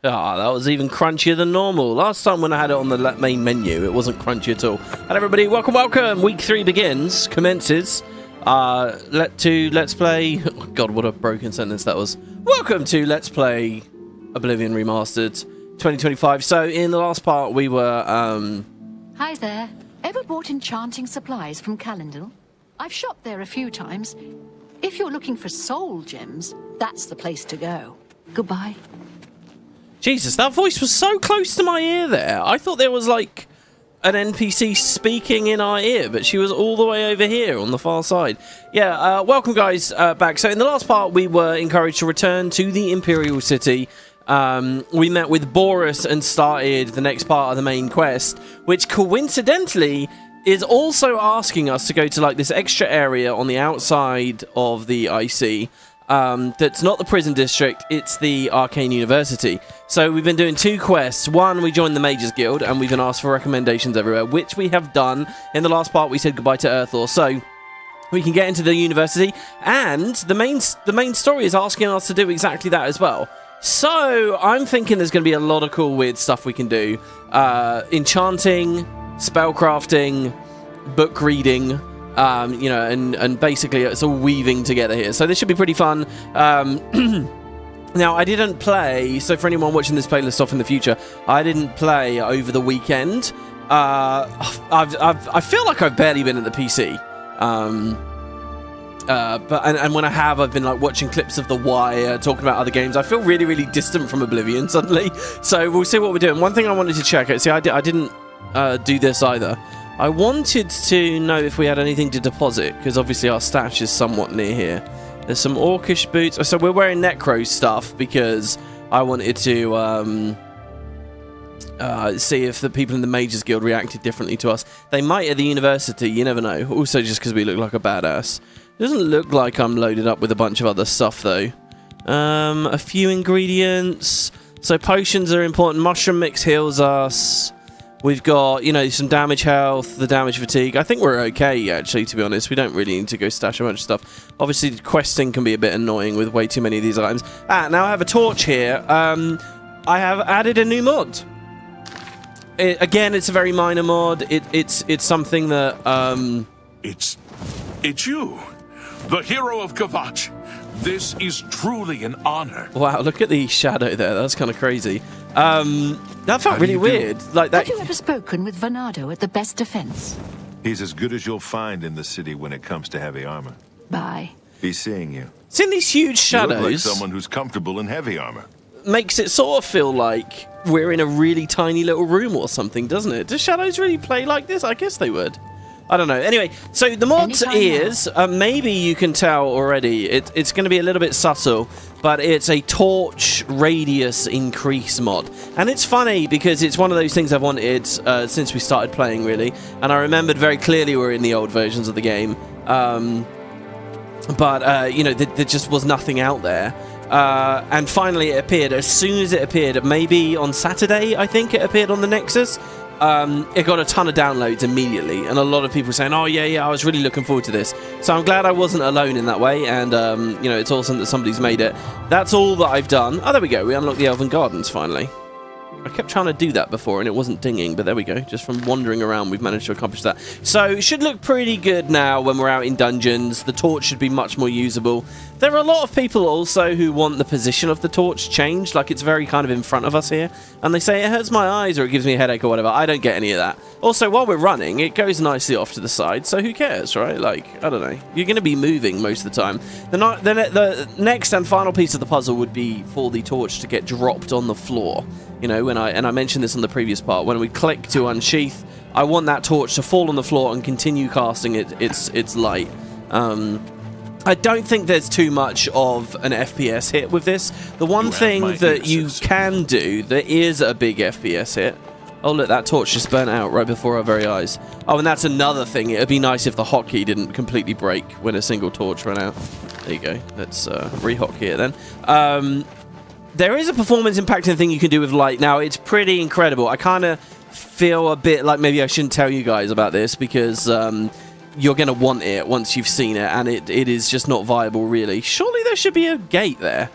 Ah, that was even crunchier than normal. Last time when I had it on the main menu, it wasn't crunchy at all. And everybody, welcome. Week 3 begins, commences. Let's play... Oh God, what a broken sentence that was. Welcome to Let's Play Oblivion Remastered 2025. So, in the last part, we were... Hi there. Ever bought enchanting supplies from Calendar? I've shopped there a few times. If you're looking for soul gems, that's the place to go. Goodbye. Jesus, that voice was so close to my ear there. I thought there was like an NPC speaking in our ear, but she was all the way over here on the far side. Yeah, welcome guys back. So in the last part, we were encouraged to return to the Imperial city. We met with Boris and started the next part of the main quest, which coincidentally is also asking us to go to like this extra area on the outside of the IC. That's not the prison district, it's the Arcane University. So we've been doing 2 quests. One, we joined the Mages Guild, and we've been asked for recommendations everywhere, which we have done. In the last part, we said goodbye to Earthor, so we can get into the university, and the main story is asking us to do exactly that as well. So I'm thinking there's going to be a lot of cool, weird stuff we can do. Enchanting, spellcrafting, book reading, you know, and basically it's all weaving together here. So this should be pretty fun. Now, I didn't play, so for anyone watching this playlist off in the future, I didn't play over the weekend. I feel like I've barely been at the PC. But when I have, I've been like watching clips of The Wire, talking about other games. I feel really, really distant from Oblivion suddenly. So we'll see what we're doing. One thing I wanted to check, see, I didn't do this either. I wanted to know if we had anything to deposit, because obviously our stash is somewhat near here. There's some orcish boots. So we're wearing Necro stuff because I wanted to see if the people in the Mages Guild reacted differently to us. They might at the university, you never know. Also just because we look like a badass. It doesn't look like I'm loaded up with a bunch of other stuff though. A few ingredients. So potions are important. Mushroom mix heals us. We've got, you know, some damage health, the damage fatigue. I think we're okay, actually, to be honest. We don't really need to go stash a bunch of stuff. Obviously, questing can be a bit annoying with way too many of these items. Now I have a torch here. I have added a new mod. Again, it's a very minor mod. It's something that... It's you, the hero of Kvatch. This is truly an honor. Wow, look at the shadow there. That's kind of crazy. That felt really weird. Like that. Have you ever spoken with Venado at the Best Defense? He's as good as you'll find in the city when it comes to heavy armor. Bye. Be seeing you. Seeing these huge shadows. You look like someone who's comfortable in heavy armor. Makes it sort of feel like we're in a really tiny little room or something, doesn't it? Do shadows really play like this? I guess they would. I don't know. Anyway, so the mod is, maybe you can tell already, it's going to be a little bit subtle, but it's a torch radius increase mod. And it's funny because it's one of those things I've wanted since we started playing, really. And I remembered very clearly we're in the old versions of the game. You know, there just was nothing out there. And finally it appeared. As soon as it appeared, maybe on Saturday, I think it appeared on the Nexus. It got a ton of downloads immediately, and a lot of people saying, oh yeah, I was really looking forward to this. So I'm glad I wasn't alone in that way, and you know, it's awesome that somebody's made it. That's all that I've done. Oh, there we go, we unlocked the Elven Gardens finally. I kept trying to do that before and it wasn't dinging, but there we go. Just from wandering around, we've managed to accomplish that. So it should look pretty good now when we're out in dungeons. The torch should be much more usable. There are a lot of people also who want the position of the torch changed, like it's very kind of in front of us here. And they say it hurts my eyes or it gives me a headache or whatever. I don't get any of that. Also, while we're running, it goes nicely off to the side, so who cares, right? Like, I don't know. You're going to be moving most of the time. The next and final piece of the puzzle would be for the torch to get dropped on the floor. You know, I mentioned this on the previous part, when we click to unsheath, I want that torch to fall on the floor and continue casting its light. I don't think there's too much of an FPS hit with this. The one thing that you can do that is a big FPS hit... Oh, look, that torch just burnt out right before our very eyes. Oh, and that's another thing. It would be nice if the hotkey didn't completely break when a single torch ran out. There you go. Let's re-hotkey it then. There is a performance impacting thing you can do with light. Now, it's pretty incredible. I kind of feel a bit like maybe I shouldn't tell you guys about this because you're going to want it once you've seen it, and it is just not viable, really. Surely there should be a gate there.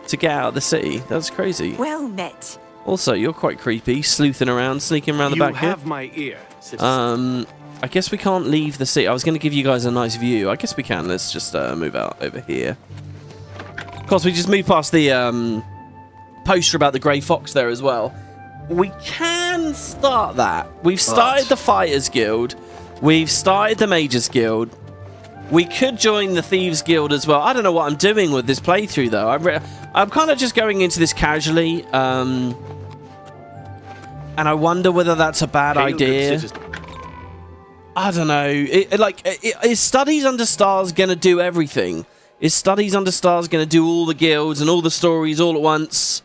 to get out of the city. That's crazy. Well met. Also, you're quite creepy, sleuthing around, sneaking around the back here. You have my ear, citizen. I guess we can't leave the city. I was going to give you guys a nice view. I guess we can. Let's just move out over here. Of course, we just moved past the poster about the Grey Fox there as well. We can start that. We've started the Fighters Guild. We've started the Mages Guild. We could join the Thieves Guild as well. I don't know what I'm doing with this playthrough, though. I'm kind of just going into this casually. And I wonder whether that's a bad idea. I don't know. Is Studies Under Stars going to do everything? Is Studies Under Stars going to do all the guilds and all the stories all at once?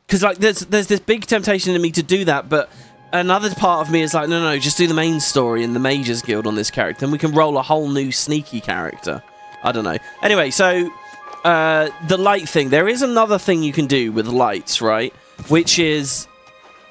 Because like, there's this big temptation in me to do that, but another part of me is like, no, just do the main story and the Mages Guild on this character, and we can roll a whole new sneaky character. I don't know. Anyway, so the light thing. There is another thing you can do with lights, right? Which is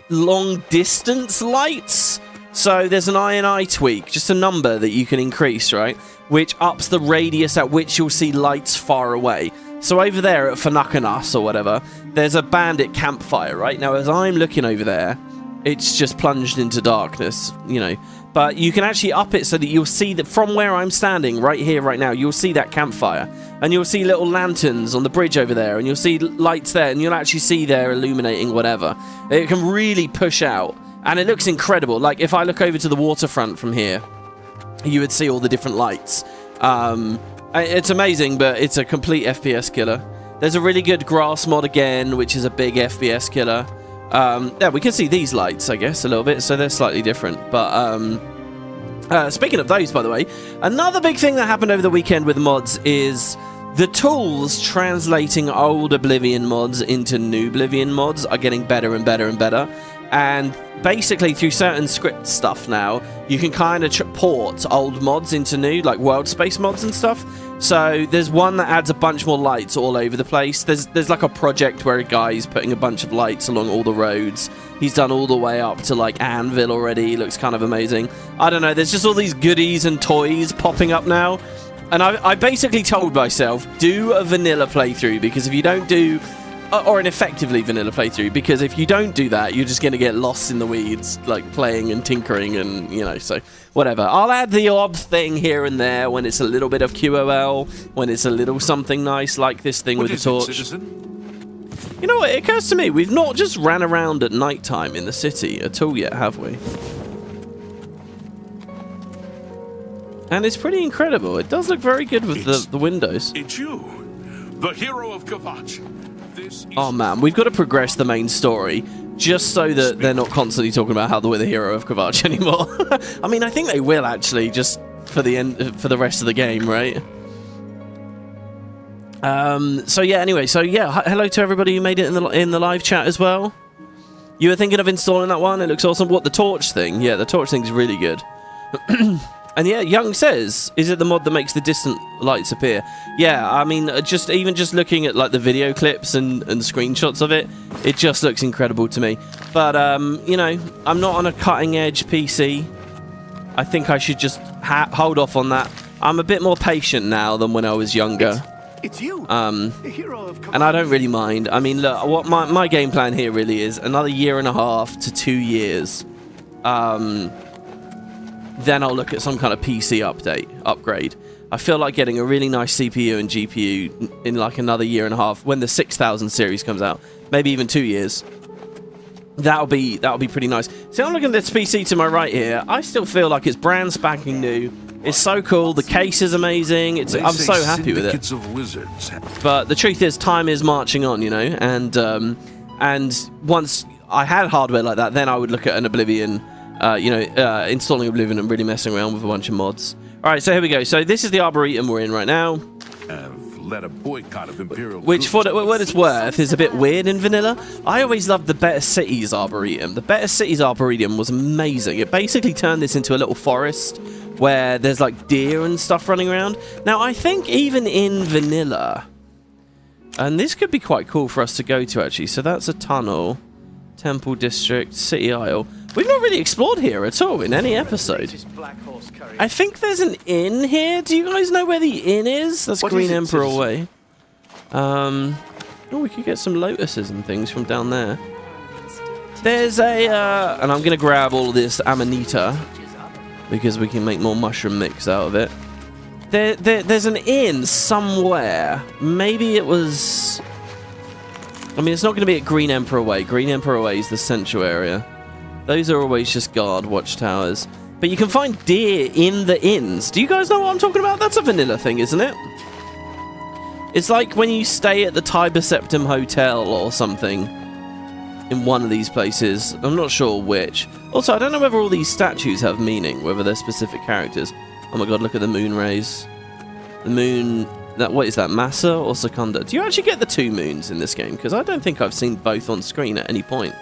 long distance lights. So there's an I tweak, just a number that you can increase, right? Which ups the radius at which you'll see lights far away. So over there at Fanukanas or whatever, there's a bandit campfire, right? Now, as I'm looking over there, it's just plunged into darkness, you know. But you can actually up it so that you'll see that from where I'm standing, right here, right now, you'll see that campfire. And you'll see little lanterns on the bridge over there, and you'll see lights there, and you'll actually see there illuminating whatever. It can really push out. And it looks incredible. Like, if I look over to the waterfront from here, you would see all the different lights. It's amazing, but it's a complete FPS killer. There's a really good grass mod again, which is a big FPS killer. Yeah, we can see these lights, I guess, a little bit, so they're slightly different. But speaking of those, by the way, another big thing that happened over the weekend with mods is the tools translating old Oblivion mods into new Oblivion mods are getting better and better and better. And basically, through certain script stuff now, you can kind of port old mods into new, like world space mods and stuff. So there's one that adds a bunch more lights all over the place. There's like a project where a guy's putting a bunch of lights along all the roads. He's done all the way up to like Anvil already. Looks kind of amazing. I don't know. There's just all these goodies and toys popping up now. And I basically told myself, do a vanilla playthrough, because if you don't do... or an effectively vanilla playthrough, because if you don't do that, you're just going to get lost in the weeds, like playing and tinkering and, you know, so whatever. I'll add the odd thing here and there when it's a little bit of QOL, when it's a little something nice, like this thing with the torch. You know what, it occurs to me, we've not just ran around at night time in the city at all yet, have we? And it's pretty incredible. It does look very good with the windows. It's you, the hero of Kavach. Oh man, we've got to progress the main story just so that they're not constantly talking about how we're the hero of Kavach anymore. I mean, I think they will actually, just for the rest of the game, right? So yeah, anyway, so yeah, hello to everybody who made it in the live chat as well. You were thinking of installing that one? It looks awesome. What, the torch thing? Yeah, the torch thing's really good. And yeah, Young says, is it the mod that makes the distant lights appear? Yeah, I mean, even just looking at like the video clips and screenshots of it, it just looks incredible to me. But, you know, I'm not on a cutting edge PC. I think I should just hold off on that. I'm a bit more patient now than when I was younger. It's you, the hero of and I don't really mind. I mean, look, what my game plan here really is another 1.5 to 2 years. Then I'll look at some kind of PC upgrade. I feel like getting a really nice CPU and GPU in like another 1.5 when the 6000 series comes out, maybe even 2 years. That'll be pretty nice. See, I'm looking at this PC to my right here. I still feel like it's brand spanking new. It's so cool. The case is amazing. I'm so happy with it. Of wizards. But the truth is, time is marching on, you know. And once I had hardware like that, then I would look at an Oblivion. Installing Oblivion and really messing around with a bunch of mods. All right, so here we go. So this is the arboretum we're in right now. I've led a boycott of Imperial. Which, for what it's worth, is a bit weird in vanilla. I always loved the Better Cities arboretum. The Better Cities arboretum was amazing. It basically turned this into a little forest where there's like deer and stuff running around. Now, I think even in vanilla, and this could be quite cool for us to go to actually. So that's a tunnel, Temple District, City Isle. We've not really explored here at all in any episode. I think there's an inn here. Do you guys know where the inn is? That's Green Emperor Way. Oh, we could get some lotuses and things from down there. There's a... and I'm going to grab all this amanita, because we can make more mushroom mix out of it. There's an inn somewhere. Maybe it was... I mean, it's not going to be at Green Emperor Way. Green Emperor Way is the central area. Those are always just guard watchtowers. But you can find deer in the inns. Do you guys know what I'm talking about? That's a vanilla thing, isn't it? It's like when you stay at the Tiber Septim Hotel or something in one of these places. I'm not sure which. Also, I don't know whether all these statues have meaning, whether they're specific characters. Oh my god, look at the moon rays. The moon... What is that, Massa or Secunda? Do you actually get the 2 moons in this game? Because I don't think I've seen both on screen at any point.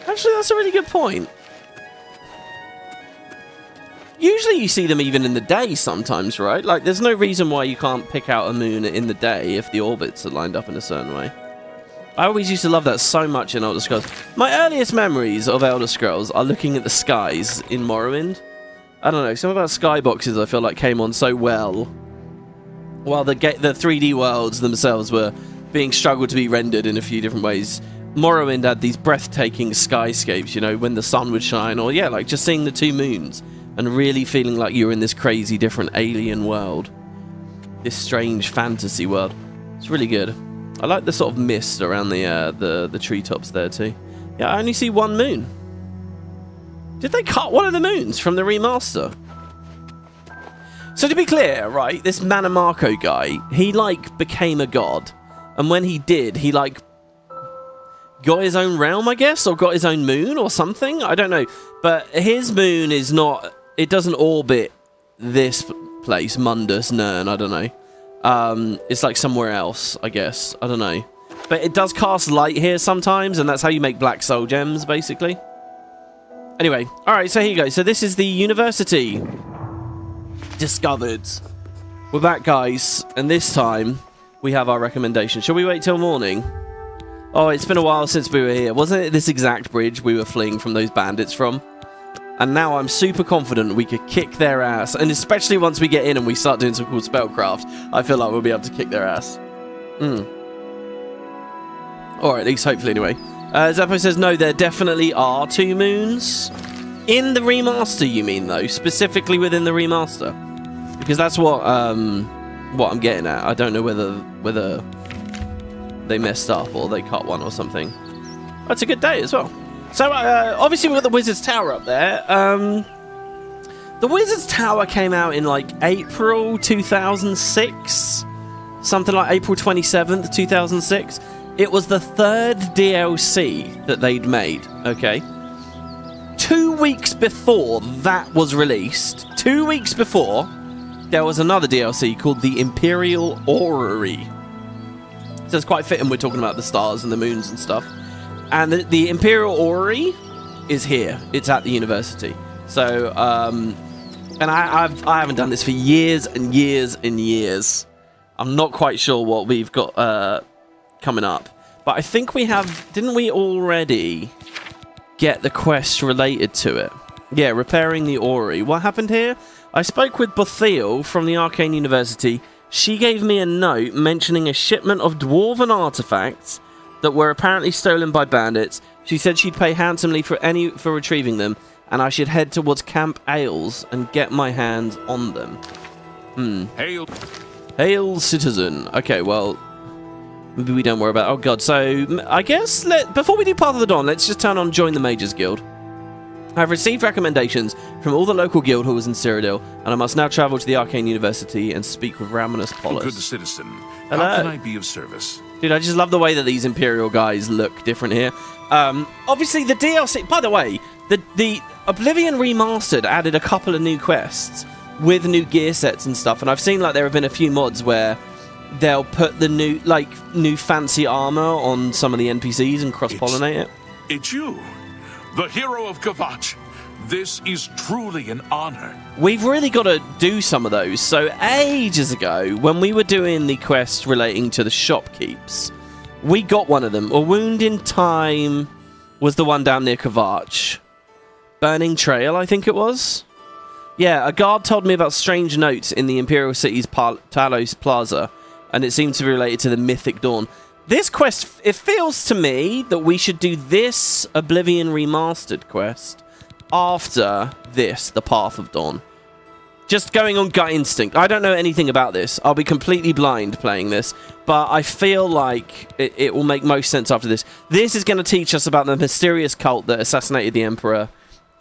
Actually, that's a really good point. Usually you see them even in the day sometimes, right? Like, there's no reason why you can't pick out a moon in the day if the orbits are lined up in a certain way. I always used to love that so much in Elder Scrolls. My earliest memories of Elder Scrolls are looking at the skies in Morrowind. I don't know, some of our skyboxes I feel like came on so well, while the 3D worlds themselves were being struggled to be rendered in a few different ways. Morrowind had these breathtaking skyscapes, you know, when the sun would shine, or yeah, like just seeing the 2 moons and really feeling like you're in this crazy different alien world, this strange fantasy world. It's really good. I like the sort of mist around the treetops there too. Yeah, I only see 1 moon. Did they cut one of the moons from the remaster? So to be clear, right, this Manamarco guy, he, like, became a god. And when he did, he, like, got his own realm, I guess? Or got his own moon or something? I don't know. But his moon is not... It doesn't orbit this place, Mundus, Nern, I don't know. It's, like, somewhere else, I guess. I don't know. But it does cast light here sometimes, and that's how you make black soul gems, basically. Anyway, alright, so here you go. So this is the university discovered. We're back, guys, and this time we have our recommendation. Shall we wait till morning? Oh, it's been a while since we were here. Wasn't it this exact bridge we were fleeing from those bandits from? And now I'm super confident we could kick their ass, and especially once we get in and we start doing some cool spellcraft, I feel like we'll be able to kick their ass. Or at least hopefully anyway. Zappo says, no, there definitely are 2 moons. In the remaster, you mean, though? Specifically within the remaster? Because that's what I'm getting at. I don't know whether they messed up or they cut one or something. That's a good day as well. So, obviously we've got the Wizard's Tower up there. The Wizard's Tower came out in, like, April 2006? Something like April 27th, 2006. It was the 3rd DLC that they'd made, okay? 2 weeks before that was released, 2 weeks before, there was another DLC called the Imperial Orrery. So it's quite fitting we're talking about the stars and the moons and stuff. And the Imperial Orrery is here. It's at the university. So, and I haven't done this for years and years and years. I'm not quite sure what we've got coming up. But I think we have... Didn't we already get the quest related to it? Yeah, repairing the Orrery. What happened here? I spoke with Bothiel from the Arcane University. She gave me a note mentioning a shipment of dwarven artifacts that were apparently stolen by bandits. She said she'd pay handsomely for retrieving them, and I should head towards Camp Ailes and get my hands on them. Hail, citizen. Okay, well... Maybe we don't worry about it. Oh, God. So, I guess, before we do Path of the Dawn, let's just turn on Join the Mages Guild. I've received recommendations from all the local guild halls in Cyrodiil, and I must now travel to the Arcane University and speak with Raminus Polis. Good citizen. Hello. How can I be of service? Dude, I just love the way that these Imperial guys look different here. Obviously, the DLC... By the way, the Oblivion Remastered added a couple of new quests with new gear sets and stuff, and I've seen, like, there have been a few mods where they'll put the new fancy armor on some of the NPCs and cross-pollinate it. It's you, the hero of Kvatch. This is truly an honor. We've really got to do some of those. So ages ago, when we were doing the quest relating to the shopkeeps, we got one of them. A Wound in Time was the one down near Kvatch. Burning Trail, I think it was. Yeah, a guard told me about strange notes in the Imperial City's Talos Plaza, and it seemed to be related to the Mythic Dawn. This quest, it feels to me that we should do this Oblivion Remastered quest after this, the Path of Dawn. Just going on gut instinct. I don't know anything about this. I'll be completely blind playing this, but I feel like it will make most sense after this. This is going to teach us about the mysterious cult that assassinated the Emperor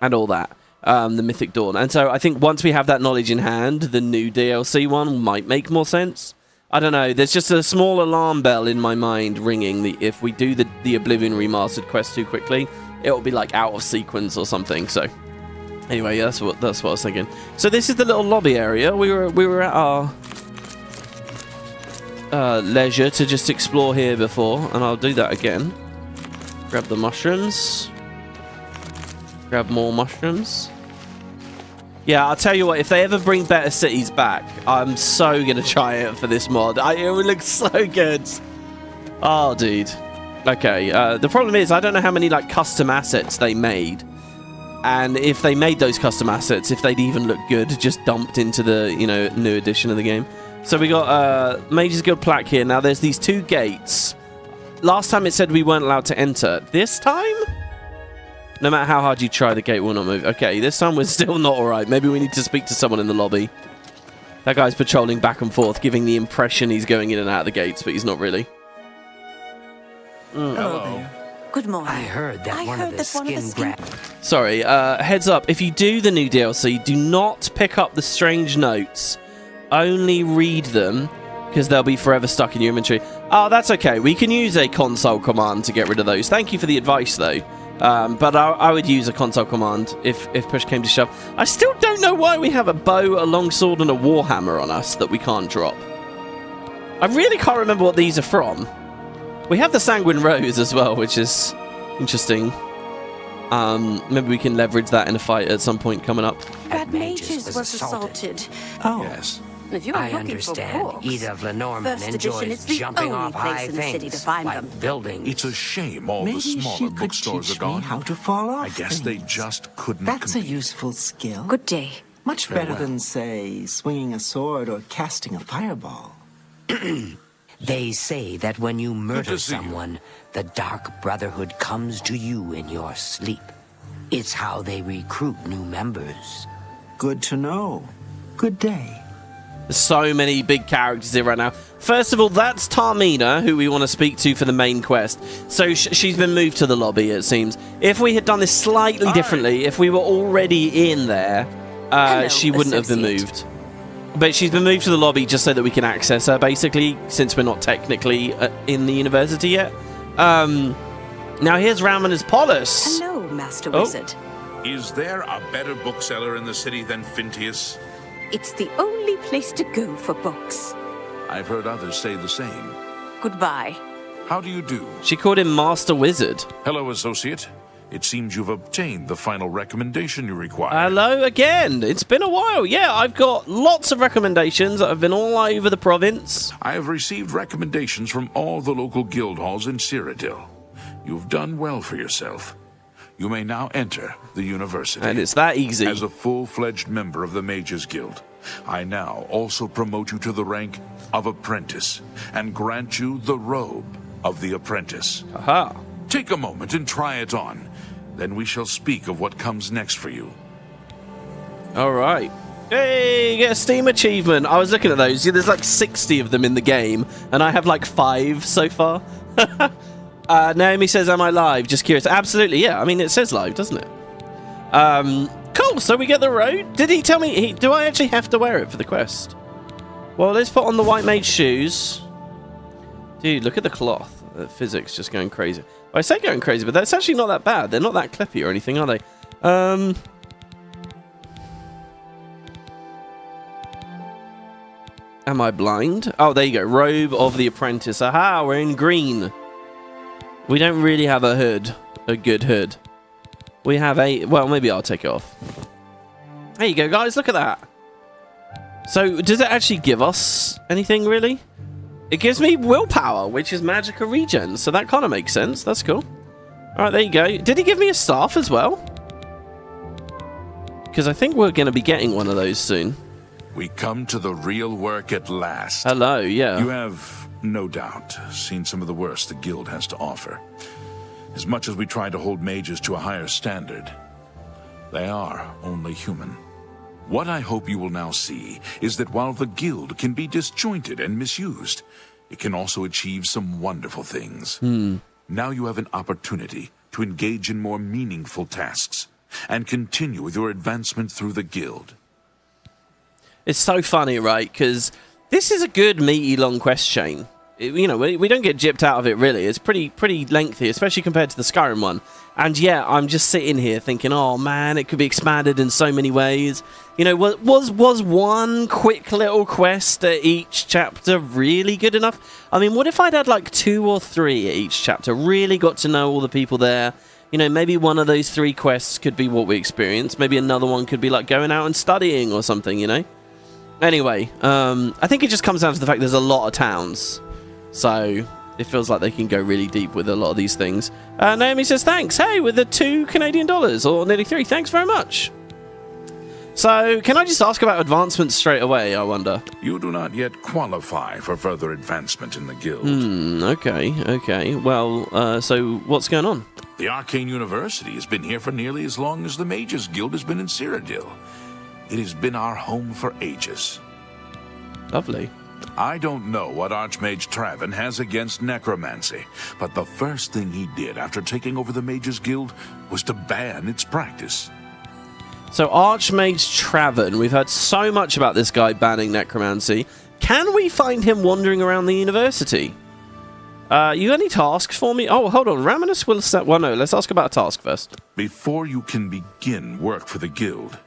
and all that, the Mythic Dawn. And so I think once we have that knowledge in hand, the new DLC one might make more sense. I don't know. There's just a small alarm bell in my mind ringing. If we do the Oblivion Remastered quest too quickly, it'll be like out of sequence or something. So anyway, yeah, that's what I was thinking. So this is the little lobby area. We were at our leisure to just explore here before, and I'll do that again. Grab the mushrooms. Grab more mushrooms. Yeah, I'll tell you what, if they ever bring better cities back, I'm so going to try it for this mod. It would look so good. Oh, dude. Okay, the problem is I don't know how many like custom assets they made. And if they made those custom assets, if they'd even look good, just dumped into the, new edition of the game. So we got Mage's Guild plaque here. Now, there's these 2 gates. Last time it said we weren't allowed to enter. This time? No matter how hard you try, the gate will not move. Okay, this time we're still not alright. Maybe we need to speak to someone in the lobby. That guy's patrolling back and forth, giving the impression he's going in and out of the gates, but he's not really. Hello. Good morning. I heard that one of the skin grab. Sorry, heads up. If you do the new DLC, do not pick up the strange notes. Only read them, because they'll be forever stuck in your inventory. Oh, that's okay. We can use a console command to get rid of those. Thank you for the advice, though. But I would use a console command if push came to shove. I still don't know why we have a bow, a longsword, and a warhammer on us that we can't drop. I really can't remember what these are from. We have the Sanguine Rose as well, which is interesting. Maybe we can leverage that in a fight at some point coming up. Brad Mages was assaulted. Oh, Yes. If you were I looking understand. for books, Ida of Lenormand First edition, enjoys it's the jumping only off place high in the city to things, find like them. buildings. It's a shame all the Maybe smaller she could bookstores teach are gone. me how to fall off I guess they things. just couldn't That's a compete. useful skill. Good day. Much better Farewell. than, say, swinging a sword or casting a fireball. They say that when you murder see you. someone, the Dark Brotherhood comes to you in your sleep. It's how they recruit new members. Good to know. Good day. There's so many big characters here right now. First of all, that's Tarmina, who we want to speak to for the main quest. So she's been moved to the lobby, it seems. If we had done this slightly differently, if we were already in there, Hello, she wouldn't have been associate. moved. But she's been moved to the lobby just so that we can access her, basically, since we're not technically in the university yet. Now here's Ramona's Polis. Hello, Master Oh. Wizard. Is there a better bookseller in the city than Fintius? It's the only place to go for books. I've heard others say the same. Goodbye. How do you do? She called him Master Wizard. Hello, associate. It seems you've obtained the final recommendation you require. Hello again. It's been a while. Yeah, I've got lots of recommendations. I've been all over the province. I have received recommendations from all the local guild halls in Cyrodiil. You've done well for yourself. You may now enter the university. And it's that easy. As a full-fledged member of the Mages Guild, I now also promote you to the rank of apprentice and grant you the robe of the apprentice. Aha. Take a moment and try it on. Then we shall speak of what comes next for you. All right. Hey, get a Steam achievement. I was looking at those. Yeah, there's like 60 of them in the game, and I have like 5 so far. Naomi says, am I live? Just curious. Absolutely, yeah. I mean, it says live, doesn't it? Cool, so we get the road. Did he tell me? Do I actually have to wear it for the quest? Well, let's put on the white mage shoes. Dude, look at the cloth. The physics just going crazy. I say going crazy, but that's actually not that bad. They're not that clippy or anything, are they? Am I blind? Oh, there you go. Robe of the apprentice. Aha, we're in green. We don't really have a hood. A good hood. We have a... Well, maybe I'll take it off. There you go, guys. Look at that. So, does it actually give us anything, really? It gives me willpower, which is magicka regen. So that kind of makes sense. That's cool. All right, there you go. Did he give me a staff as well? Because I think we're going to be getting one of those soon. We come to the real work at last. Hello, yeah. You have, no doubt, seen some of the worst the guild has to offer. As much as we try to hold mages to a higher standard, they are only human. What I hope you will now see is that while the guild can be disjointed and misused, it can also achieve some wonderful things. Now you have an opportunity to engage in more meaningful tasks and continue with your advancement through the guild. It's so funny, right? Because this is a good, meaty, long quest chain. You know, we don't get gypped out of it, really. It's pretty lengthy, especially compared to the Skyrim one. And yeah, I'm just sitting here thinking, oh man, it could be expanded in so many ways. You know, was one quick little quest at each chapter really good enough? I mean, what if I'd had like 2 or 3 at each chapter, really got to know all the people there? You know, maybe one of those 3 quests could be what we experience. Maybe another one could be like going out and studying or something, you know? Anyway, I think it just comes down to the fact there's a lot of towns. So it feels like they can go really deep with a lot of these things. Naomi says, thanks. Hey, with the $2 Canadian, or nearly 3. Thanks very much. So, can I just ask about advancements straight away, I wonder? You do not yet qualify for further advancement in the guild. Okay. Well, so what's going on? The Arcane University has been here for nearly as long as the Mages Guild has been in Cyrodiil. It has been our home for ages. Lovely. I don't know what Archmage Traven has against necromancy, but the first thing he did after taking over the Mages Guild was to ban its practice. So Archmage Traven, we've heard so much about this guy banning necromancy. Can we find him wandering around the university? You got any tasks for me? Oh, hold on. Raminus will set... Well, no, let's ask about a task first. Before you can begin work for the guild,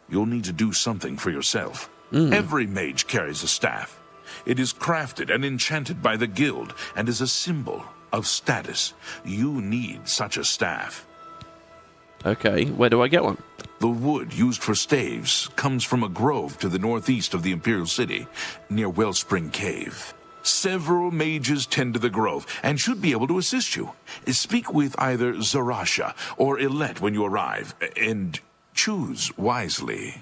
you'll need to do something for yourself. Every mage carries a staff. It is crafted and enchanted by the guild and is a symbol of status. You need such a staff. Okay, where do I get one? The wood used for staves comes from a grove to the northeast of the Imperial city, near Wellspring Cave. Several mages tend to the grove and should be able to assist you. Speak with either Zarasha or Ilette when you arrive, and choose wisely.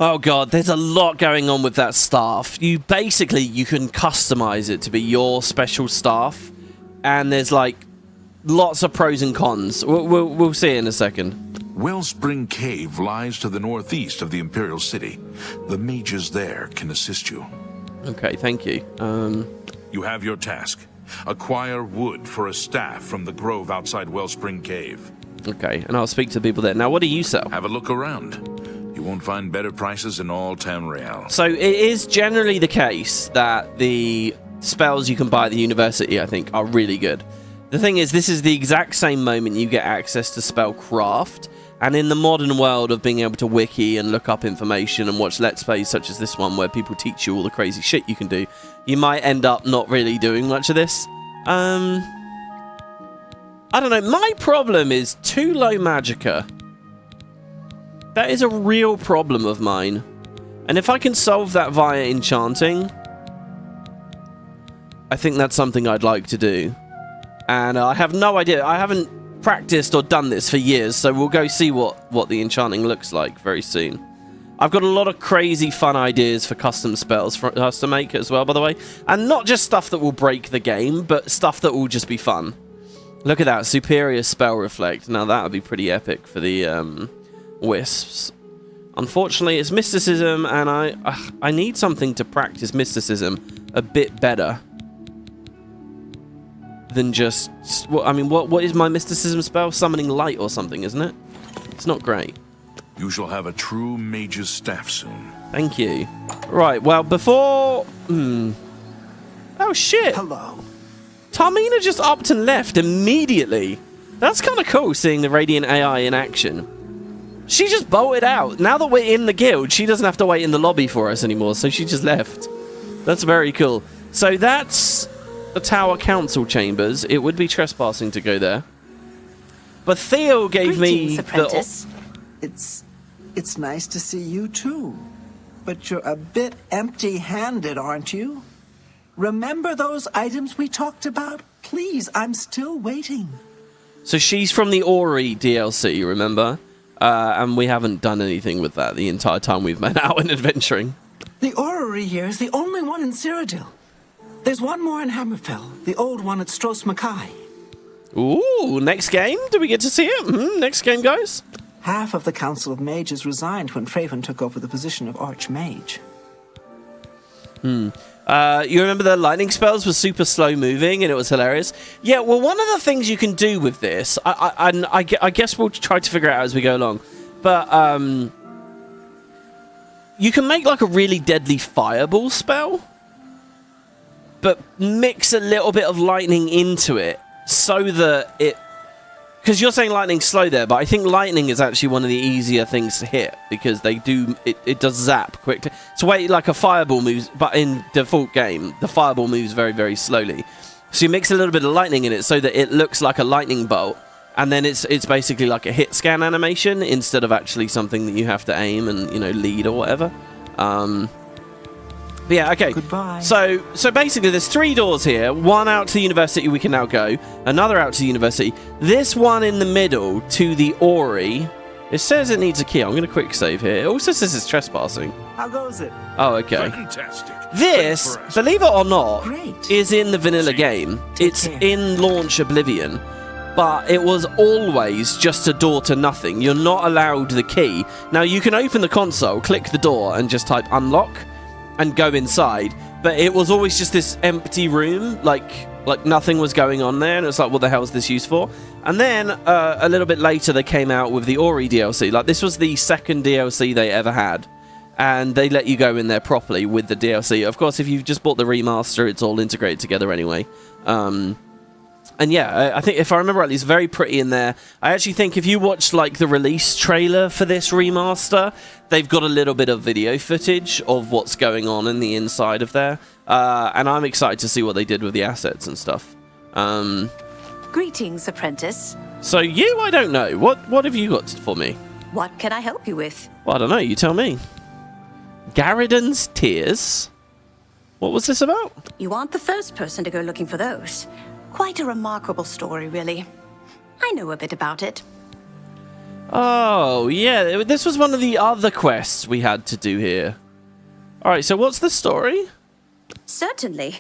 Oh god, there's a lot going on with that staff. You can customize it to be your special staff, and there's like lots of pros and cons. We'll see in a second. Wellspring Cave lies to the northeast of the Imperial city. The mages there can assist you. Okay, thank you. You have your task. Acquire wood for a staff from the grove outside Wellspring Cave. Okay, and I'll speak to the people there. Now, what do you sell? Have a look around. You won't find better prices in all Tamriel. So it is generally the case that the spells you can buy at the university, I think, are really good. The thing is, this is the exact same moment you get access to Spellcraft, and in the modern world of being able to wiki and look up information and watch Let's Plays such as this one, where people teach you all the crazy shit you can do, you might end up not really doing much of this. I don't know. My problem is too low magicka. That is a real problem of mine. And if I can solve that via enchanting, I think that's something I'd like to do. And I have no idea. I haven't practiced or done this for years, so we'll go see what the enchanting looks like very soon. I've got a lot of crazy fun ideas for custom spells for us to make as well, by the way. And not just stuff that will break the game, but stuff that will just be fun. Look at that. Superior Spell Reflect. Now that would be pretty epic for the wisps. Unfortunately, it's mysticism, and I need something to practice mysticism a bit better than just... Well, I mean, what is my mysticism spell? Summoning light or something, isn't it? It's not great. You shall have a true mage's staff soon. Thank you. Right, well, before... Oh, shit! Hello. Tarmina just upped and left immediately. That's kind of cool, seeing the Radiant AI in action. She just bolted out. Now that we're in the guild, she doesn't have to wait in the lobby for us anymore, so she just left. That's very cool. So that's the Tower Council Chambers. It would be trespassing to go there. But Theo gave me apprentice. It's nice to see you too. But you're a bit empty-handed, aren't you? Remember those items we talked about? Please, I'm still waiting. So she's from the Orrery DLC, remember? and we haven't done anything with that the entire time we've been out and adventuring. The Orrery here is the only one in Cyrodiil. There's one more in Hammerfell, the old one at Stros Mackay. Ooh, next game? Do we get to see it? Next game, guys? Half of the Council of Mages resigned when Fraven took over the position of Archmage. You remember the lightning spells were super slow moving and it was hilarious? Yeah, well, one of the things you can do with this, I guess we'll try to figure it out as we go along, but you can make like a really deadly fireball spell, but mix a little bit of lightning into it so that it... Because you're saying lightning's slow there, but I think lightning is actually one of the easier things to hit because they do it does zap quickly. So wait, like a fireball moves, but in default game, the fireball moves very, very slowly. So you mix a little bit of lightning in it so that it looks like a lightning bolt, and then it's basically like a hit scan animation instead of actually something that you have to aim and, you know, lead or whatever. But yeah, okay. Goodbye. So basically there's 3 doors here. One out to the university we can now go. Another out to the university. This one in the middle to the Orrery. It says it needs a key. I'm going to quick save here. It also says it's trespassing. How goes it? Oh, okay. Fantastic. This, believe it or not, Great. is in the vanilla game. It's in launch Oblivion. But it was always just a door to nothing. You're not allowed the key. Now, you can open the console, click the door, and just type unlock and go inside, but it was always just this empty room, like nothing was going on there, and it's like, what the hell is this used for? And then a little bit later they came out with the Orrery DLC. Like, this was the second DLC they ever had, and they let you go in there properly with the DLC. Of course, if you've just bought the remaster, it's all integrated together anyway. And yeah, I think if I remember rightly, it's very pretty in there. I actually think if you watch like the release trailer for this remaster, they've got a little bit of video footage of what's going on in the inside of there. And I'm excited to see what they did with the assets and stuff. Greetings, apprentice. So I don't know. What have you got for me? What can I help you with? Well, I don't know. You tell me. Garridan's Tears? What was this about? You aren't the first person to go looking for those. Quite a remarkable story, really. I know a bit about it. Oh, yeah. This was one of the other quests we had to do here. All right, so what's the story? Certainly.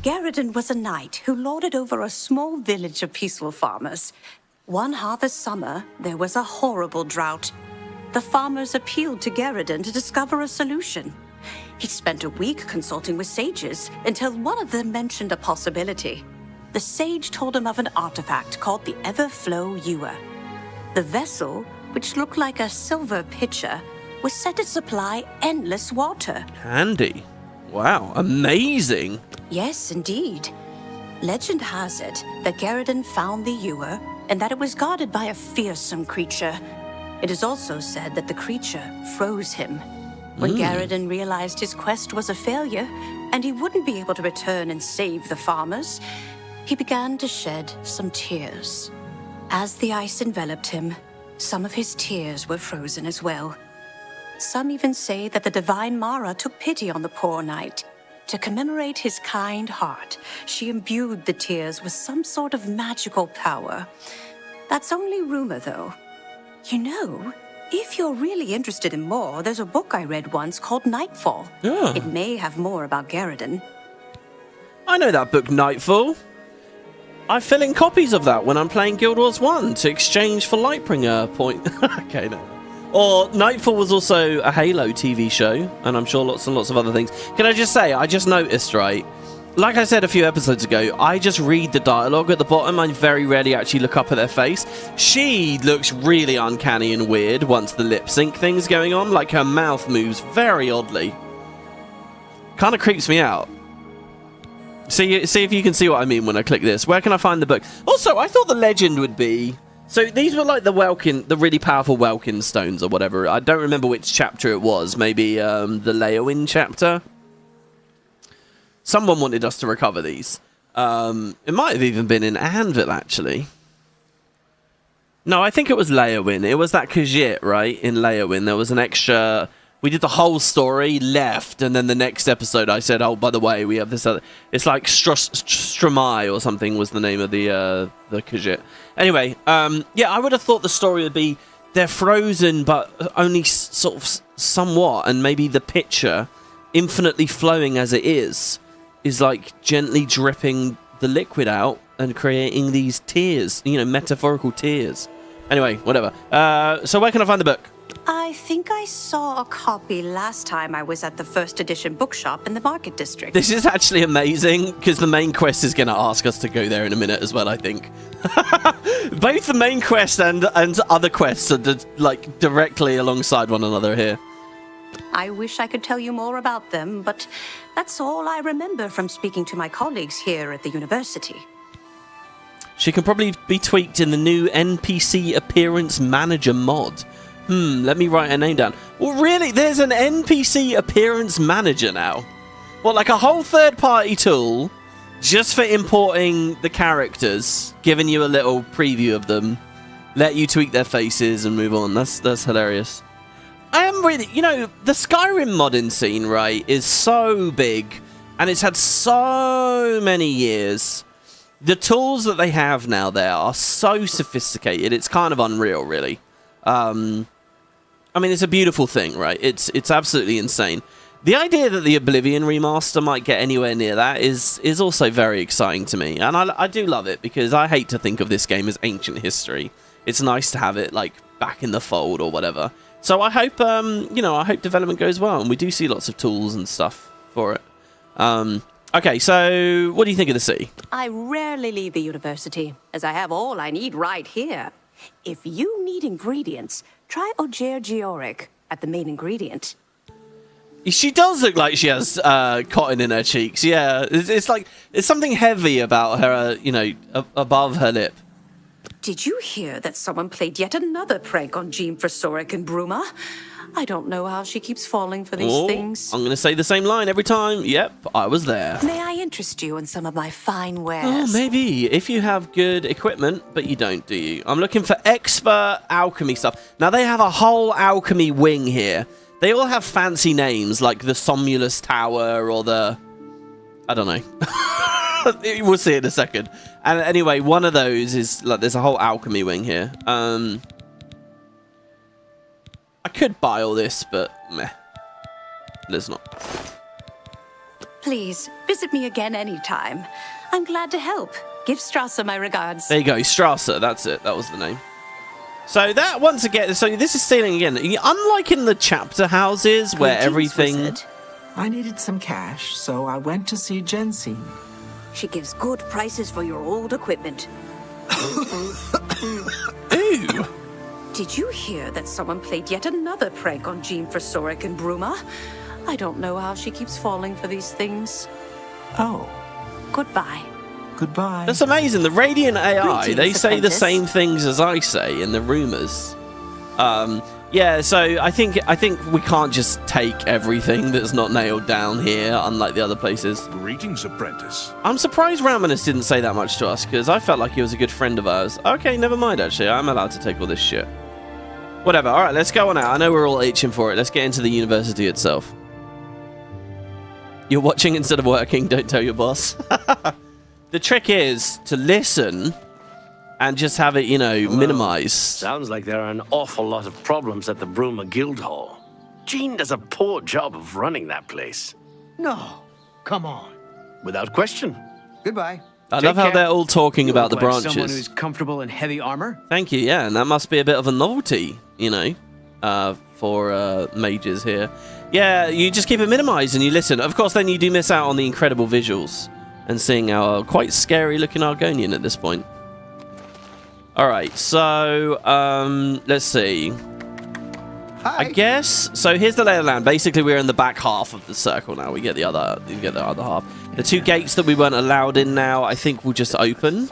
Garridan was a knight who lorded over a small village of peaceful farmers. One harvest summer, there was a horrible drought. The farmers appealed to Garridan to discover a solution. He spent a week consulting with sages until one of them mentioned a possibility. The sage told him of an artifact called the Everflow Ewer. The vessel, which looked like a silver pitcher, was set to supply endless water. Handy. Wow, amazing. Yes, indeed. Legend has it that Garridan found the ewer and that it was guarded by a fearsome creature. It is also said that the creature froze him. When Garridan realized his quest was a failure and he wouldn't be able to return and save the farmers, he began to shed some tears. As the ice enveloped him, some of his tears were frozen as well. Some even say that the divine Mara took pity on the poor knight. To commemorate his kind heart, she imbued the tears with some sort of magical power. That's only rumor, though. You know, if you're really interested in more, there's a book I read once called Nightfall. Yeah. It may have more about Garridan. I know that book, Nightfall. I fill in copies of that when I'm playing Guild Wars 1 to exchange for Lightbringer point. Okay, no. Or Nightfall was also a Halo TV show, and I'm sure lots and lots of other things. Can I just say, I just noticed, right? Like I said a few episodes ago, I just read the dialogue at the bottom. I very rarely actually look up at their face. She looks really uncanny and weird once the lip sync thing's going on. Like her mouth moves very oddly. Kind of creeps me out. See if you can see what I mean when I click this. Where can I find the book? Also, I thought the legend would be... So these were like the really powerful Welkin stones or whatever. I don't remember which chapter it was. Maybe the Leowin chapter. Someone wanted us to recover these. It might have even been in Anvil, actually. No, I think it was Leowin. It was that Khajiit, right? In Leowin, there was an extra... We did the whole story, left, and then the next episode I said, oh, by the way, we have this other... It's like Stromai or something was the name of the Khajiit. Anyway, yeah, I would have thought the story would be they're frozen, but only sort of somewhat, and maybe the pitcher, infinitely flowing as it is like gently dripping the liquid out and creating these tears, you know, metaphorical tears. Anyway, whatever. So where can I find the book? I think I saw a copy last time I was at the first edition bookshop in the Market District. This is actually amazing, because the main quest is going to ask us to go there in a minute as well, I think. Both the main quest and other quests are like directly alongside one another here. I wish I could tell you more about them, but that's all I remember from speaking to my colleagues here at the university. She can probably be tweaked in the new NPC Appearance Manager mod. Let me write her name down. Well, really? There's an NPC Appearance Manager now? What, like a whole third-party tool just for importing the characters, giving you a little preview of them, let you tweak their faces and move on. That's hilarious. I am really... You know, the Skyrim modding scene, right, is so big, and it's had so many years. The tools that they have now there are so sophisticated, it's kind of unreal, really. I mean, it's a beautiful thing, right? It's absolutely insane. The idea that the Oblivion remaster might get anywhere near that is also very exciting to me. And I do love it, because I hate to think of this game as ancient history. It's nice to have it, like, back in the fold or whatever. So I hope, you know, I hope development goes well, and we do see lots of tools and stuff for it. Okay, so what do you think of the city? I rarely leave the university, as I have all I need right here. If you need ingredients, try Ojergioric at the main ingredient. She does look like she has cotton in her cheeks. Yeah, it's like it's something heavy about her, you know, above her lip. Did you hear that someone played yet another prank on Jean Forsoric and Bruma? I don't know how she keeps falling for these things. I'm going to say the same line every time. Yep, I was there. May I interest you in some of my fine wares? Oh, maybe. If you have good equipment, but you don't, do you? I'm looking for expert alchemy stuff. Now, they have a whole alchemy wing here. They all have fancy names, like the Somnolus Tower or the... I don't know. We'll see in a second. And anyway, one of those is... like, there's a whole alchemy wing here. I could buy all this, but meh. Let's not. Please, visit me again anytime. I'm glad to help. Give Strasser my regards. There you go, Strasser, that's it. That was the name. So that, once again, so this is stealing again. Unlike in the chapter houses, where everything... Wizard. I needed some cash, so I went to see Jensine. She gives good prices for your old equipment. Ooh! Did you hear that someone played yet another prank on Jean Forsoric and Bruma? I don't know how she keeps falling for these things. Oh. Goodbye. Goodbye. That's amazing. The Radiant AI, Greetings, they say the apprentice. same things as I say in the rumors. Yeah, so I think we can't just take everything that's not nailed down here, unlike the other places. Greetings, apprentice. I'm surprised Raminus didn't say that much to us, because I felt like he was a good friend of ours. Okay, never mind, actually. I'm allowed to take all this shit. Whatever. All right, let's go on out. I know we're all itching for it. Let's get into the university itself. You're watching instead of working. Don't tell your boss. The trick is to listen and just have it, you know, minimized. Sounds like there are an awful lot of problems at the Bruma Guildhall. Jean does a poor job of running that place. No, come on. Without question. Goodbye. I love how they're all talking about the Look like branches. Someone who's comfortable in heavy armor. Thank you, yeah, and that must be a bit of a novelty, you know, for mages here. Yeah, you just keep it minimized and you listen. Of course, then you do miss out on the incredible visuals and seeing our quite scary-looking Argonian at this point. All right, so let's see. Hi. I guess so. Here's the lay of the land. Basically, we're in the back half of the circle now. We get the other half. The two gates that we weren't allowed in now, I think, will just open.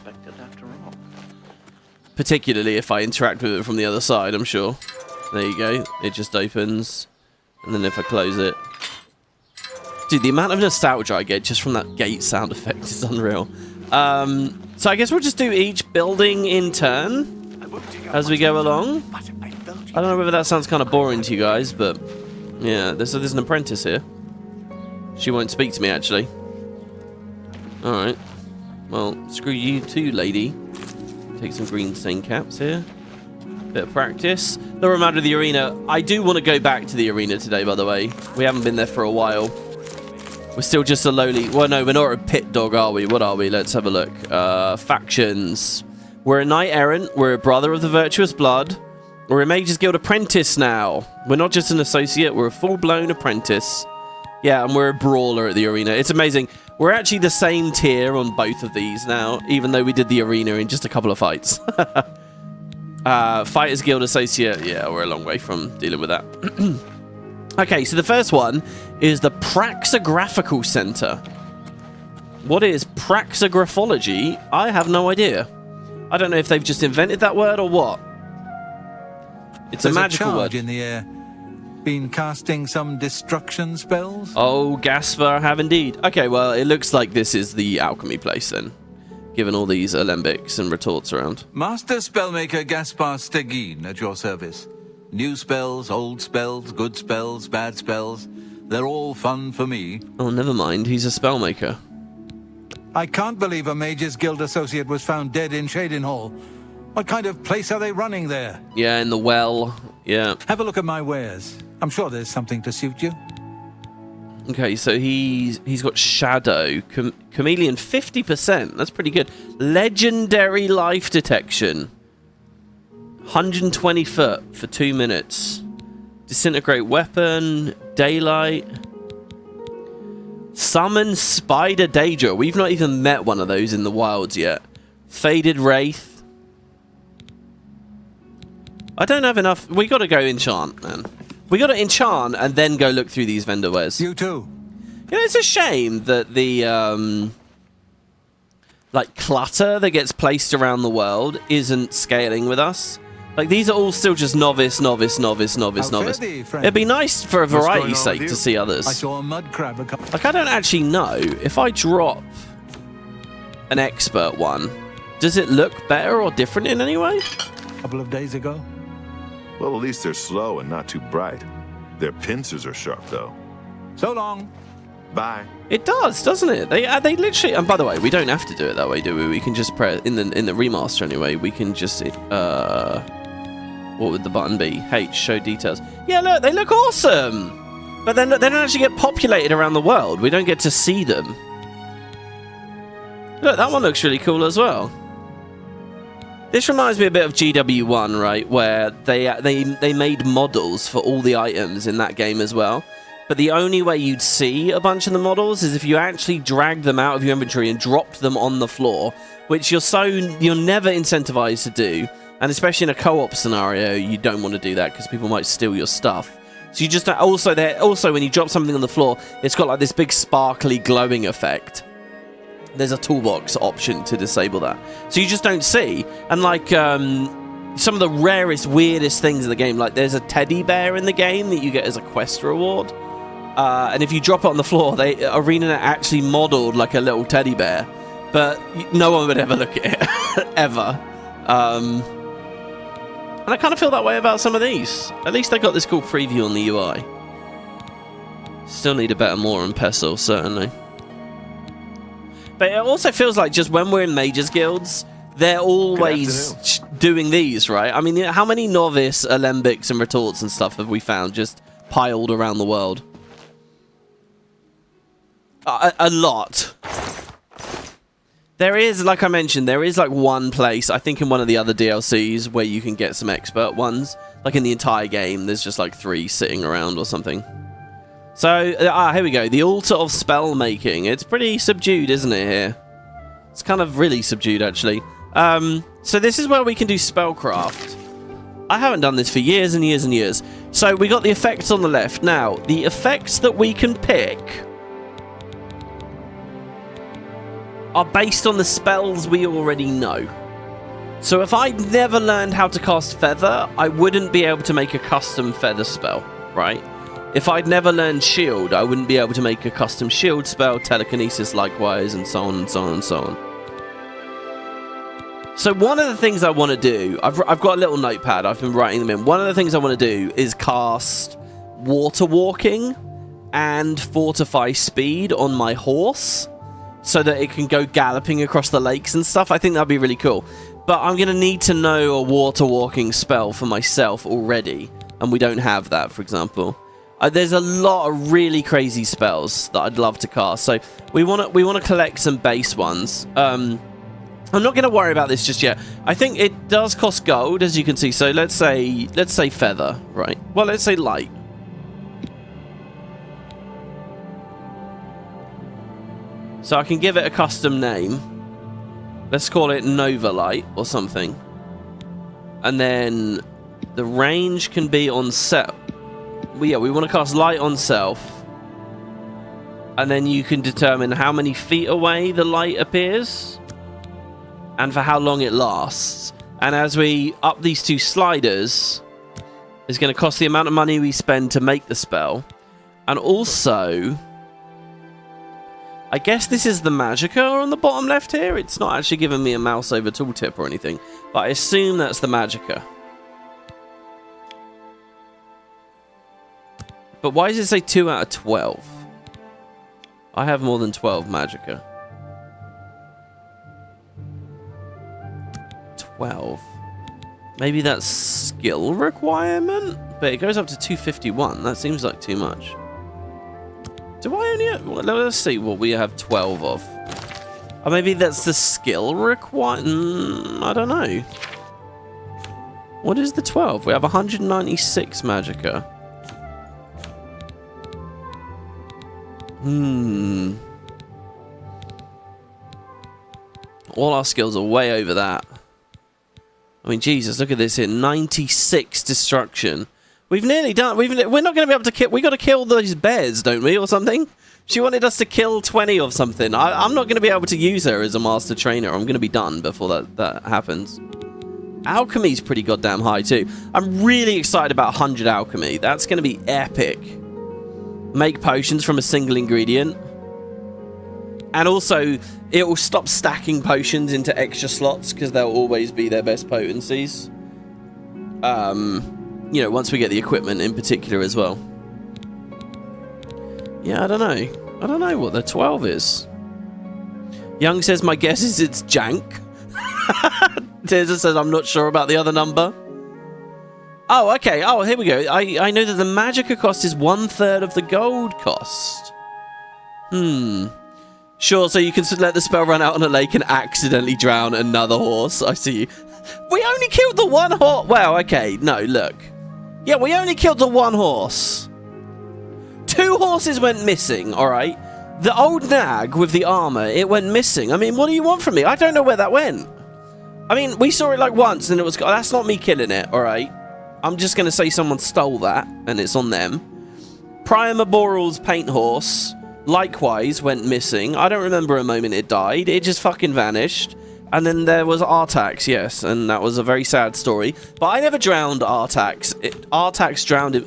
Particularly if I interact with it from the other side, I'm sure. There you go. It just opens, and then if I close it, dude, the amount of nostalgia I get just from that gate sound effect is unreal. So I guess we'll just do each building in turn as we go along. I don't know whether that sounds kind of boring to you guys, but yeah, there's an apprentice here. She won't speak to me, actually. Alright. Well, screw you too, lady. Take some green stain caps here. Bit of practice. The reminder of the arena. I do want to go back to the arena today, by the way. We haven't been there for a while. We're still just a lowly... Well, no, we're not a pit dog, are we? What are we? Let's have a look. Factions. We're a knight errant. We're a brother of the virtuous blood. We're a Mage's Guild apprentice now. We're not just an associate. We're a full-blown apprentice. Yeah, and we're a brawler at the arena. It's amazing. We're actually the same tier on both of these now, even though we did the arena in just a couple of fights. Fighters Guild associate. Yeah, we're a long way from dealing with that. Okay, so the first one is the Praxographical Center. What is praxographology? I have no idea. I don't know if they've just invented that word or what. It's a magical word. In the air. Been casting some destruction spells? Oh, Gasper, I have indeed. Okay, well, it looks like this is the alchemy place then, given all these alembics and retorts around. Master Spellmaker Gaspar Stegin at your service. New spells, old spells, good spells, bad spells. They're all fun for me. Oh, never mind. He's a spellmaker. I can't believe a Mage's Guild associate was found dead in Shadenhall. What kind of place are they running there? Yeah, in the well. Yeah. Have a look at my wares. I'm sure there's something to suit you. Okay, so he's got Shadow. Chameleon 50%. That's pretty good. Legendary Life Detection. 120 foot for 2 minutes. Disintegrate Weapon. Daylight. Summon Spider Daedra. We've not even met one of those in the wilds yet. Faded Wraith. I don't have enough. We got to go enchant, man. We got to enchant and then go look through these vendor wares. You too. You know, it's a shame that the like clutter that gets placed around the world isn't scaling with us. Like, these are all still just novice. It'd be nice for a variety's sake to see others. I saw a mud crab. Like, I don't actually know if I drop an expert one, does it look better or different in any way? A couple of days ago. Well, at least they're slow and not too bright. Their pincers are sharp, though. So long. Bye. It does, doesn't it? They literally. And by the way, we don't have to do it that way, do we? We can just press in the remaster anyway. We can just what would the button be? H, show details. Yeah, look, they look awesome. But then they don't actually get populated around the world. We don't get to see them. Look, that one looks really cool as well. This reminds me a bit of GW1, right? Where they made models for all the items in that game as well. But the only way you'd see a bunch of the models is if you actually dragged them out of your inventory and dropped them on the floor, which you're never incentivized to do. And especially in a co-op scenario, you don't want to do that because people might steal your stuff. So you just also when you drop something on the floor, it's got like this big sparkly glowing effect. There's a toolbox option to disable that. So you just don't see. And like some of the rarest, weirdest things in the game, like there's a teddy bear in the game that you get as a quest reward. And if you drop it on the floor, Arenanet actually modeled like a little teddy bear. But no one would ever look at it. Ever. And I kind of feel that way about some of these. At least they got this cool preview on the UI. Still need a better more on Pestle, certainly. But it also feels like just when we're in Mage's Guilds, they're always doing these, right? I mean, how many novice alembics and retorts and stuff have we found just piled around the world? A lot. There is, like I mentioned, there is like one place, I think in one of the other DLCs, where you can get some expert ones. Like in the entire game, there's just like 3 sitting around or something. So, here we go. The Altar of Spellmaking. It's pretty subdued, isn't it, here? It's kind of really subdued, actually. So this is where we can do spellcraft. I haven't done this for years and years and years. So we got the effects on the left. Now, the effects that we can pick are based on the spells we already know. So if I never learned how to cast Feather, I wouldn't be able to make a custom Feather spell, right? If I'd never learned Shield, I wouldn't be able to make a custom Shield spell, Telekinesis likewise, and so on and so on and so on. So one of the things I want to do, I've got a little notepad, I've been writing them in. One of the things I want to do is cast Water Walking and Fortify Speed on my horse, so that it can go galloping across the lakes and stuff. I think that'd be really cool. But I'm going to need to know a water walking spell for myself already. And we don't have that, for example. There's a lot of really crazy spells that I'd love to cast. So we want to collect some base ones. I'm not going to worry about this just yet. I think it does cost gold, as you can see. So let's say feather, right? Well, let's say light. So I can give it a custom name. Let's call it Nova Light or something. And then the range can be on set. We want to cast light on self. And then you can determine how many feet away the light appears. And for how long it lasts. And as we up these two sliders, it's going to cost the amount of money we spend to make the spell. And also, I guess this is the magicka on the bottom left here. It's not actually giving me a mouse over tooltip or anything, but I assume that's the magicka. But why does it say 2 out of 12? I have more than 12 magicka. 12. Maybe that's skill requirement? But it goes up to 251. That seems like too much. Do I only have... Well, let's see what we have 12 of. Or maybe that's the skill requirement. I don't know. What is the 12? We have 196 magicka. All our skills are way over that. I mean, Jesus, look at this here. 96 destruction. We've nearly done... We're not going to be able to kill... We got to kill those bears, don't we, or something? She wanted us to kill 20 of something. I'm not going to be able to use her as a master trainer. I'm going to be done before that happens. Alchemy's pretty goddamn high, too. I'm really excited about 100 alchemy. That's going to be epic. Make potions from a single ingredient. And also, it will stop stacking potions into extra slots because they'll always be their best potencies. You know, once we get the equipment in particular as well. Yeah, I don't know. I don't know what the 12 is. Young says, my guess is it's jank. Tirza says, I'm not sure about the other number. Oh, okay. Oh, here we go. I know that the magicka cost is 1/3 of the gold cost. Sure, so you can let the spell run out on a lake and accidentally drown another horse. I see you. We only killed the one horse. Well, okay. No, look. Yeah, we only killed the one horse. 2 horses went missing, all right? The old nag with the armor, it went missing. I mean, what do you want from me? I don't know where that went. I mean, we saw it like once and it was... That's not me killing it, all right? I'm just going to say someone stole that and it's on them. Priam Boral's paint horse... likewise went missing. I don't remember a moment it died. It just fucking vanished. And then there was Artax, yes, and that was a very sad story. But I never drowned Artax. Artax drowned him.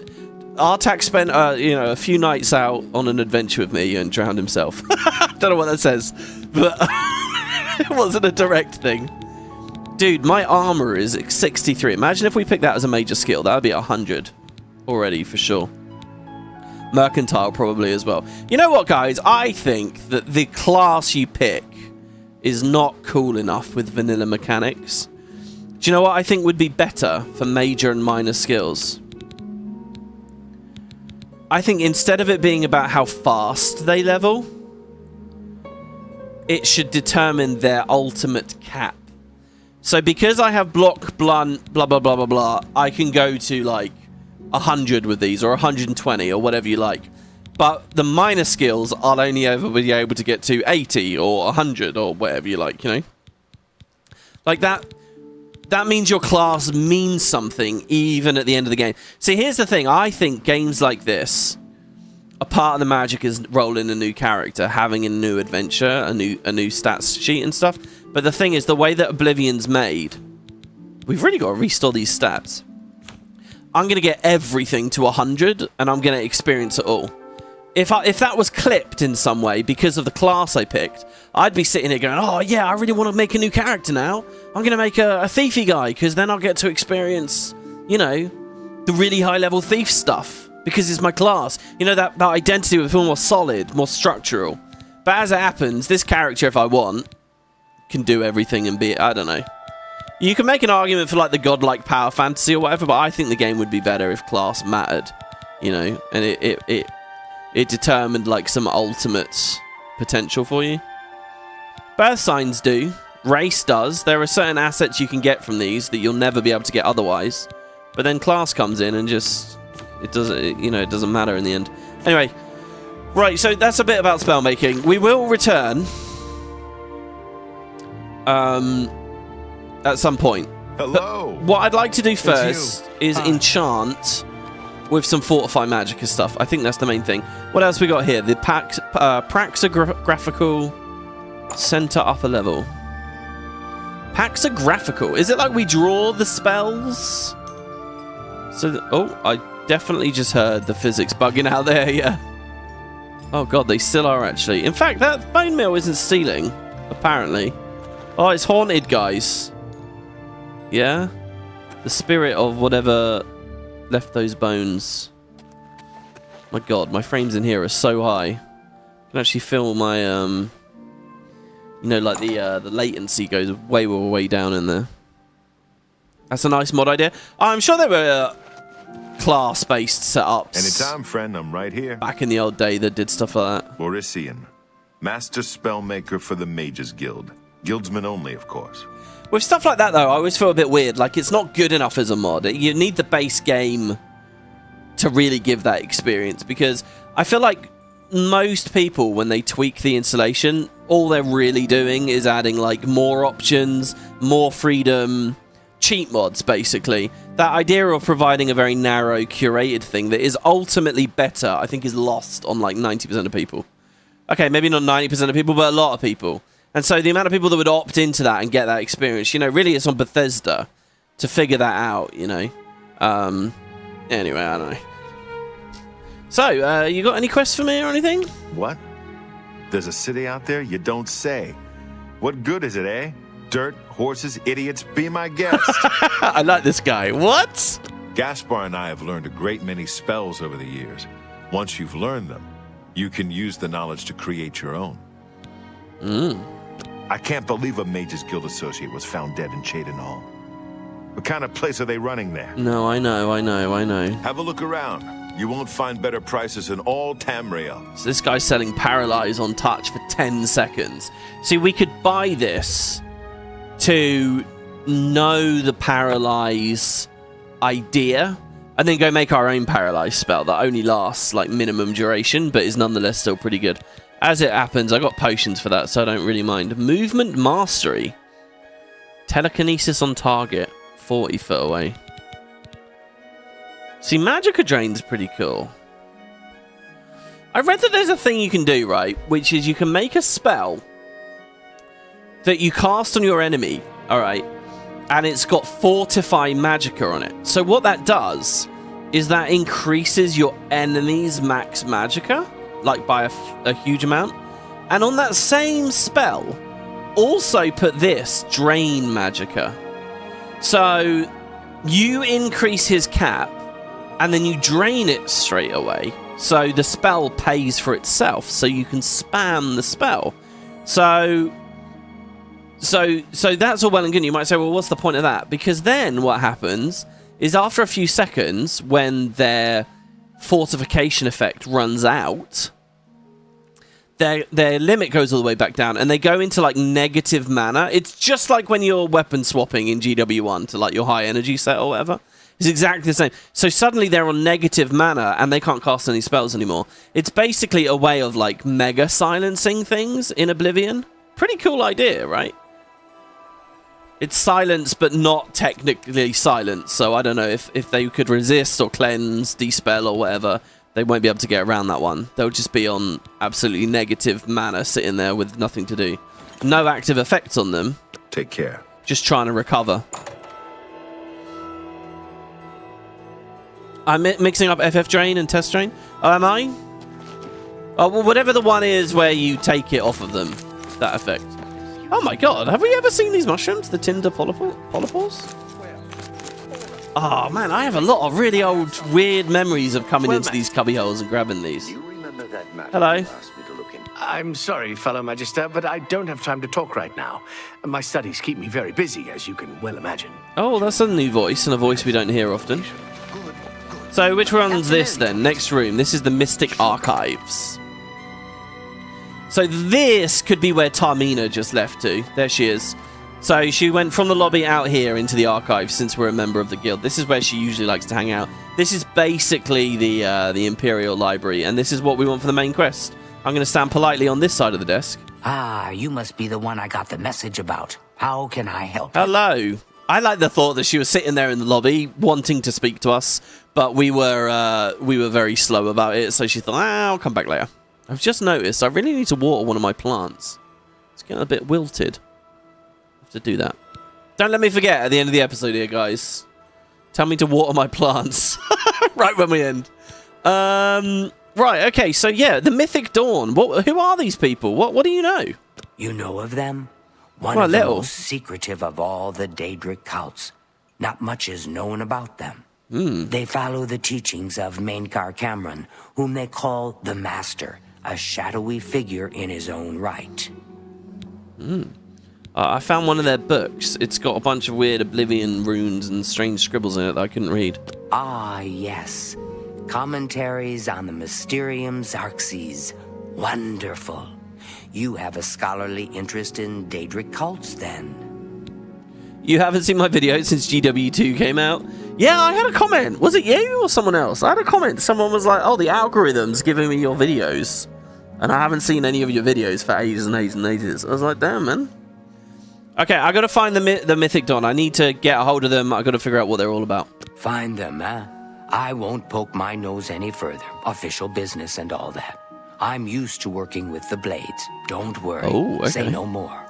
Artax spent, you know, a few nights out on an adventure with me and drowned himself. Don't know what that says, but it wasn't a direct thing. Dude, my armor is 63. Imagine if we picked that as a major skill. That would be 100 already for sure. Mercantile probably as well. You know what, guys? I think that the class you pick is not cool enough with vanilla mechanics. Do you know what I think would be better for major and minor skills? I think instead of it being about how fast they level, it should determine their ultimate cap. So because I have block, blunt, blah, blah, blah, blah, blah, I can go to like 100 with these, or 120, or whatever you like. But the minor skills, I'll only ever be able to get to 80, or 100, or whatever you like, you know? Like that means your class means something, even at the end of the game. See, here's the thing. I think games like this, a part of the magic is rolling a new character, having a new adventure, a new stats sheet and stuff. But the thing is, the way that Oblivion's made, we've really got to restore these stats. I'm going to get everything to 100, and I'm going to experience it all. If that was clipped in some way because of the class I picked, I'd be sitting here going, oh yeah, I really want to make a new character now. I'm going to make a thiefy guy, because then I'll get to experience, you know, the really high-level thief stuff, because it's my class. You know, that identity would feel more solid, more structural. But as it happens, this character, if I want, can do everything and be... I don't know. You can make an argument for like the godlike power fantasy or whatever, but I think the game would be better if class mattered, you know, and it determined like some ultimate potential for you. Birth signs do. Race does. There are certain assets you can get from these that you'll never be able to get otherwise. But then class comes in and just it doesn't matter in the end. Anyway, right, so that's a bit about spellmaking. We will return at some point. Hello. But what I'd like to do first is enchant with some Fortify Magicka stuff. I think that's the main thing. What else we got here? The Praxographical Center upper level. Praxographical. Is it like we draw the spells? So, oh, I definitely just heard the physics bugging out there, yeah. Oh god, they still are actually. In fact, that bone meal isn't stealing, apparently. Oh, it's haunted, guys. Yeah? The spirit of whatever left those bones. My god, my frames in here are so high. I can actually feel my, you know, like the latency goes way down in there. That's a nice mod idea. I'm sure there were class-based setups. Anytime, friend, I'm right here. Back in the old day that did stuff like that. Orrery, Master Spellmaker for the Mages Guild. Guildsmen only, of course. With stuff like that, though, I always feel a bit weird. Like, it's not good enough as a mod. You need the base game to really give that experience, because I feel like most people, when they tweak the installation, all they're really doing is adding, like, more options, more freedom, cheat mods, basically. That idea of providing a very narrow, curated thing that is ultimately better, I think, is lost on, like, 90% of people. Okay, maybe not 90% of people, but a lot of people. And so the amount of people that would opt into that and get that experience, you know, really it's on Bethesda to figure that out, you know. Anyway, I don't know. So, you got any quests for me or anything? What? There's a city out there? You don't say. What good is it, eh? Dirt, horses, idiots, be my guest. I like this guy. What? Gaspar and I have learned a great many spells over the years. Once you've learned them, you can use the knowledge to create your own. I can't believe a Mages Guild associate was found dead in Cheydon Hall. What kind of place are they running there? No, I know. Have a look around. You won't find better prices in all Tamriel. So this guy's selling Paralyze on touch for 10 seconds. See, we could buy this to know the Paralyze idea and then go make our own Paralyze spell that only lasts like minimum duration but is nonetheless still pretty good. As it happens, I got potions for that, so I don't really mind. Movement Mastery. Telekinesis on target. 40 foot away. See, Magicka Drain's pretty cool. I read that there's a thing you can do, right? Which is you can make a spell that you cast on your enemy, alright? And it's got Fortify Magicka on it. So what that does is that increases your enemy's max Magicka, like by a huge amount. And on that same spell, also put this, Drain Magicka. So you increase his cap, and then you drain it straight away. So the spell pays for itself, so you can spam the spell. So that's all well and good. You might say, well, what's the point of that? Because then what happens is after a few seconds, when their fortification effect runs out, their limit goes all the way back down, and they go into like negative mana. It's just like when you're weapon swapping in GW1 to like your high energy set or whatever. It's exactly the same. So suddenly they're on negative mana and they can't cast any spells anymore. It's basically a way of like mega silencing things in Oblivion. Pretty cool idea, right? It's silence, but not technically silence. So I don't know if they could resist or cleanse, dispel or whatever. They won't be able to get around that one. They'll just be on absolutely negative mana sitting there with nothing to do. No active effects on them. Take care. Just trying to recover. I'm mixing up FF Drain and Test Drain. Oh, am I? Oh, well, whatever the one is where you take it off of them. That effect. Oh my god, have we ever seen these mushrooms? The Tinder polypores? Oh man, I have a lot of really old, weird memories of coming into these cubby holes and grabbing these. You remember that matter Hello. you asked me to look in? I'm sorry, fellow Magister, but I don't have time to talk right now. My studies keep me very busy, as you can well imagine. Oh, that's a new voice, and a voice we don't hear often. So, which one's this then? Next room. This is the Mystic Archives. So this could be where Tarmina just left to. There she is. So she went from the lobby out here into the archives since we're a member of the guild. This is where she usually likes to hang out. This is basically the Imperial library, and this is what we want for the main quest. I'm going to stand politely on this side of the desk. Ah, you must be the one I got the message about. How can I help you? Hello. I like the thought that she was sitting there in the lobby wanting to speak to us, but we were very slow about it, so she thought, I'll come back later. I've just noticed I really need to water one of my plants. It's getting a bit wilted. To do that. Don't let me forget at the end of the episode here, guys. Tell me to water my plants right when we end. Right, okay, so yeah, the Mythic Dawn. Who are these people? What do you know? You know of them? One of the most secretive of all the Daedric cults. Not much is known about them. They follow the teachings of Mankar Camoran, whom they call the Master, a shadowy figure in his own right. I found one of their books. It's got a bunch of weird Oblivion runes and strange scribbles in it that I couldn't read. Ah, yes. Commentaries on the Mysterium Xarxes. Wonderful. You have a scholarly interest in Daedric cults, then? You haven't seen my video since GW2 came out? Yeah, I had a comment. Was it you or someone else? I had a comment. Someone was like, oh, the algorithm's giving me your videos. And I haven't seen any of your videos for ages and ages and ages. I was like, damn, man. Okay, I gotta find the Mythic Dawn. I need to get a hold of them. I gotta figure out what they're all about. Find them, huh? I won't poke my nose any further. Official business and all that. I'm used to working with the blades. Don't worry. Oh, okay. Say no more.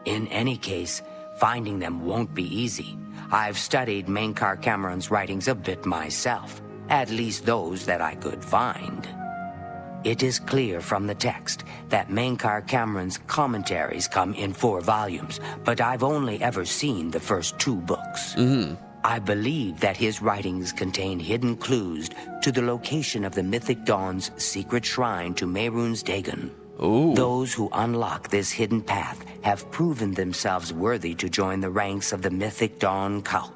In any case, finding them won't be easy. I've studied Mankar Camoran's writings a bit myself. At least those that I could find. It is clear from the text that Mankar Camoran's commentaries come in 4 volumes, but I've only ever seen the first 2 books. I believe that his writings contain hidden clues to the location of the Mythic Dawn's secret shrine to Mehrunes Dagon. Those who unlock this hidden path have proven themselves worthy to join the ranks of the Mythic Dawn cult.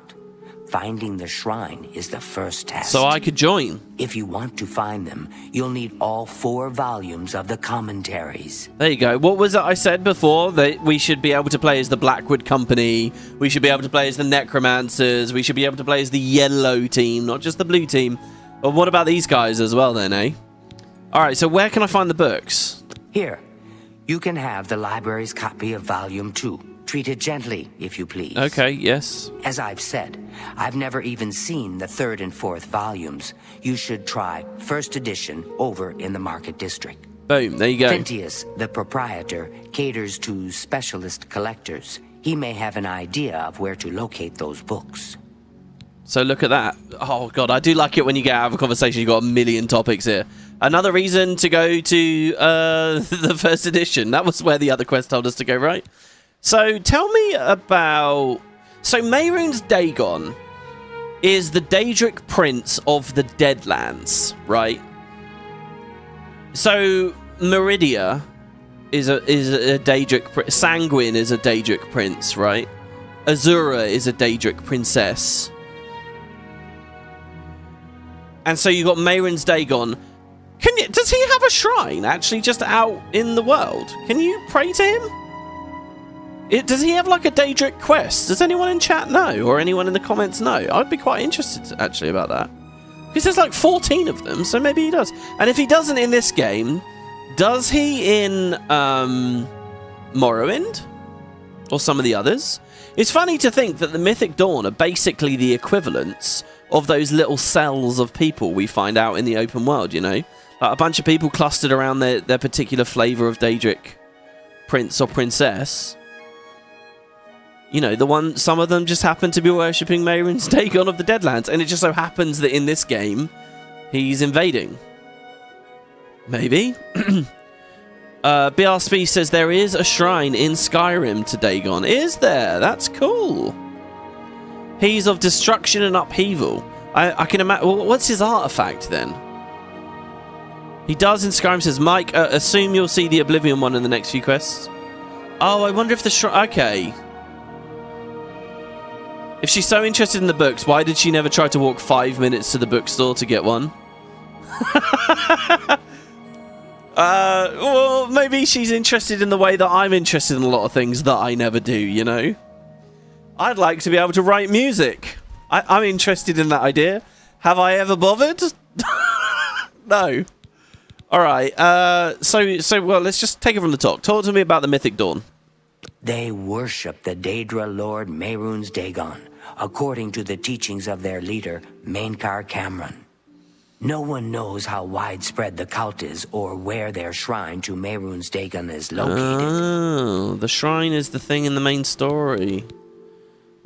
Finding the shrine is the first test. So I could join. If you want to find them, you'll need all 4 volumes of the commentaries. There you go. What was it I said before? That we should be able to play as the Blackwood Company. We should be able to play as the Necromancers. We should be able to play as the yellow team, not just the blue team. But what about these guys as well then, eh? Alright, so where can I find the books? Here, you can have the library's copy of Volume 2. Treat it gently, if you please. Okay, yes. As I've said, I've never even seen the 3rd and 4th volumes. You should try 1st edition over in the Market District. Boom, there you go. Phintius, the proprietor, caters to specialist collectors. He may have an idea of where to locate those books. So look at that. Oh, God, I do like it when you get out of a conversation. You've got a million topics here. Another reason to go to the 1st edition. That was where the other quest told us to go, right? So tell me about... So Mehrunes Dagon is the Daedric Prince of the Deadlands, right? So Meridia is a Daedric... Sanguine is a Daedric Prince, right? Azura is a Daedric Princess. And so you got Mehrunes Dagon. Does he have a shrine actually just out in the world? Can you pray to him? Does he have like a Daedric quest? Does anyone in chat know? Or anyone in the comments know? I'd be quite interested actually about that. Because there's like 14 of them, so maybe he does. And if he doesn't in this game, does he in Morrowind? Or some of the others? It's funny to think that the Mythic Dawn are basically the equivalents of those little cells of people we find out in the open world, you know? Like a bunch of people clustered around their particular flavour of Daedric prince or princess. You know, some of them just happen to be worshipping Mehrunes Dagon of the Deadlands, and it just so happens that in this game, he's invading. Maybe? BRSP says there is a shrine in Skyrim to Dagon. Is there? That's cool. He's of destruction and upheaval. I can imagine... Well, what's his artifact then? He does in Skyrim, says Mike. Assume you'll see the Oblivion one in the next few quests. Oh, I wonder if the shrine... Okay. If she's so interested in the books, why did she never try to walk 5 minutes to the bookstore to get one? Well, maybe she's interested in the way that I'm interested in a lot of things that I never do, you know? I'd like to be able to write music. I'm interested in that idea. Have I ever bothered? No. Alright, so, well, let's just take it from the top. Talk to me about the Mythic Dawn. They worship the Daedra Lord Mehrunes Dagon, according to the teachings of their leader, Mankar Camoran. No one knows how widespread the cult is or where their shrine to Mehrunes Dagon is located. Oh, the shrine is the thing in the main story.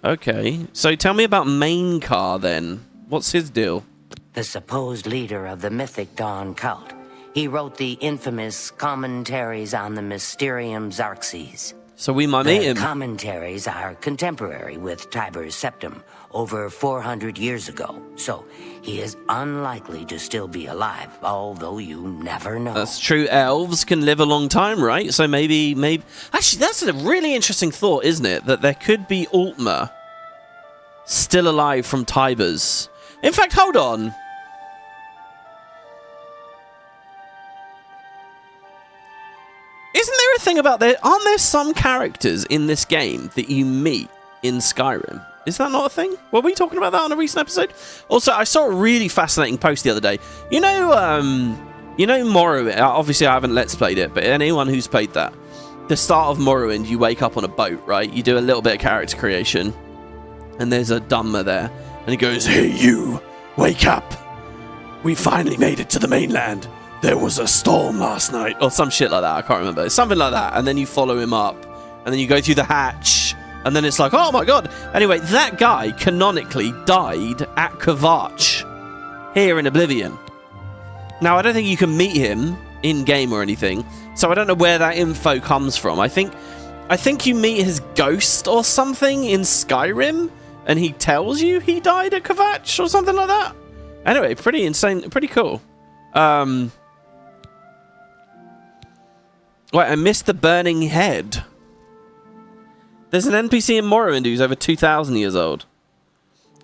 Okay, so tell me about Mankar then. What's his deal? The supposed leader of the Mythic Dawn cult. He wrote the infamous commentaries on the Mysterium Xarxes. So we might meet him. The commentaries are contemporary with Tiber's Septim, over 400 years ago. So he is unlikely to still be alive, although you never know. That's true. Elves can live a long time, right? So maybe... Actually, that's a really interesting thought, isn't it? That there could be Altmer still alive from Tiber's. In fact, hold on. Isn't there a thing about there? Aren't there some characters in this game that you meet in Skyrim? Is that not a thing? Were we talking about that on a recent episode? Also, I saw a really fascinating post the other day. You know Morrowind. Obviously, I haven't Let's Played it, but anyone who's played that, the start of Morrowind, you wake up on a boat, right? You do a little bit of character creation, and there's a Dunmer there, and he goes, "Hey, you, wake up! We finally made it to the mainland. There was a storm last night," or some shit like that. I can't remember. It's something like that. And then you follow him up, and then you go through the hatch, and then it's like, oh my god. Anyway, that guy canonically died at Kvatch here in Oblivion. Now, I don't think you can meet him in game or anything, so I don't know where that info comes from. I think you meet his ghost or something in Skyrim, and he tells you he died at Kvatch or something like that. Anyway, pretty insane, pretty cool. Wait, I missed the burning head. There's an NPC in Morrowind who's over 2,000 years old.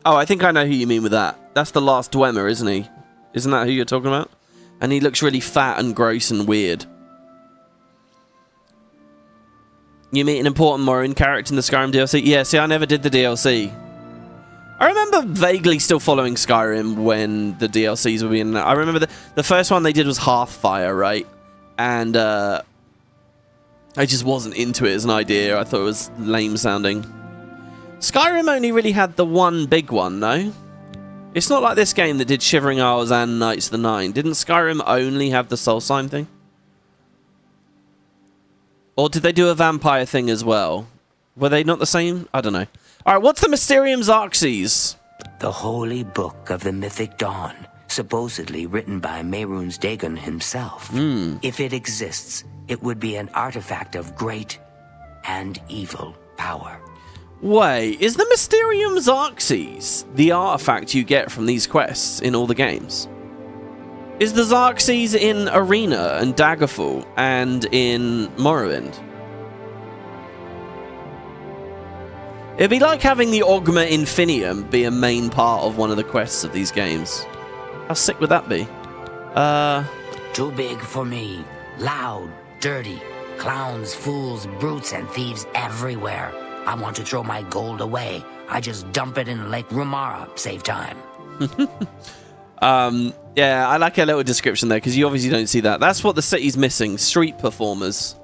Oh, I think I know who you mean with that. That's the last Dwemer, isn't he? Isn't that who you're talking about? And he looks really fat and gross and weird. You meet an important Morrowind character in the Skyrim DLC? Yeah, see, I never did the DLC. I remember vaguely still following Skyrim when the DLCs were being... I remember the first one they did was Hearthfire, right? And, I just wasn't into it as an idea. I thought it was lame sounding. Skyrim only really had the one big one, no? It's not like this game that did Shivering Isles and Knights of the Nine. Didn't Skyrim only have the Soul Sign thing? Or did they do a vampire thing as well? Were they not the same? I don't know. Alright, what's the Mysterium Xarxes? The holy book of the Mythic Dawn, supposedly written by Mehrunes Dagon himself. If it exists, it would be an artifact of great and evil power. Wait, is the Mysterium Xarxes the artifact you get from these quests in all the games? Is the Xarxes in Arena and Daggerfall and in Morrowind? It'd be like having the Ogma Infinium be a main part of one of the quests of these games. How sick would that be? Too big for me. Loud, dirty. Clowns, fools, brutes, and thieves everywhere. I want to throw my gold away. I just dump it in Lake Rumara. Save time. Yeah, I like a little description there, because you obviously don't see that. That's what the city's missing. Street performers.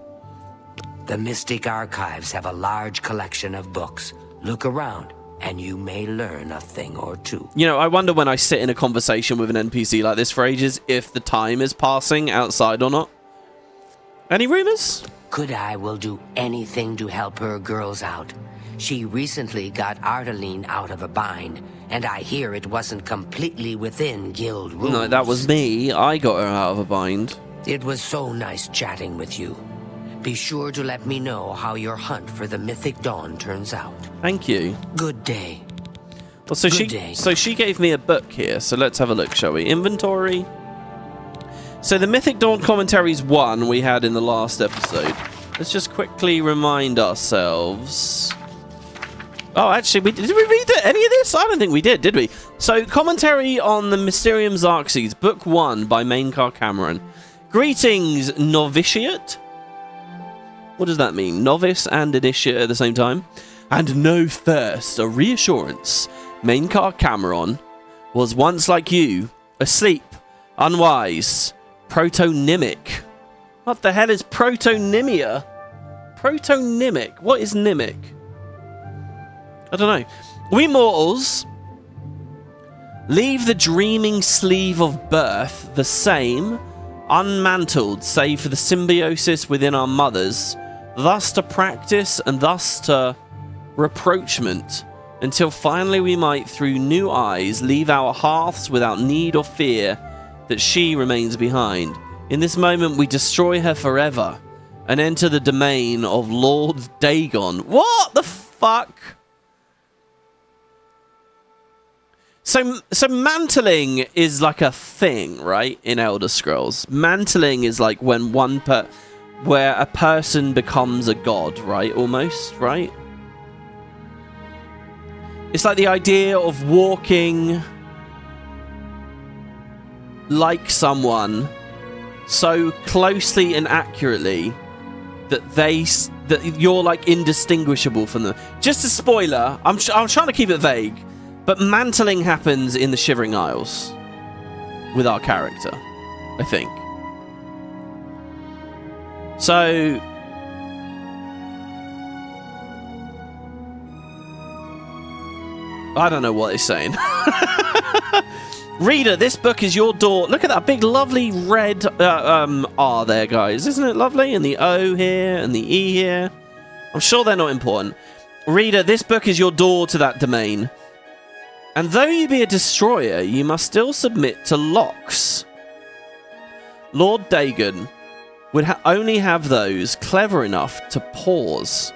The Mystic Archives have a large collection of books. Look around, and you may learn a thing or two. You know, I wonder when I sit in a conversation with an NPC like this for ages, if the time is passing outside or not. Any rumors? Kudai will do anything to help her girls out. She recently got Ardaline out of a bind, and I hear it wasn't completely within guild rules. No, that was me. I got her out of a bind. It was so nice chatting with you. Be sure to let me know how your hunt for the Mythic Dawn turns out. Thank you. Good day. Well, so Good day. she gave me a book here, so let's have a look, shall we? Inventory. So the Mythic Dawn commentaries 1 we had in the last episode. Let's just quickly remind ourselves. Oh, actually, did we read any of this? I don't think we did we? So, commentary on the Mysterium Xarxes, Book 1 by Maincar Camoran. Greetings, novitiate? What does that mean? Novice and initiate at the same time? And no thirst, a reassurance. Maincar Camoran was once like you, asleep, unwise, protonymic. What the hell is protonymia? Protonymic? What is nymic? I don't know. We mortals leave the dreaming sleeve of birth the same, unmantled, save for the symbiosis within our mothers, thus to practice and thus to reproachment, until finally we might, through new eyes, leave our hearths without need or fear that she remains behind. In this moment we destroy her forever and enter the domain of Lord Dagon. What the fuck? So mantling is like a thing, right? In Elder Scrolls, mantling is like when where a person becomes a god, right? Almost, right? It's like the idea of walking like someone so closely and accurately that you're like indistinguishable from them. Just a spoiler, I'm trying to keep it vague. But mantling happens in the Shivering Isles with our character, I think. So I don't know what it's saying. Reader, this book is your door. Look at that big lovely red R there, guys. Isn't it lovely? And the O here and the E here. I'm sure they're not important. Reader, this book is your door to that domain. And though you be a destroyer, you must still submit to locks. Lord Dagon would only have those clever enough to pause.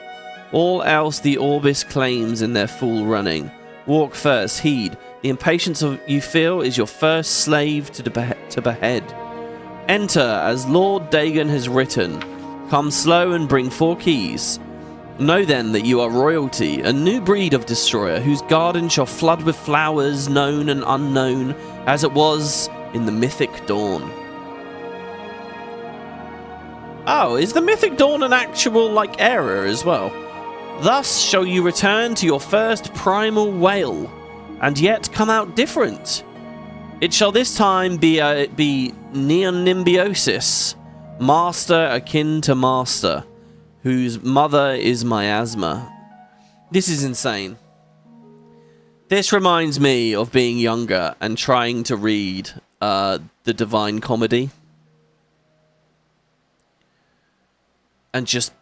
All else the Orbis claims in their full running. Walk first, heed. The impatience of you feel is your first slave to behead. Enter as Lord Dagon has written. Come slow and bring 4 keys. Know then that you are royalty, a new breed of destroyer, whose garden shall flood with flowers known and unknown, as it was in the Mythic Dawn. Oh, is the Mythic Dawn an actual, like, error as well? Thus shall you return to your first primal wail, and yet come out different. It shall this time be neonimbiosis, master akin to master, whose mother is miasma. This is insane. This reminds me of being younger and trying to read the Divine Comedy. And just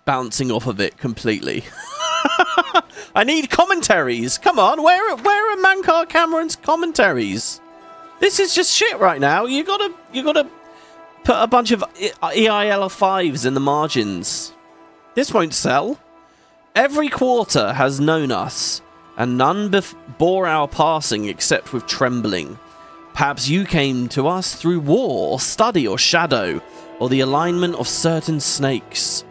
bouncing off of it completely. I need commentaries! Come on, where are Maincar Camoran's commentaries? This is just shit right now. You gotta put a bunch of EIL5s in the margins. This won't sell. Every quarter has known us, and none bore our passing except with trembling. Perhaps you came to us through war, or study, or shadow, or the alignment of certain snakes.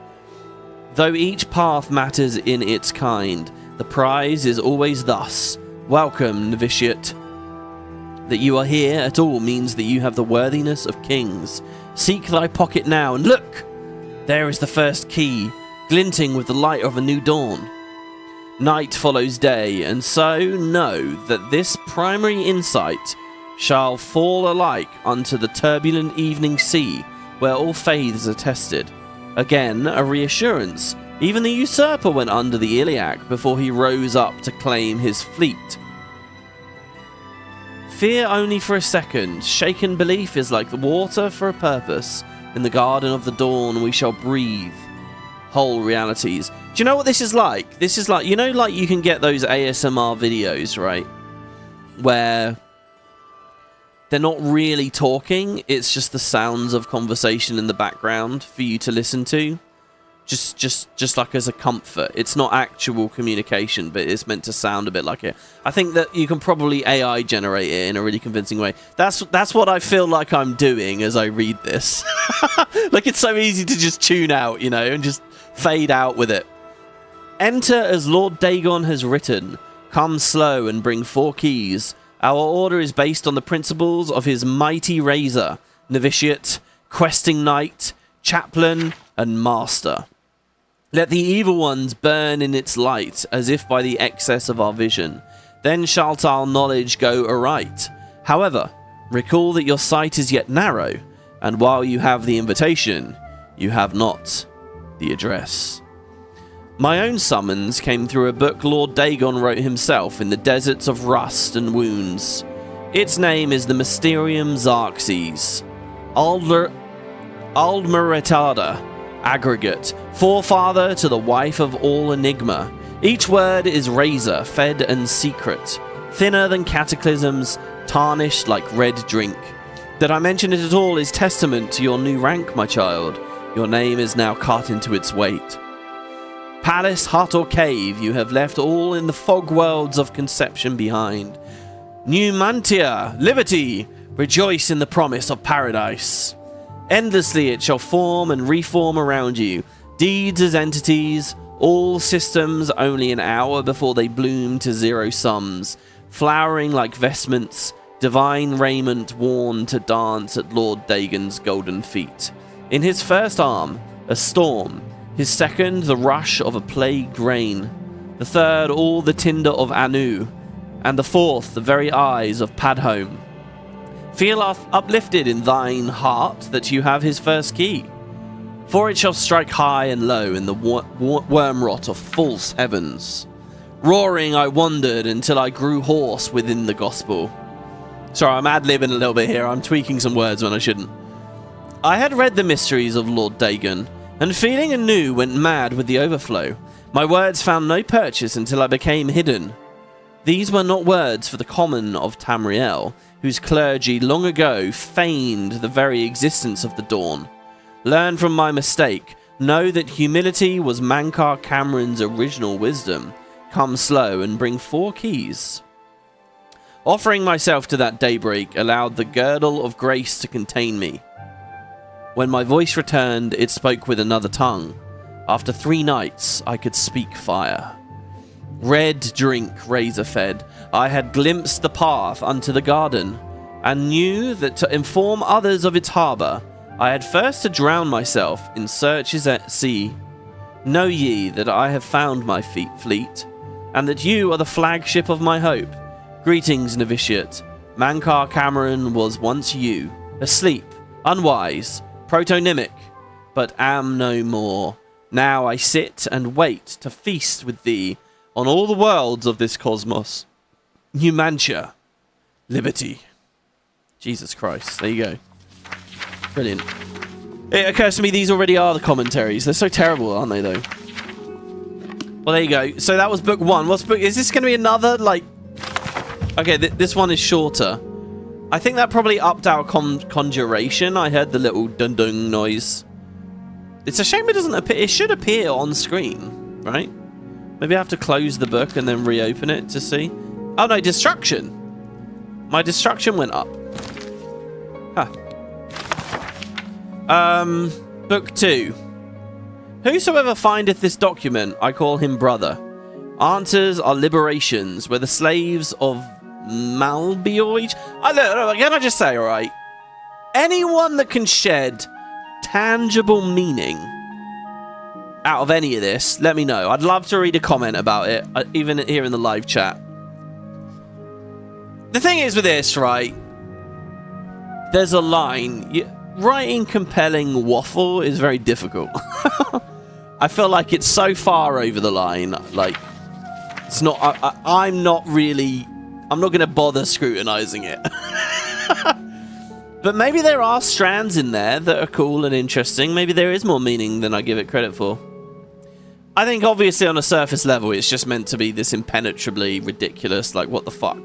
Though each path matters in its kind, the prize is always thus. Welcome, novitiate. That you are here at all means that you have the worthiness of kings. Seek thy pocket now, and look! There is the first key, glinting with the light of a new dawn. Night follows day, and so know that this primary insight shall fall alike unto the turbulent evening sea, where all faiths are tested. Again, a reassurance. Even the usurper went under the iliac before he rose up to claim his fleet. Fear only for a second. Shaken belief is like the water for a purpose. In the garden of the dawn we shall breathe whole realities. Do you know what this is like? This is like, you know, like you can get those ASMR videos, right? Where they're not really talking, it's just the sounds of conversation in the background for you to listen to. just like as a comfort. It's not actual communication, but it's meant to sound a bit like it. I think that you can probably AI generate it in a really convincing way. That's what I feel like I'm doing as I read this. Like, it's so easy to just tune out, you know, and just fade out with it. Enter as Lord Dagon has written. Come slow and bring 4 keys. Our order is based on the principles of his mighty razor, novitiate, questing knight, chaplain, and master. Let the evil ones burn in its light, as if by the excess of our vision. Then shalt our knowledge go aright. However, recall that your sight is yet narrow, and while you have the invitation, you have not the address. My own summons came through a book Lord Dagon wrote himself in the deserts of rust and wounds. Its name is the Mysterium Xarxes. Aldmeretada, aggregate, forefather to the wife of all enigma. Each word is razor, fed and secret, thinner than cataclysms, tarnished like red drink. That I mention it at all is testament to your new rank, my child. Your name is now cut into its weight. Palace, hut or cave, you have left all in the fog worlds of conception behind. Numantia, liberty, rejoice in the promise of paradise. Endlessly it shall form and reform around you, deeds as entities, all systems only an hour before they bloom to zero sums, flowering like vestments, divine raiment worn to dance at Lord Dagon's golden feet. In his first arm, a storm, his second, the rush of a plagued rain, the third, all the tinder of Anu, and the fourth, the very eyes of Padhome. Feel uplifted in thine heart that you have his first key, for it shall strike high and low in the worm rot of false heavens. Roaring I wandered until I grew hoarse within the gospel. Sorry, I'm ad-libbing a little bit here. I'm tweaking some words when I shouldn't. I had read the mysteries of Lord Dagon, and feeling anew went mad with the overflow. My words found no purchase until I became hidden. These were not words for the common of Tamriel, whose clergy long ago feigned the very existence of the dawn. Learn from my mistake. Know that humility was Mankar Camoran's original wisdom. Come slow and bring 4 keys. Offering myself to that daybreak allowed the girdle of grace to contain me. When my voice returned, it spoke with another tongue. After 3 nights, I could speak fire. Red drink, razor-fed, I had glimpsed the path unto the garden, and knew that to inform others of its harbour, I had first to drown myself in searches at sea. Know ye that I have found my fleet, and that you are the flagship of my hope. Greetings, novitiate. Mankar Camoran was once you, asleep, unwise, protonymic, but am no more. Now I sit and wait to feast with thee on all the worlds of this cosmos. Numantia, liberty. Jesus Christ, there you go. Brilliant. It occurs to me these already are the commentaries. They're so terrible, aren't they, though? Well, there you go. So that was book 1. What's book... Is this going to be another, like... Okay, this one is shorter. I think that probably upped our conjuration. I heard the little dun-dun noise. It's a shame it doesn't appear. It should appear on screen, right? Maybe I have to close the book and then reopen it to see. Oh, no, destruction. My destruction went up. Huh. Book 2. Whosoever findeth this document, I call him brother. Answers are liberations, where the slaves of Malbioid... Can I just say, alright? Anyone that can shed tangible meaning out of any of this, let me know. I'd love to read a comment about it, even here in the live chat. The thing is with this, right? There's a line. Writing compelling waffle is very difficult. I feel like it's so far over the line. Like, it's not... I'm not really... I'm not going to bother scrutinizing it. But maybe there are strands in there that are cool and interesting. Maybe there is more meaning than I give it credit for. I think obviously on a surface level, it's just meant to be this impenetrably ridiculous, like, what the fuck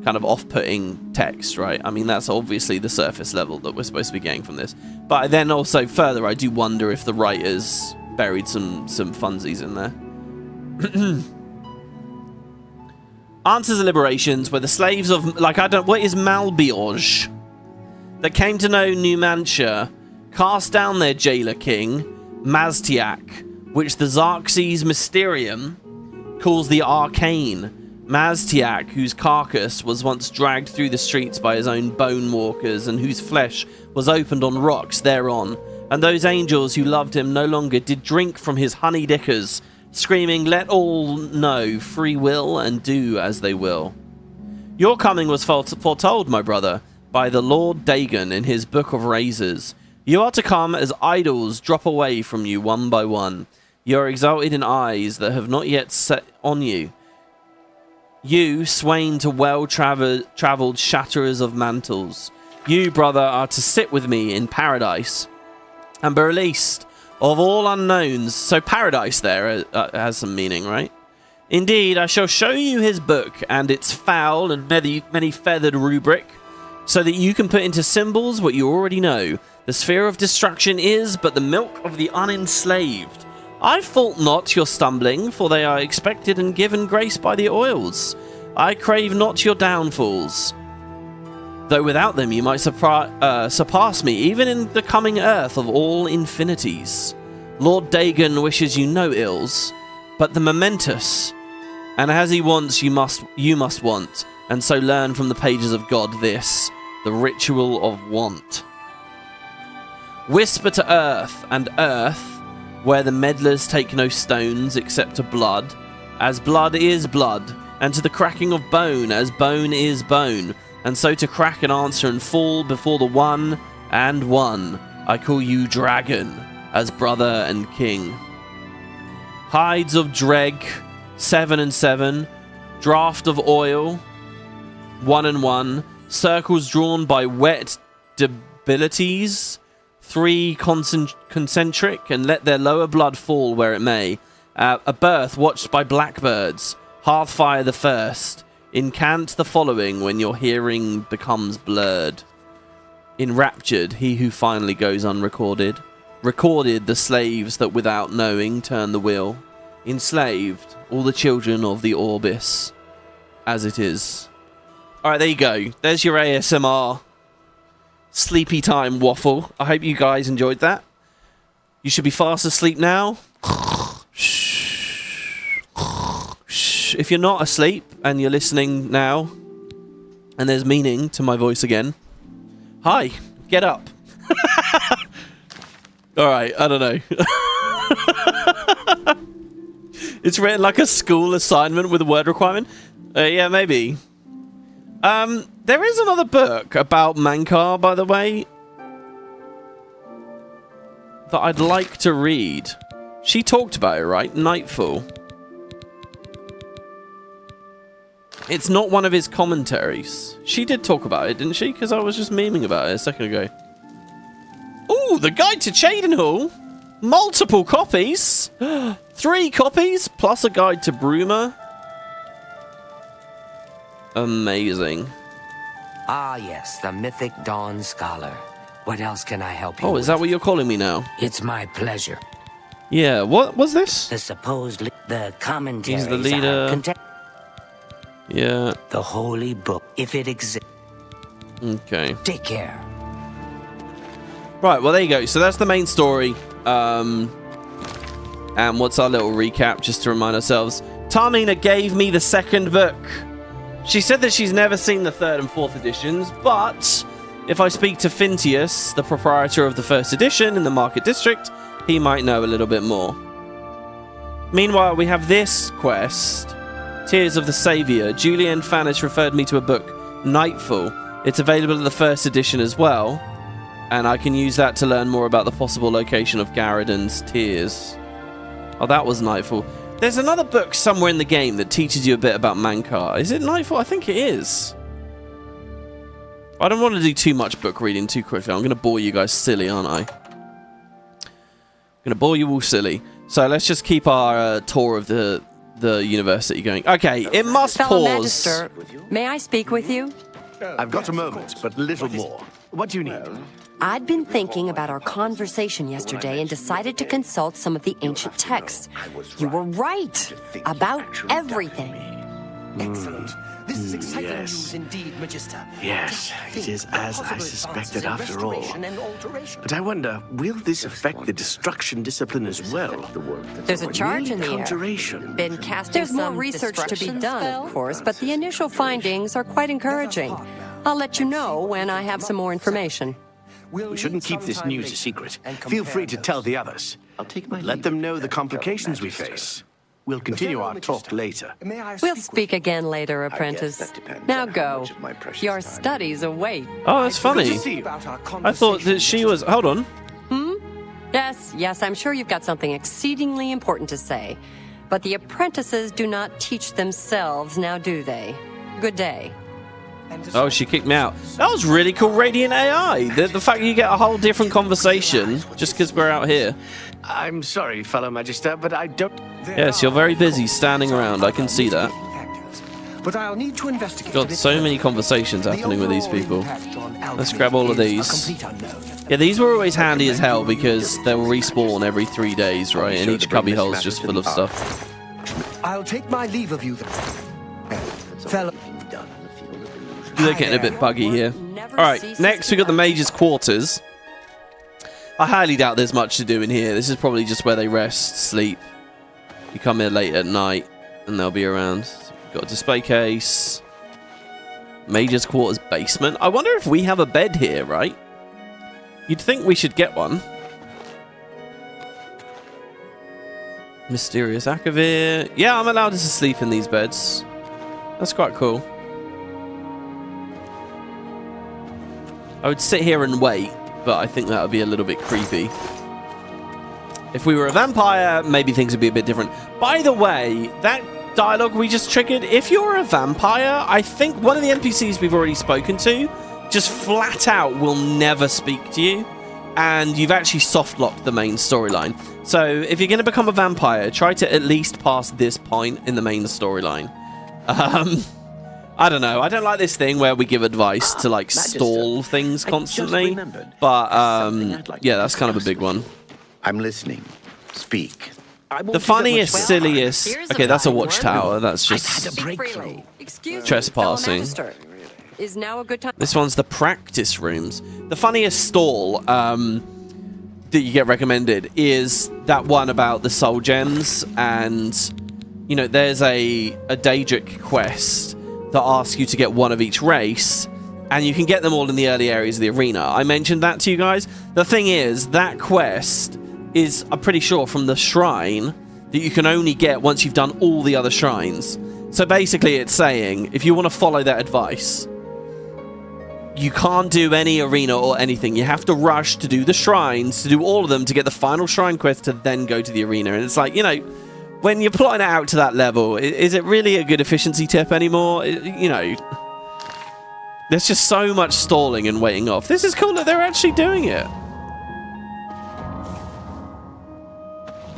kind of off-putting text, right? I mean, that's obviously the surface level that we're supposed to be getting from this. But then also further, I do wonder if the writers buried some funsies in there. Answers and liberations were the slaves of, what is Malbiorge? That came to know Numantia, cast down their jailer king, Maztiak, which the Xarxes Mysterium calls the Arcane. Maztiak, whose carcass was once dragged through the streets by his own bone walkers, and whose flesh was opened on rocks thereon. And those angels who loved him no longer did drink from his honey dickers, screaming, "Let all know free will and do as they will." Your coming was foretold, my brother, by the Lord Dagon in his Book of Razors. You are to come as idols drop away from you one by one. You are exalted in eyes that have not yet set on you. You, swain to well-travelled shatterers of mantles. You, brother, are to sit with me in paradise and be released of all unknowns. So paradise there has some meaning, right? Indeed, I shall show you his book and its foul and many feathered rubric, so that you can put into symbols what you already know. The sphere of destruction is but the milk of the unenslaved. I fault not your stumbling, for they are expected and given grace by the oils. I crave not your downfalls, though without them you might surpass me, even in the coming earth of all infinities. Lord Dagon wishes you no ills, but the momentous, and as he wants you must want, and so learn from the pages of God this, the ritual of want. Whisper to earth, and earth, where the meddlers take no stones except to blood, as blood is blood, and to the cracking of bone, as bone is bone, and so to crack and answer and fall before the one and one. I call you dragon, as brother and king. Hides of dreg, 7 and 7, draught of oil, 1 and 1, circles drawn by wet debilities, 3 concentric, and let their lower blood fall where it may. A birth watched by blackbirds, Hearthfire the first. Incant the following when your hearing becomes blurred. Enraptured, he who finally goes unrecorded. Recorded the slaves that without knowing turn the wheel. Enslaved, all the children of the Orbis, as it is. Alright, there you go. There's your ASMR sleepy time waffle. I hope you guys enjoyed that. You should be fast asleep now. If you're not asleep and you're listening now, and there's meaning to my voice again, hi, get up. Alright, I don't know. It's written like a school assignment with a word requirement. Yeah, maybe. There is another book about Mankar, by the way, that I'd like to read. She talked about it, right? Nightfall. It's not one of his commentaries. She did talk about it, didn't she? Because I was just memeing about it a second ago. Ooh, the Guide to Cheydinhall. Multiple copies. 3 copies, plus a Guide to Bruma. Amazing. Ah, yes, the Mythic Dawn Scholar. What else can I help you with? Oh, is that what you're calling me now? It's my pleasure. Yeah, what was this? The commentaries. He's the leader. Yeah. The holy book, if it exists. Okay. Take care. Right, well, there you go. So that's the main story. And what's our little recap, just to remind ourselves? Tarmina gave me the second book. She said that she's never seen the 3rd and 4th editions, but if I speak to Fintius, the proprietor of the 1st edition in the Market District, he might know a little bit more. Meanwhile, we have this quest, Tears of the Saviour. Julian Fannis referred me to a book, Nightfall. It's available in the 1st edition as well, and I can use that to learn more about the possible location of Garridan's Tears. Oh, that was Nightfall. There's another book somewhere in the game that teaches you a bit about Mankar. Is it Nightfall? I think it is. I don't want to do too much book reading too quickly. I'm going to bore you guys silly, aren't I? I'm going to bore you all silly. So let's just keep our tour of the university going. Okay, it must Fellow pause. Magister, may I speak with you? I've got a moment, but little more. What do you need? I'd been thinking about our conversation yesterday and decided to consult some of the ancient texts. You were right about everything. Excellent. This is exciting Yes. news indeed, Magister. Yes, it is as I suspected after all. But I wonder, will this affect the destruction discipline as well? There's a charge in the air. Conjuration. Been casting There's more research to be done, of course, but the initial findings are quite encouraging. I'll let you know when I have some more information. We shouldn't keep this news a secret. Feel free to tell the others. Let them know the complications we face. We'll continue our talk later. We'll speak again later, apprentice. Now go. Your studies await. Oh, that's funny. Good to see you. I thought that she was... Hold on. Yes, I'm sure you've got something exceedingly important to say. But the apprentices do not teach themselves, now do they? Good day. Oh, she kicked me out. That was really cool, Radiant AI. The fact you get a whole different conversation just because we're out here. I'm sorry, fellow Magister, but I don't... Yes, you're very busy standing around. I can see that. But I'll need to investigate. Got so many conversations happening with these people. Let's grab all of these. Yeah, these were always handy as hell because they'll respawn every 3 days, right? And each cubby hole's just full of stuff. I'll take my leave of you, fellow. They're getting a bit buggy here. Alright, next we got the Mage's quarters. I highly doubt there's much to do in here. This is probably just where they rest, sleep. You come here late at night and they'll be around. So we've got a display case. Mage's quarters basement. I wonder if we have a bed here, right? You'd think we should get one. Mysterious Akavir. Yeah, I'm allowed to sleep in these beds. That's quite cool. I would sit here and wait, but I think that would be a little bit creepy. If we were a vampire, maybe things would be a bit different. By the way, that dialogue we just triggered, if you're a vampire, I think one of the NPCs we've already spoken to just flat out will never speak to you, and you've actually soft-locked the main storyline. So if you're going to become a vampire, try to at least pass this point in the main storyline. I don't know. I don't like this thing where we give advice to, like, stall things constantly. But, yeah, that's kind of a big one. I'm listening. Speak. The funniest, silliest... Okay, that's a watchtower. That's just trespassing. Is now a good time? This one's the practice rooms. The funniest stall that you get recommended is that one about the soul gems. And, you know, there's a Daedric quest that asks you to get one of each race, and you can get them all in the early areas of the arena. I mentioned that to you guys. The thing is, that quest is, I'm pretty sure, from the shrine that you can only get once you've done all the other shrines. So basically it's saying, if you want to follow that advice, you can't do any arena or anything. You have to rush to do the shrines, to do all of them, to get the final shrine quest, to then go to the arena. And it's like, you know, when you're plotting it out to that level, is it really a good efficiency tip anymore? You know, there's just so much stalling and waiting off. This is cool that they're actually doing it.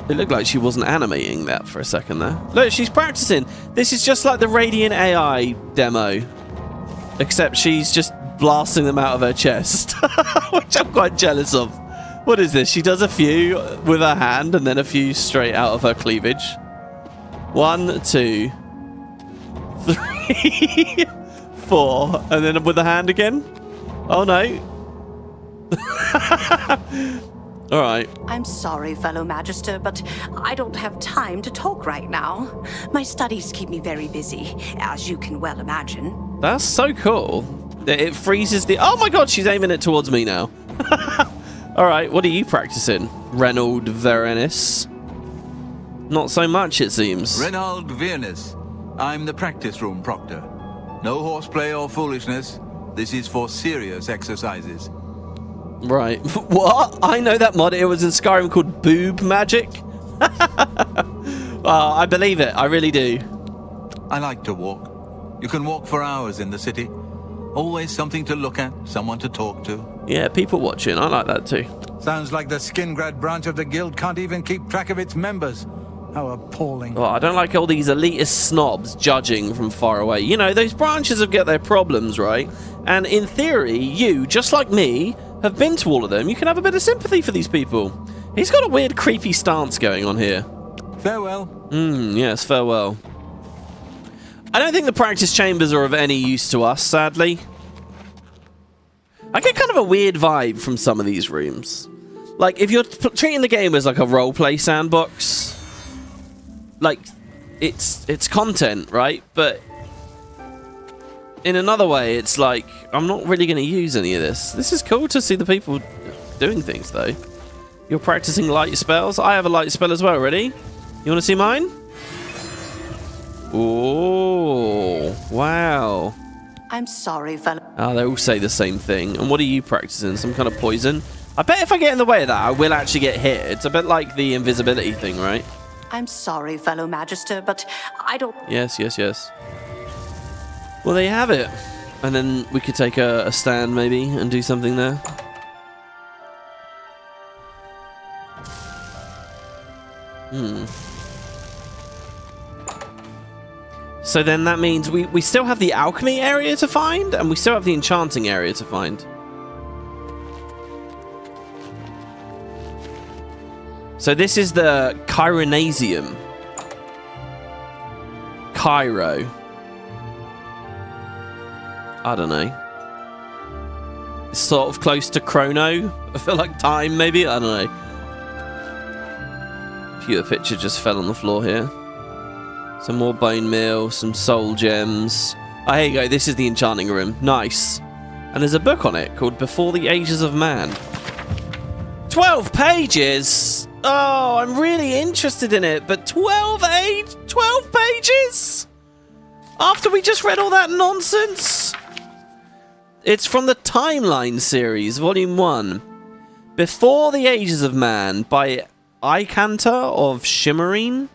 It looked like she wasn't animating that for a second there. Look, she's practicing. This is just like the Radiant AI demo, except she's just blasting them out of her chest, which I'm quite jealous of. What is this? She does a few with her hand and then a few straight out of her cleavage. 1, 2, 3, 4, and then with the hand again. Oh no. All right. I'm sorry, fellow Magister, but I don't have time to talk right now. My studies keep me very busy, as you can well imagine. That's so cool. It freezes the... Oh my god, she's aiming it towards me now. All right, what are you practicing, Reynold Verenis? Not so much, it seems. Reynold Verenis. I'm the practice room proctor. No horseplay or foolishness. This is for serious exercises. Right. What? I know that mod. It was in Skyrim called Boob Magic. I believe it. I really do. I like to walk. You can walk for hours in the city. Always something to look at, someone to talk to. Yeah, people watching. I like that too. Sounds like the Skingrad branch of the guild can't even keep track of its members. How appalling. Oh, I don't like all these elitist snobs judging from far away. You know, those branches have got their problems, right? And in theory, you, just like me, have been to all of them, you can have a bit of sympathy for these people. He's got a weird, creepy stance going on here. Farewell. Yes, farewell. I don't think the practice chambers are of any use to us, sadly. I get kind of a weird vibe from some of these rooms. Like, if you're treating the game as like a roleplay sandbox, like, it's content, right? But in another way, it's like, I'm not really going to use any of this. This is cool to see the people doing things, though. You're practicing light spells. I have a light spell as well. Ready? You want to see mine? Oh, wow. I'm sorry, fellow. Oh, they all say the same thing. And what are you practicing? Some kind of poison? I bet if I get in the way of that, I will actually get hit. It's a bit like the invisibility thing, right? I'm sorry, fellow Magister, but I don't... Yes, yes, yes. Well, there you have it. And then we could take a stand, maybe, and do something there. So then that means we still have the alchemy area to find, and we still have the enchanting area to find. So this is the Chironasium. Cairo. I don't know. It's sort of close to Chrono. I feel like time, maybe? I don't know. Pure picture just fell on the floor here. Some more bone meal, some soul gems. Oh, here you go. This is the enchanting room. Nice. And there's a book on it called Before the Ages of Man. 12 pages? Oh, I'm really interested in it, but 12 pages? After we just read all that nonsense? It's from the Timeline series, Volume 1. Before the Ages of Man by Icantor of Shimmerine.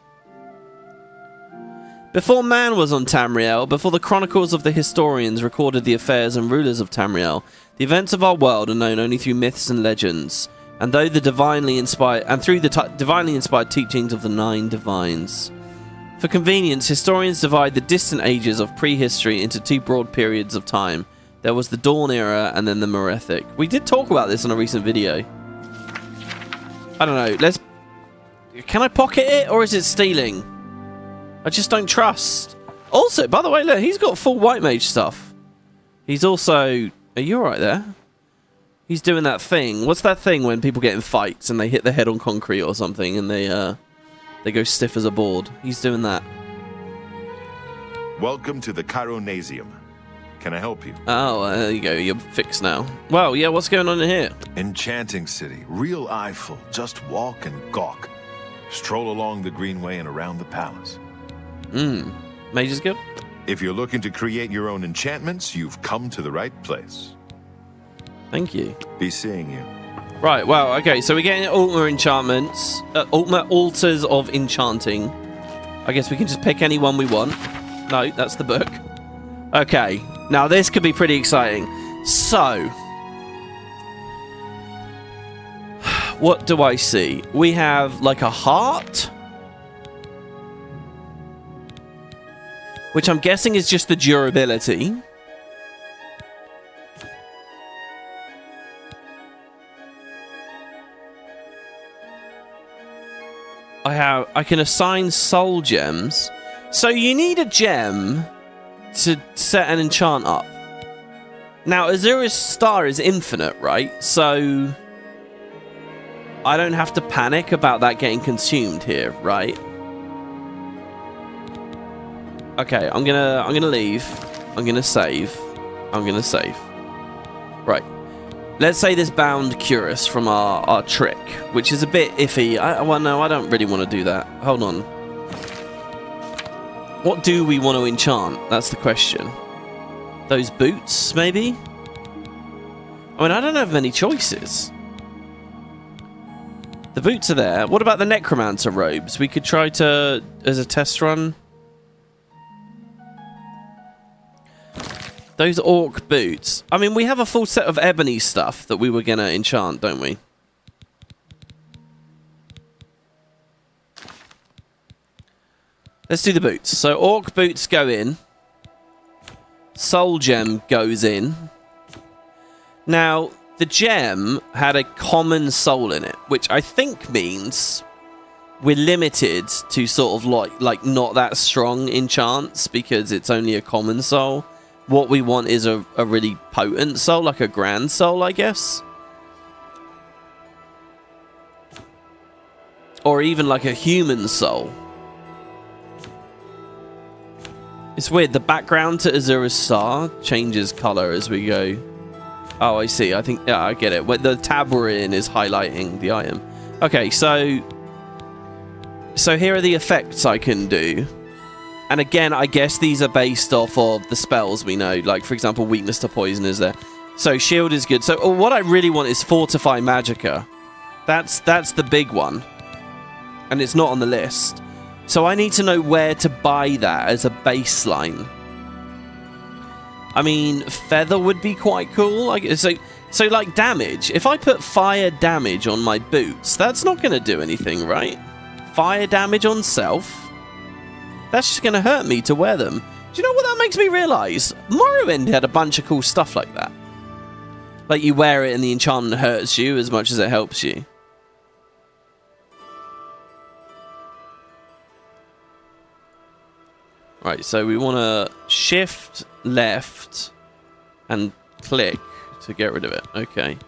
Before man was on Tamriel, before the chronicles of the historians recorded the affairs and rulers of Tamriel, the events of our world are known only through myths and legends, and through the divinely inspired teachings of the 9 divines. For convenience, historians divide the distant ages of prehistory into 2 broad periods of time. There was the Dawn Era and then the Merethic. We did talk about this on a recent video. I don't know. Can I pocket it, or is it stealing? I just don't trust. Also, by the way, look, he's got full white mage stuff. He's also... Are you alright there? He's doing that thing. What's that thing when people get in fights and they hit their head on concrete or something and they go stiff as a board? He's doing that. Welcome to the Chironasium. Can I help you? Oh, there you go. You're fixed now. Well, yeah, what's going on in here? Enchanting city. Real eyeful. Just walk and gawk. Stroll along the greenway and around the palace. Mage's Guild? If you're looking to create your own enchantments, you've come to the right place. Thank you. Be seeing you. Right, well, okay, so we're getting ultimate enchantments. Ultimate altars of enchanting. I guess we can just pick any one we want. No, that's the book. Okay, now this could be pretty exciting. So, what do I see? We have like a heart, which I'm guessing is just the durability. I can assign soul gems. So you need a gem to set an enchant up. Now, Azura's star is infinite, right? So I don't have to panic about that getting consumed here, right? Okay, I'm gonna leave. I'm gonna save. Right. Let's say this bound Curus from our trick, which is a bit iffy. Well, no, I don't really want to do that. Hold on. What do we want to enchant? That's the question. Those boots, maybe? I mean, I don't have many choices. The boots are there. What about the Necromancer robes? We could try to, as a test run. Those orc boots. I mean, we have a full set of ebony stuff that we were going to enchant, don't we? Let's do the boots. So, orc boots go in. Soul gem goes in. Now, the gem had a common soul in it, which I think means we're limited to sort of like not that strong enchants because it's only a common soul. What we want is a really potent soul, like a grand soul, I guess. Or even like a human soul. It's weird, the background to Azura's Star changes color as we go. Oh, I see. I think, yeah, I get it. The tab we're in is highlighting the item. Okay, so here are the effects I can do. And again, I guess these are based off of the spells we know. Like, for example, weakness to poison is there. So shield is good. So what I really want is Fortify Magicka. That's the big one. And it's not on the list. So I need to know where to buy that as a baseline. I mean, feather would be quite cool. So like damage. If I put fire damage on my boots, that's not going to do anything, right? Fire damage on self? That's just going to hurt me to wear them. Do you know what that makes me realise? Morrowind had a bunch of cool stuff like that. Like you wear it and the enchantment hurts you as much as it helps you. Right, so we want to shift left and click to get rid of it. Okay.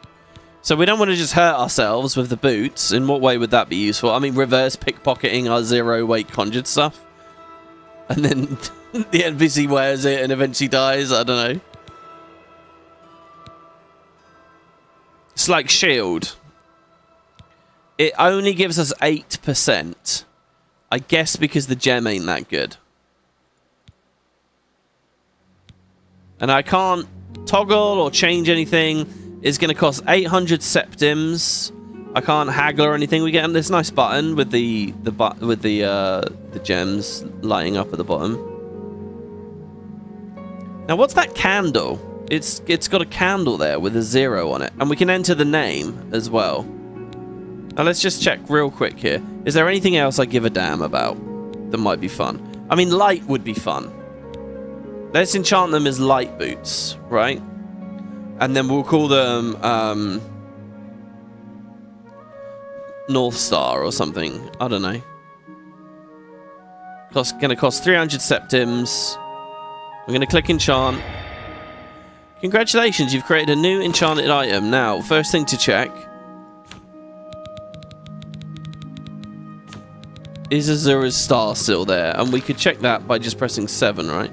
So we don't want to just hurt ourselves with the boots. In what way would that be useful? I mean, reverse pickpocketing our 0-weight conjured stuff. And then the NPC wears it and eventually dies. I don't know. It's like shield. It only gives us 8%. I guess because the gem ain't that good. And I can't toggle or change anything. It's going to cost 800 septims. I can't haggle or anything. We get this nice button with the gems lighting up at the bottom. Now, what's that candle? It's got a candle there with a 0 on it, and we can enter the name as well. Now let's just check real quick here. Is there anything else I give a damn about that might be fun? I mean, light would be fun. Let's enchant them as light boots, right? And then we'll call them North Star or something. I don't know. Gonna cost 300 septims. I'm gonna click enchant. Congratulations, you've created a new enchanted item. Now, first thing to check. Is Azura's Star still there? And we could check that by just pressing 7, right?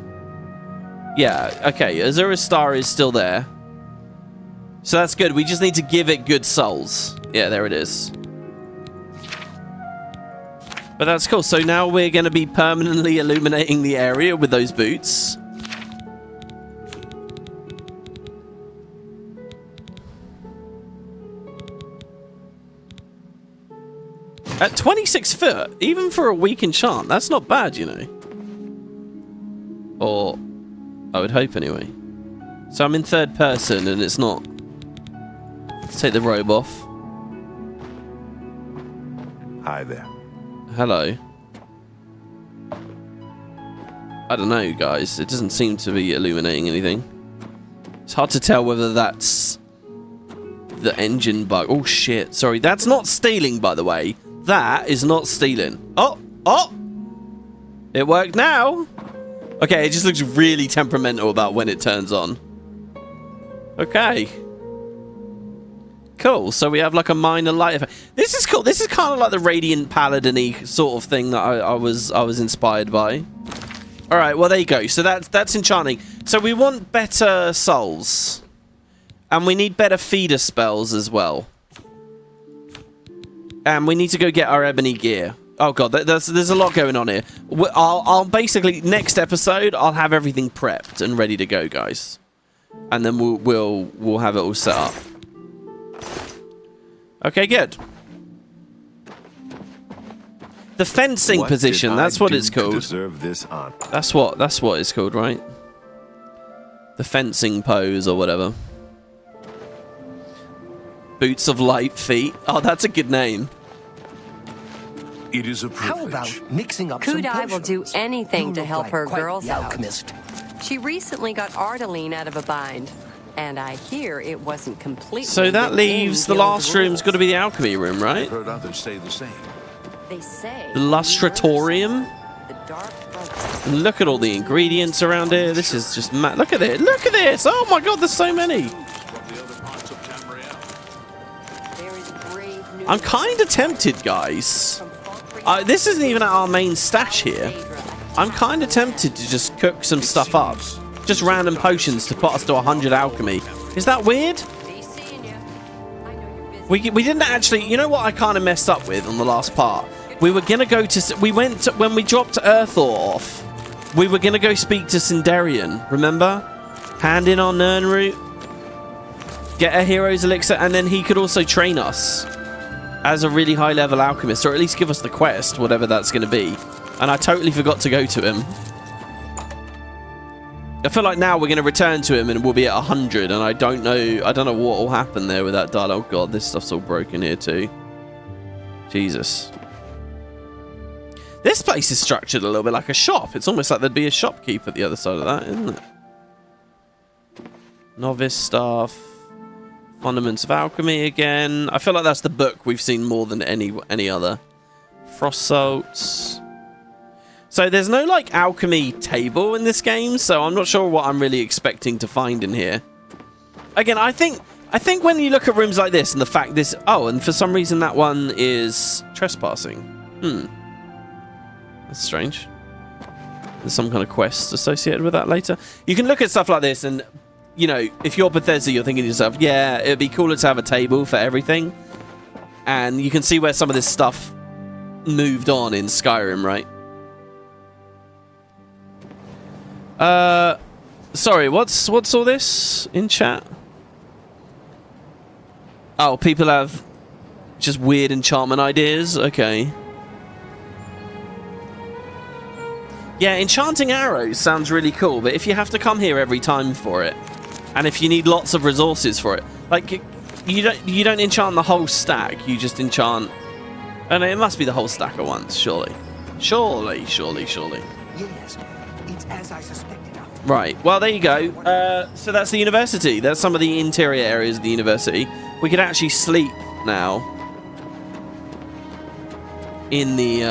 Yeah, okay, Azura's Star is still there. So that's good. We just need to give it good souls. Yeah, there it is. But that's cool. So now we're going to be permanently illuminating the area with those boots. At 26 foot, even for a weak enchant, that's not bad, you know. Or I would hope anyway. So I'm in third person and it's not. Let's take the robe off. Hi there. Hello. I don't know, guys. It doesn't seem to be illuminating anything. It's hard to tell whether that's the engine bug. Oh, shit. Sorry. That's not stealing, by the way. That is not stealing. Oh! Oh! It worked now! Okay, it just looks really temperamental about when it turns on. Okay. Cool, so we have like a minor light effect. This is cool. This is kind of like the Radiant Paladin-y sort of thing that I was inspired by. Alright, well there you go. So that's enchanting. So we want better souls. And we need better feeder spells as well. And we need to go get our ebony gear. Oh god, there's a lot going on here. I'll basically, next episode, I'll have everything prepped and ready to go, guys. And then we'll have it all set up. Okay, good. The fencing position, that's what it's called. That's what it's called, right? The fencing pose or whatever. Boots of Light Feet. Oh, that's a good name. It is a privilege. How about mixing up some Kudai will do anything to help her girls out. Alchemist. She recently got Ardaline out of a bind. And I hear it wasn't completely. So that leaves the last room's got to be the alchemy room, right? I've heard others say the same. They say The lustratorium. the dark brother. And look at all the ingredients around here. This is just mad. Look at it. Look at this. Oh my god, there's so many. I'm kind of tempted, guys. This isn't even at our main stash here. I'm kind of tempted to just cook some stuff up. Just random potions to put us to 100 alchemy. Is that weird? We didn't actually... You know what I kind of messed up with on the last part? We were going to go to... when we dropped Earthor off, we were going to go speak to Sindarian. Remember? Hand in our Nern route. Get a hero's elixir. And then he could also train us as a really high level alchemist. Or at least give us the quest, whatever that's going to be. And I totally forgot to go to him. I feel like now we're going to return to him and we'll be at 100, and I don't know what will happen there with that dialogue. Oh god, this stuff's all broken here too. Jesus. This place is structured a little bit like a shop. It's almost like there'd be a shopkeep at the other side of that, isn't it? Novice stuff. Fundaments of Alchemy again. I feel like that's the book we've seen more than any other. Frost salts. So there's no, like, alchemy table in this game, so I'm not sure what I'm really expecting to find in here. Again, I think when you look at rooms like this and the fact this... Oh, and for some reason that one is trespassing. That's strange. There's some kind of quest associated with that later. You can look at stuff like this and, you know, if you're Bethesda, you're thinking to yourself, yeah, it'd be cooler to have a table for everything. And you can see where some of this stuff moved on in Skyrim, right? Sorry, what's all this in chat? Oh, people have just weird enchantment ideas? Okay. Yeah, enchanting arrows sounds really cool, but if you have to come here every time for it, and if you need lots of resources for it, like, you don't enchant the whole stack, you just enchant... Oh no, it must be the whole stack at once, surely. Surely. Yes, it's as I suspected. Right, well, there you go. So that's the university. That's some of the interior areas of the university. We could actually sleep now in the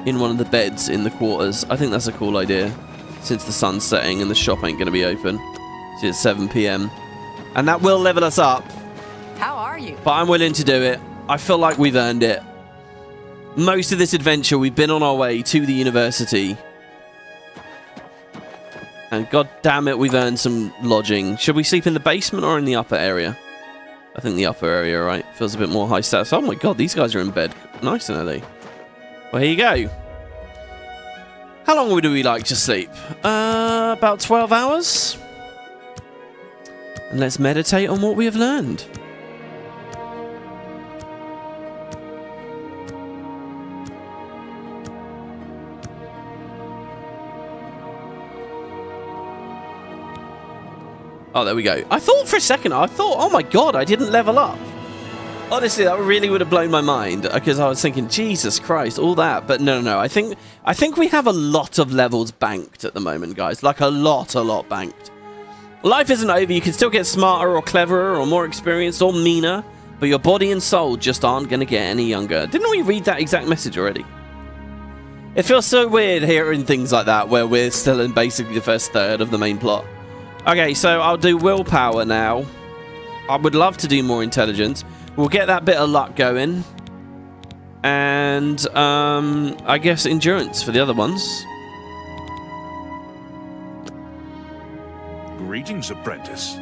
in one of the beds in the quarters. I think that's a cool idea, since the sun's setting and the shop ain't going to be open. See, it's 7 p.m. And that will level us up. How are you? But I'm willing to do it. I feel like we've earned it. Most of this adventure, we've been on our way to the university. And god damn it, we've earned some lodging. Should we sleep in the basement or in the upper area? I think the upper area, right? Feels a bit more high status. Oh my god, these guys are in bed nice and early. Well, here you go. How long would we like to sleep? About 12 hours? And let's meditate on what we have learned. Oh, there we go. I thought for a second, oh my god, I didn't level up. Honestly, that really would have blown my mind, because I was thinking, Jesus Christ, all that. But no. I think we have a lot of levels banked at the moment, guys. Like a lot banked. Life isn't over. You can still get smarter or cleverer or more experienced or meaner, but your body and soul just aren't going to get any younger. Didn't we read that exact message already? It feels so weird hearing things like that, where we're still in basically the first third of the main plot. Okay, so I'll do willpower now. I would love to do more intelligence. We'll get that bit of luck going. And, I guess endurance for the other ones. Greetings, apprentice.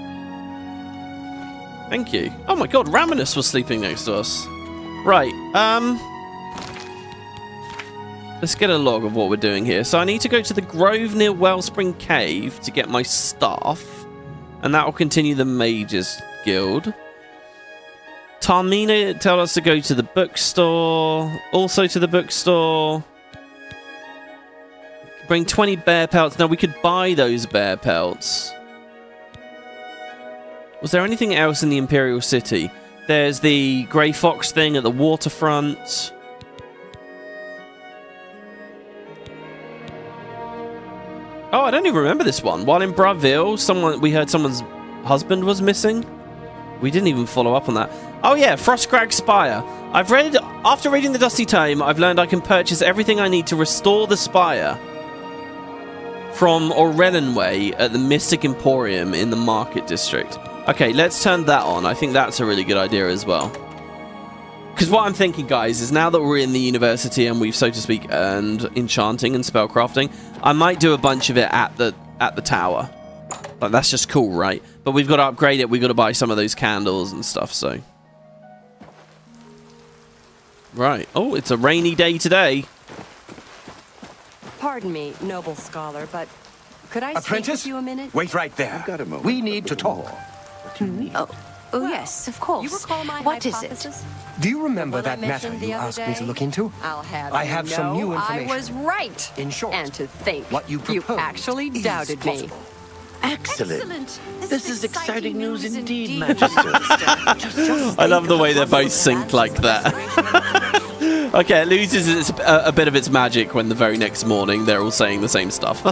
Thank you. Oh my god, Raminus was sleeping next to us. Right, let's get a log of what we're doing here. So I need to go to the grove near Wellspring Cave to get my staff. And that will continue the Mage's Guild. Tarmina told us to go to the bookstore. Also to the bookstore. Bring 20 bear pelts. Now we could buy those bear pelts. Was there anything else in the Imperial City? There's the Grey Fox thing at the waterfront. Oh, I don't even remember this one. While in Braville, we heard someone's husband was missing. We didn't even follow up on that. Oh yeah, Crag Spire. After reading the Dusty Tome, I've learned I can purchase everything I need to restore the spire from Arenanet at the Mystic Emporium in the Market District. Okay, let's turn that on. I think that's a really good idea as well. Because what I'm thinking, guys, is now that we're in the university and we've, so to speak, earned enchanting and spellcrafting, I might do a bunch of it at the tower. Like, that's just cool, right? But we've got to upgrade it. We've got to buy some of those candles and stuff, so... Right. Oh, it's a rainy day today. Pardon me, noble scholar, but could I speak with you a minute? Wait right there. I've got a moment. We need to talk. Oh, yes, of course. You recall my What is hypothesis? Do you remember What I that matter mentioned you the other asked me to day? look into? I'll have I you have some know new information. I was right. In short, and to think what you you propose actually is doubted me. possible. Excellent. This is exciting news indeed, Magister. I love the way they're both synced like that. Okay, it loses a bit of its magic when the very next morning they're all saying the same stuff.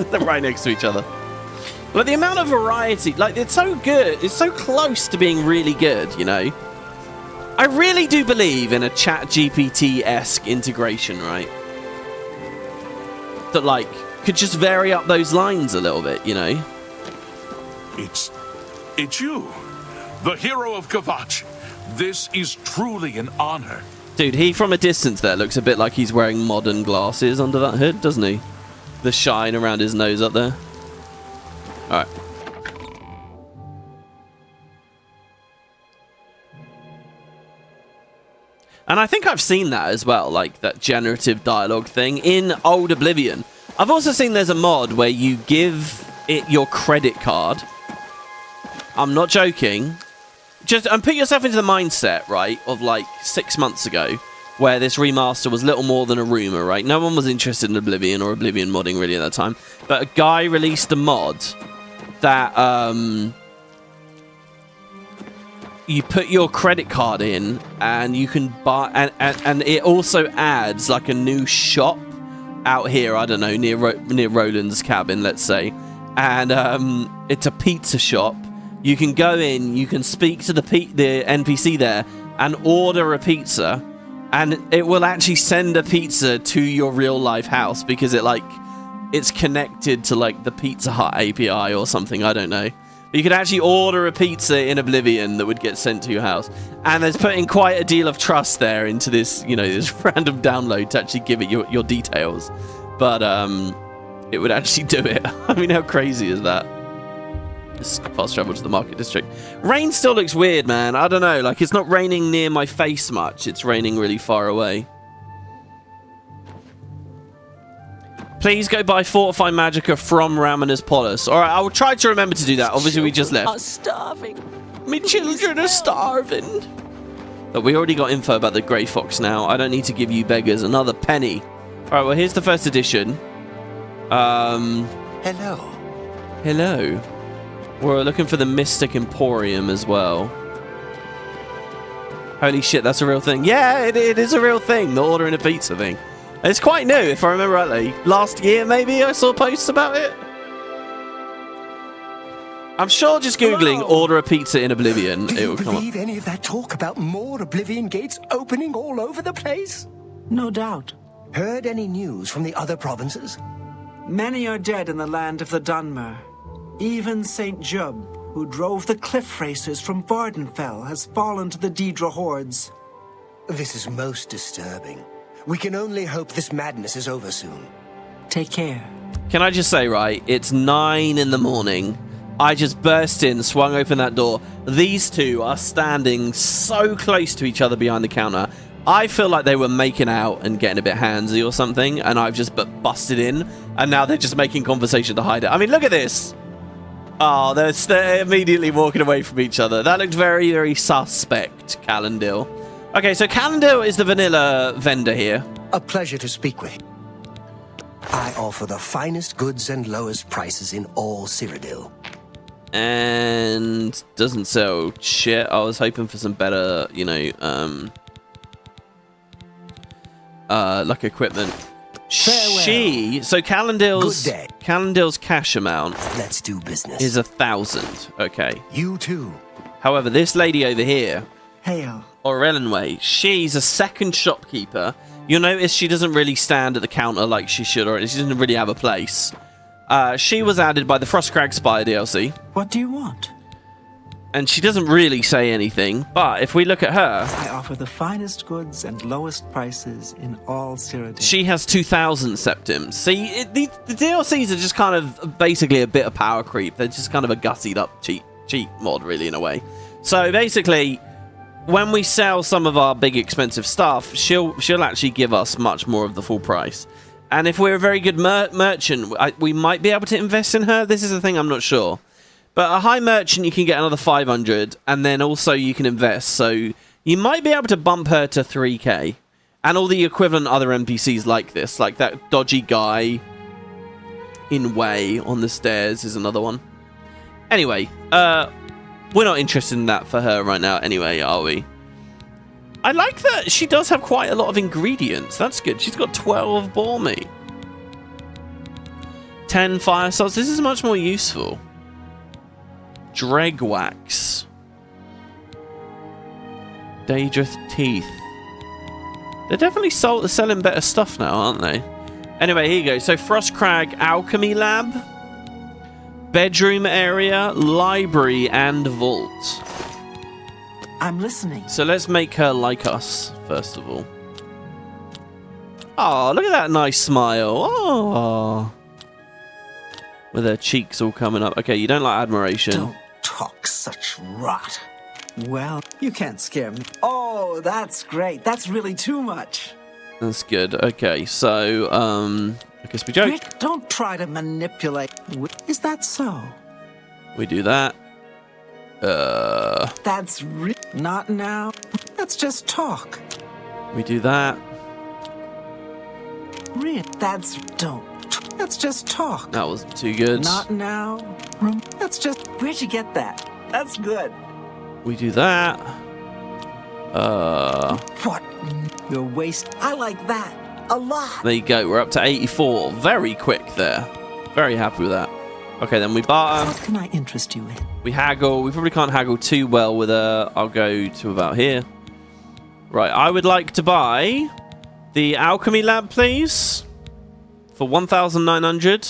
They're right next to each other. But the amount of variety, like, it's so good. It's so close to being really good, you know? I really do believe in a ChatGPT-esque integration, right? That, like, could just vary up those lines a little bit, you know? It's you, the hero of Kvatch. This is truly an honor. Dude, he from a distance there looks a bit like he's wearing modern glasses under that hood, doesn't he? The shine around his nose up there. Alright. And I think I've seen that as well, like that generative dialogue thing in old Oblivion. I've also seen there's a mod where you give it your credit card. I'm not joking. Just put yourself into the mindset, right, of like 6 months ago, where this remaster was little more than a rumor, right? No one was interested in Oblivion or Oblivion modding really at that time. But a guy released a mod that you put your credit card in and you can buy, and it also adds like a new shop out here, I don't know, near Roland's cabin, let's say. And it's a pizza shop. You can go in, you can speak to the NPC there and order a pizza, and it will actually send a pizza to your real life house because it's connected to like the Pizza Hut API or something, I don't know. But you could actually order a pizza in Oblivion that would get sent to your house. And there's putting quite a deal of trust there into this, you know, this random download to actually give it your details. But it would actually do it. I mean, how crazy is that? Just fast travel to the Market District. Rain still looks weird, man. I don't know. Like, it's not raining near my face much. It's raining really far away. Please go buy Fortify Magicka from Ramona's Polis. All right, I will try to remember to do that. Obviously, we just left. Are starving. My children are starving. But we already got info about the Grey Fox now. I don't need to give you beggars another penny. All right, well, here's the first edition. Hello. Hello. We're looking for the Mystic Emporium as well. Holy shit, that's a real thing. Yeah, it is a real thing, the ordering a pizza thing. It's quite new, if I remember rightly. Last year, maybe, I saw posts about it. I'm sure just Googling order a pizza in Oblivion, it will come up. Do you believe any of that talk about more Oblivion gates opening all over the place? No doubt. Heard any news from the other provinces? Many are dead in the land of the Dunmer. Even St. Jub, who drove the cliff racers from Vardenfell, has fallen to the Daedra hordes. This is most disturbing. We can only hope this madness is over soon. Take care. Can I just say, right, it's 9 in the morning. I just burst in, swung open that door. These two are standing so close to each other behind the counter. I feel like they were making out and getting a bit handsy or something, and I've just busted in, and now they're just making conversation to hide it. I mean, look at this. Oh, they're immediately walking away from each other. That looked very, very suspect, Calendil. Okay, so Calendil is the vanilla vendor here. A pleasure to speak with you. I offer the finest goods and lowest prices in all Cyrodiil. And doesn't sell shit. I was hoping for some better, you know, like equipment. Farewell. So Calendil's Calendil's cash amount Let's do business. is 1,000. Okay. You too. However, this lady over here, Hail. Orrery, she's a second shopkeeper. You'll notice she doesn't really stand at the counter like she should, or she doesn't really have a place. She was added by the Crag Spire DLC. What do you want? And she doesn't really say anything, but if we look at her... I offer the finest goods and lowest prices in all Cyrodiil. She has 2,000 septims. See, the DLCs are just kind of basically a bit of power creep. They're just kind of a gussied up cheap mod, really, in a way. So basically, when we sell some of our big expensive stuff, she'll actually give us much more of the full price. And if we're a very good merchant, we might be able to invest in her. This is the thing, I'm not sure. But a high merchant, you can get another 500, and then also you can invest. So you might be able to bump her to 3k. And all the equivalent other NPCs like this, like that dodgy guy in Way on the stairs is another one. Anyway, we're not interested in that for her right now anyway, are we? I like that she does have quite a lot of ingredients. That's good. She's got 12 boar meat. 10 fire salts. This is much more useful. Dreg wax. Daedrith teeth. They're definitely selling better stuff now, aren't they? Anyway, here you go. So Crag alchemy lab, bedroom area, library, and vault. I'm listening. So let's make her like us, first of all. Oh, look at that nice smile. Oh. With her cheeks all coming up. Okay, you don't like admiration. Don't talk such rot. Well, you can't scare me. Oh, that's great. That's really too much. That's good. Okay, so, I guess we joke. Rick, don't try to manipulate. Is that so? We do that. That's not now. Let's just talk. We do that. Let's just talk. That wasn't too good. Not now. Where'd you get that? That's good. We do that. What? You're waste. I like that a lot. There you go. We're up to 84. Very quick there. Very happy with that. Okay, then we barter. What can I interest you in? We haggle. We probably can't haggle too well with her. I'll go to about here. Right, I would like to buy the alchemy lab, please, for 1,900.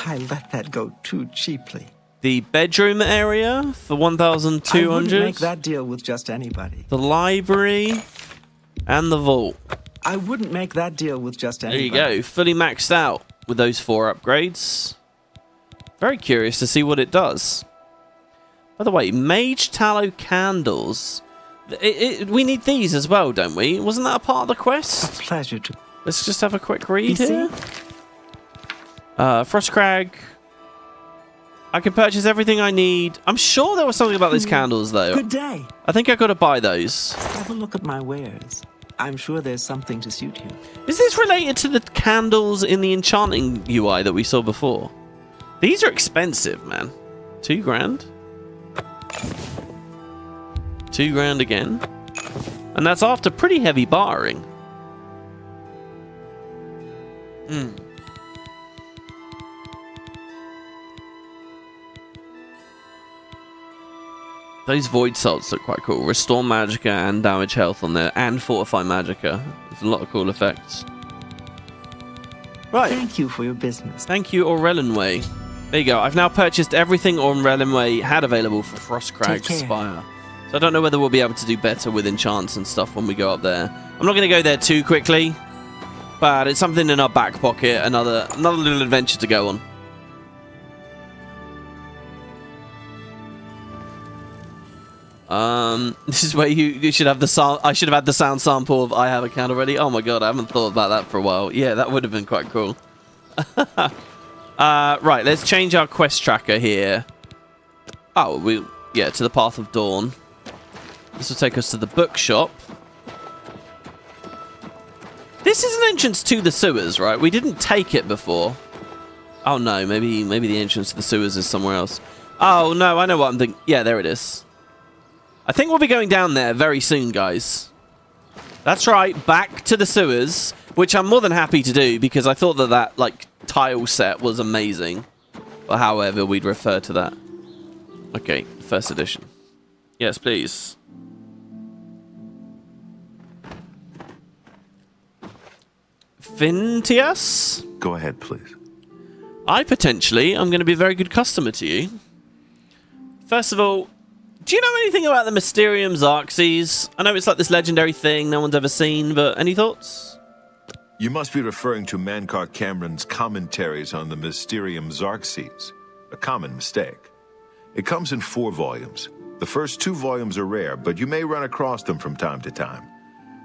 I let that go too cheaply. The bedroom area for 1,200. I wouldn't make that deal with just anybody. The library and the vault. I wouldn't make that deal with just anybody. There you go. Fully maxed out with those 4 upgrades. Very curious to see what it does. By the way, Mage Tallow Candles. We need these as well, don't we? Wasn't that a part of the quest? A pleasure to... Let's just have a quick read You here. Crag. I can purchase everything I need. I'm sure there was something about these candles, though. Good day. I think I got to buy those. Have a look at my wares. I'm sure there's something to suit you. Is this related to the candles in the enchanting UI that we saw before? These are expensive, man. 2 grand. 2 grand again. And that's after pretty heavy bartering. Those void salts look quite cool. Restore magicka and damage health on there, and fortify magicka. There's a lot of cool effects. Right. Thank you for your business. Thank you, Orrery. There you go. I've now purchased everything Orrery had available for Crag Spire. So I don't know whether we'll be able to do better with enchants and stuff when we go up there. I'm not going to go there too quickly, but it's something in our back pocket. Another little adventure to go on. This is where you should have the sound. I should have had the sound sample of "I have a candle ready." Oh my god, I haven't thought about that for a while. Yeah, that would have been quite cool. Right, let's change our quest tracker here. Oh, to the Path of Dawn. This will take us to the bookshop. This is an entrance to the sewers, right? We didn't take it before. Oh no, maybe the entrance to the sewers is somewhere else. Oh no, I know what I'm thinking. Yeah, there it is. I think we'll be going down there very soon, guys. That's right, back to the sewers. which I'm more than happy to do because I thought that like tile set was amazing. Or however we'd refer to that. Okay, first edition. Yes, please. Fintias? Go ahead, please. I'm going to be a very good customer to you. First of all, do you know anything about the Mysterium Xarxes? I know it's like this legendary thing no one's ever seen, but any thoughts? You must be referring to Mankar Camoran's commentaries on the Mysterium Xarxes. A common mistake. It comes in 4 volumes. The first 2 volumes are rare, but you may run across them from time to time.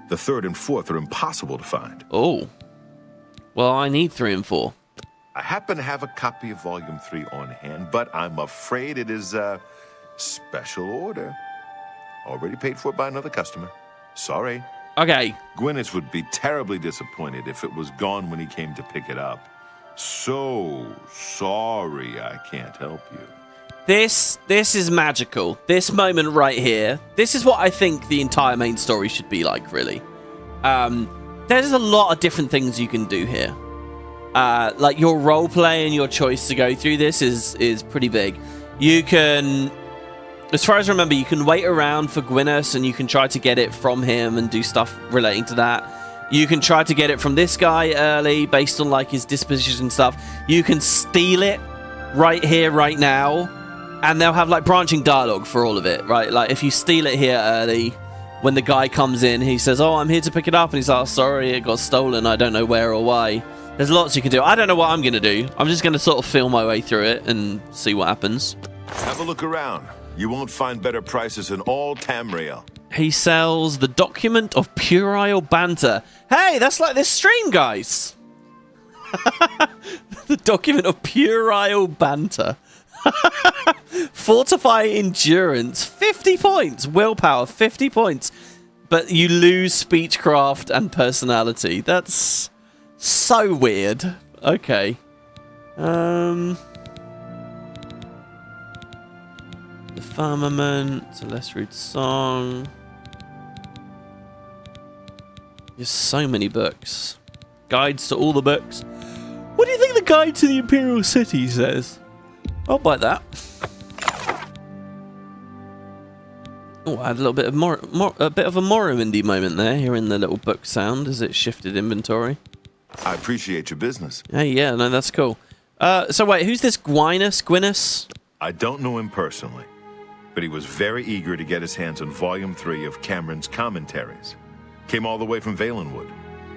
The 3rd and 4th are impossible to find. Oh. Well, I need 3 and 4. I happen to have a copy of Volume 3 on hand, but I'm afraid it is a special order. Already paid for by another customer. Sorry. Okay. Gwyneth would be terribly disappointed if it was gone when he came to pick it up. So sorry I can't help you. This is magical. This moment right here. This is what I think the entire main story should be like, really. There's a lot of different things you can do here. Like your roleplay and your choice to go through this is pretty big. You can, as far as I remember, you can wait around for Gwyneth and you can try to get it from him and do stuff relating to that. You can try to get it from this guy early based on like his disposition and stuff. You can steal it right here, right now. And they'll have like branching dialogue for all of it, right? Like if you steal it here early, when the guy comes in, he says, oh, I'm here to pick it up. And he's like, oh, sorry, it got stolen. I don't know where or why. There's lots you can do. I don't know what I'm going to do. I'm just going to sort of feel my way through it and see what happens. Have a look around. You won't find better prices in all Tamriel. He sells the document of puerile banter. Hey, that's like this stream, guys. The document of puerile banter. Fortify endurance, 50 points. Willpower, 50 points. But you lose speechcraft and personality. That's so weird. Okay. The Firmament, Celestial Song. There's so many books. Guides to all the books. What do you think the guide to the Imperial City says? I'll buy that. Oh, I had a little bit of a bit of a Morrowind-y moment there, hearing the little book sound as it shifted inventory. I appreciate your business. Hey, yeah, no, that's cool. So wait, who's this Gwyneth? I don't know him personally, but he was very eager to get his hands on Volume 3 of Camoran's commentaries. Came all the way from Valenwood.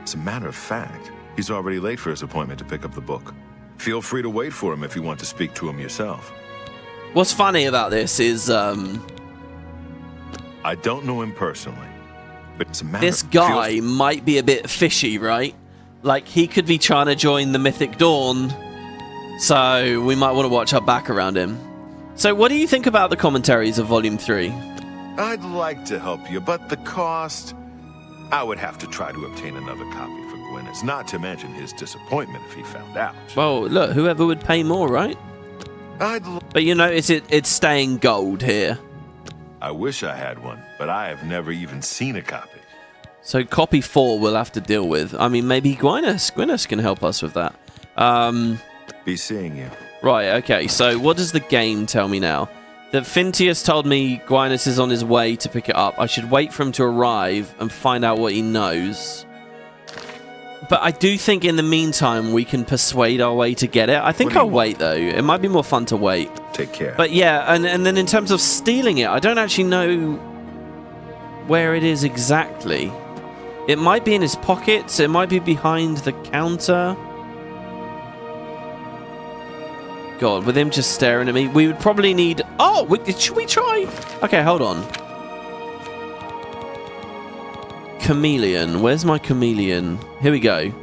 As a matter of fact, he's already late for his appointment to pick up the book. Feel free to wait for him if you want to speak to him yourself. What's funny about this is, I don't know him personally, but it's a matter this guy might be a bit fishy, right? Like, he could be trying to join the Mythic Dawn, so we might want to watch our back around him. So what do you think about the commentaries of Volume 3? I'd like to help you, but the cost... I would have to try to obtain another copy for Gwyneth, not to mention his disappointment if he found out. Well, look, whoever would pay more, right? But you notice it's staying gold here. I wish I had one, but I have never even seen a copy. So copy 4 we'll have to deal with. I mean, maybe Gwyneth can help us with that. Be seeing you. Right, okay, so what does the game tell me now? That Fintias told me Gwyneth is on his way to pick it up. I should wait for him to arrive and find out what he knows. But I do think in the meantime we can persuade our way to get it. I think I'll wait, though. It might be more fun to wait. Take care. But yeah, and then in terms of stealing it, I don't actually know where it is exactly. It might be in his pockets. It might be behind the counter. God, with him just staring at me, we would probably need... Oh, should we try? Okay, hold on. Chameleon. Where's my chameleon? Here we go.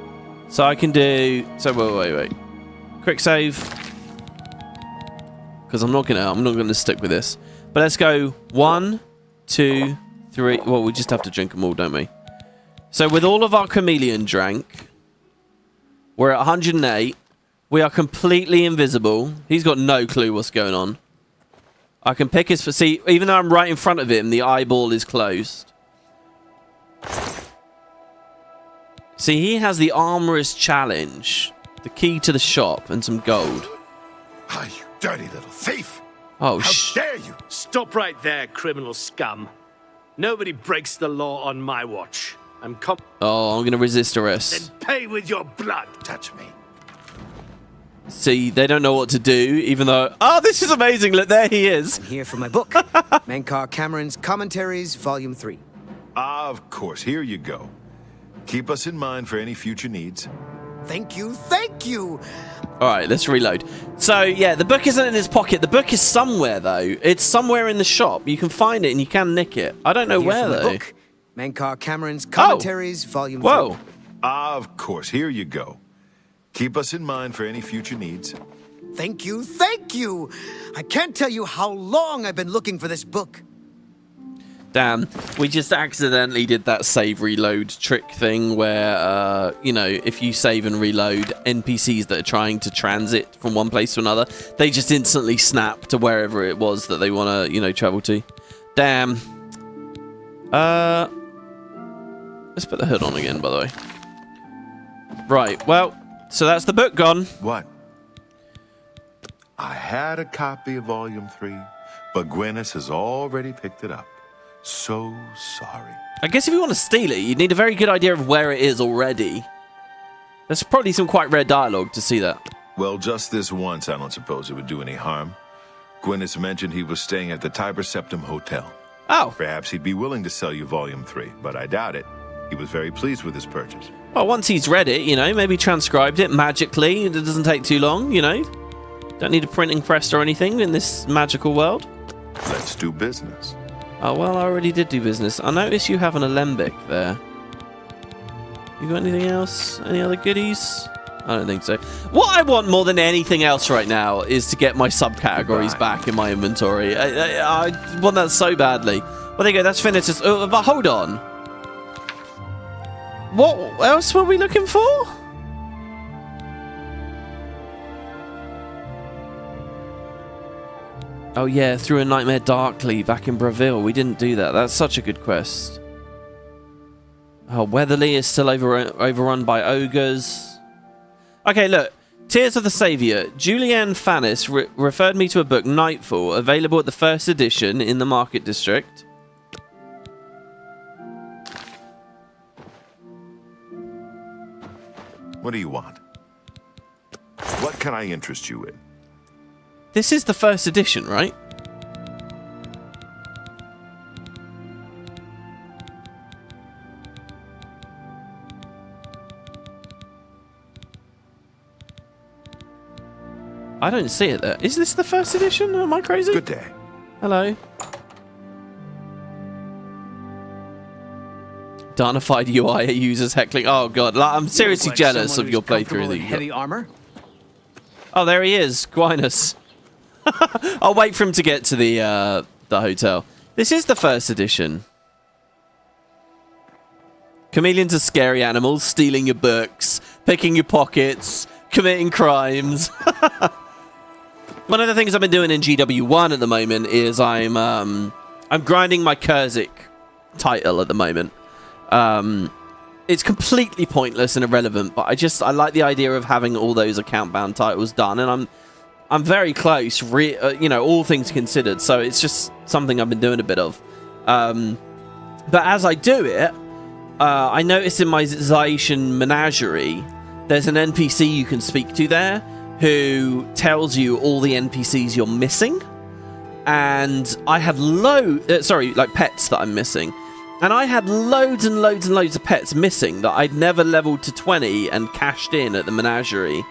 So I can do... So, wait. Quick save. Because I'm not gonna stick with this. But let's go 1, 2, 3... Well, we just have to drink them all, don't we? So with all of our chameleon drank, we're at 108. We are completely invisible. He's got no clue what's going on. I can pick his... See, even though I'm right in front of him, the eyeball is closed. See, he has the Armorer's Challenge, the key to the shop, and some gold. Ah, you dirty little thief! Oh, How dare you! Stop right there, criminal scum. Nobody breaks the law on my watch. I'm going to resist arrest. Then pay with your blood. Touch me. See, they don't know what to do, even though... Oh, this is amazing. Look, there he is. I'm here for my book, Mankar Camoran's Commentaries, Volume 3. Of course, here you go. Keep us in mind for any future needs. Thank you, thank you! All right, let's reload. So, yeah, the book isn't in his pocket. The book is somewhere, though. It's somewhere in the shop. You can find it and you can nick it. I don't know where, though. Book, Mankar Camoran's Commentaries, Volume 3. Whoa. Of course, here you go. Keep us in mind for any future needs. Thank you, thank you! I can't tell you how long I've been looking for this book. Damn, we just accidentally did that save reload trick thing where, you know, if you save and reload, NPCs that are trying to transit from one place to another, they just instantly snap to wherever it was that they want to, you know, travel to. Damn. Let's put the hood on again, by the way. Right, well, so that's the book gone. What? I had a copy of Volume 3, but Gwyneth has already picked it up. So sorry. I guess if you want to steal it, you'd need a very good idea of where it is already. There's probably some quite rare dialogue to see that. Well, just this once, I don't suppose it would do any harm. Gwyneth mentioned he was staying at the Tiber Septim Hotel. Oh. Perhaps he'd be willing to sell you Volume 3, but I doubt it. He was very pleased with his purchase. Well, once he's read it, you know, maybe transcribed it magically. It doesn't take too long, you know. Don't need a printing press or anything in this magical world. Let's do business. Oh, well, I already did do business. I noticed you have an alembic there. You got anything else? Any other goodies? I don't think so. What I want more than anything else right now is to get my subcategories back in my inventory. I want that so badly. Well, there you go. That's finished. Oh, but hold on. What else were we looking for? Oh yeah, through a nightmare darkly back in Bravil. We didn't do that. That's such a good quest. Oh, Weatherly is still overrun by ogres. Okay, look. Tears of the Saviour. Julianne Fannis referred me to a book, Nightfall, available at the 1st edition in the Market District. What do you want? What can I interest you in? This is the 1st edition, right? I don't see it there. Is this the 1st edition? Am I crazy? Good day. Hello. Darnified UI users heckling. Oh god, I'm seriously jealous of your playthrough. That heavy armor? Oh, there he is, Gwynus. I'll wait for him to get to the hotel. This is the 1st edition. Chameleons are scary animals, stealing your books, picking your pockets, committing crimes. One of the things I've been doing in GW1 at the moment is I'm grinding my Xarxes title at the moment. It's completely pointless and irrelevant, but I like the idea of having all those account-bound titles done, and I'm very close, you know, all things considered, so it's just something I've been doing a bit of. But as I do it, I noticed in my Zaitian menagerie, there's an NPC you can speak to there who tells you all the NPCs you're missing, and I had like pets that I'm missing. And I had loads and loads and loads of pets missing that I'd never leveled to 20 and cashed in at the menagerie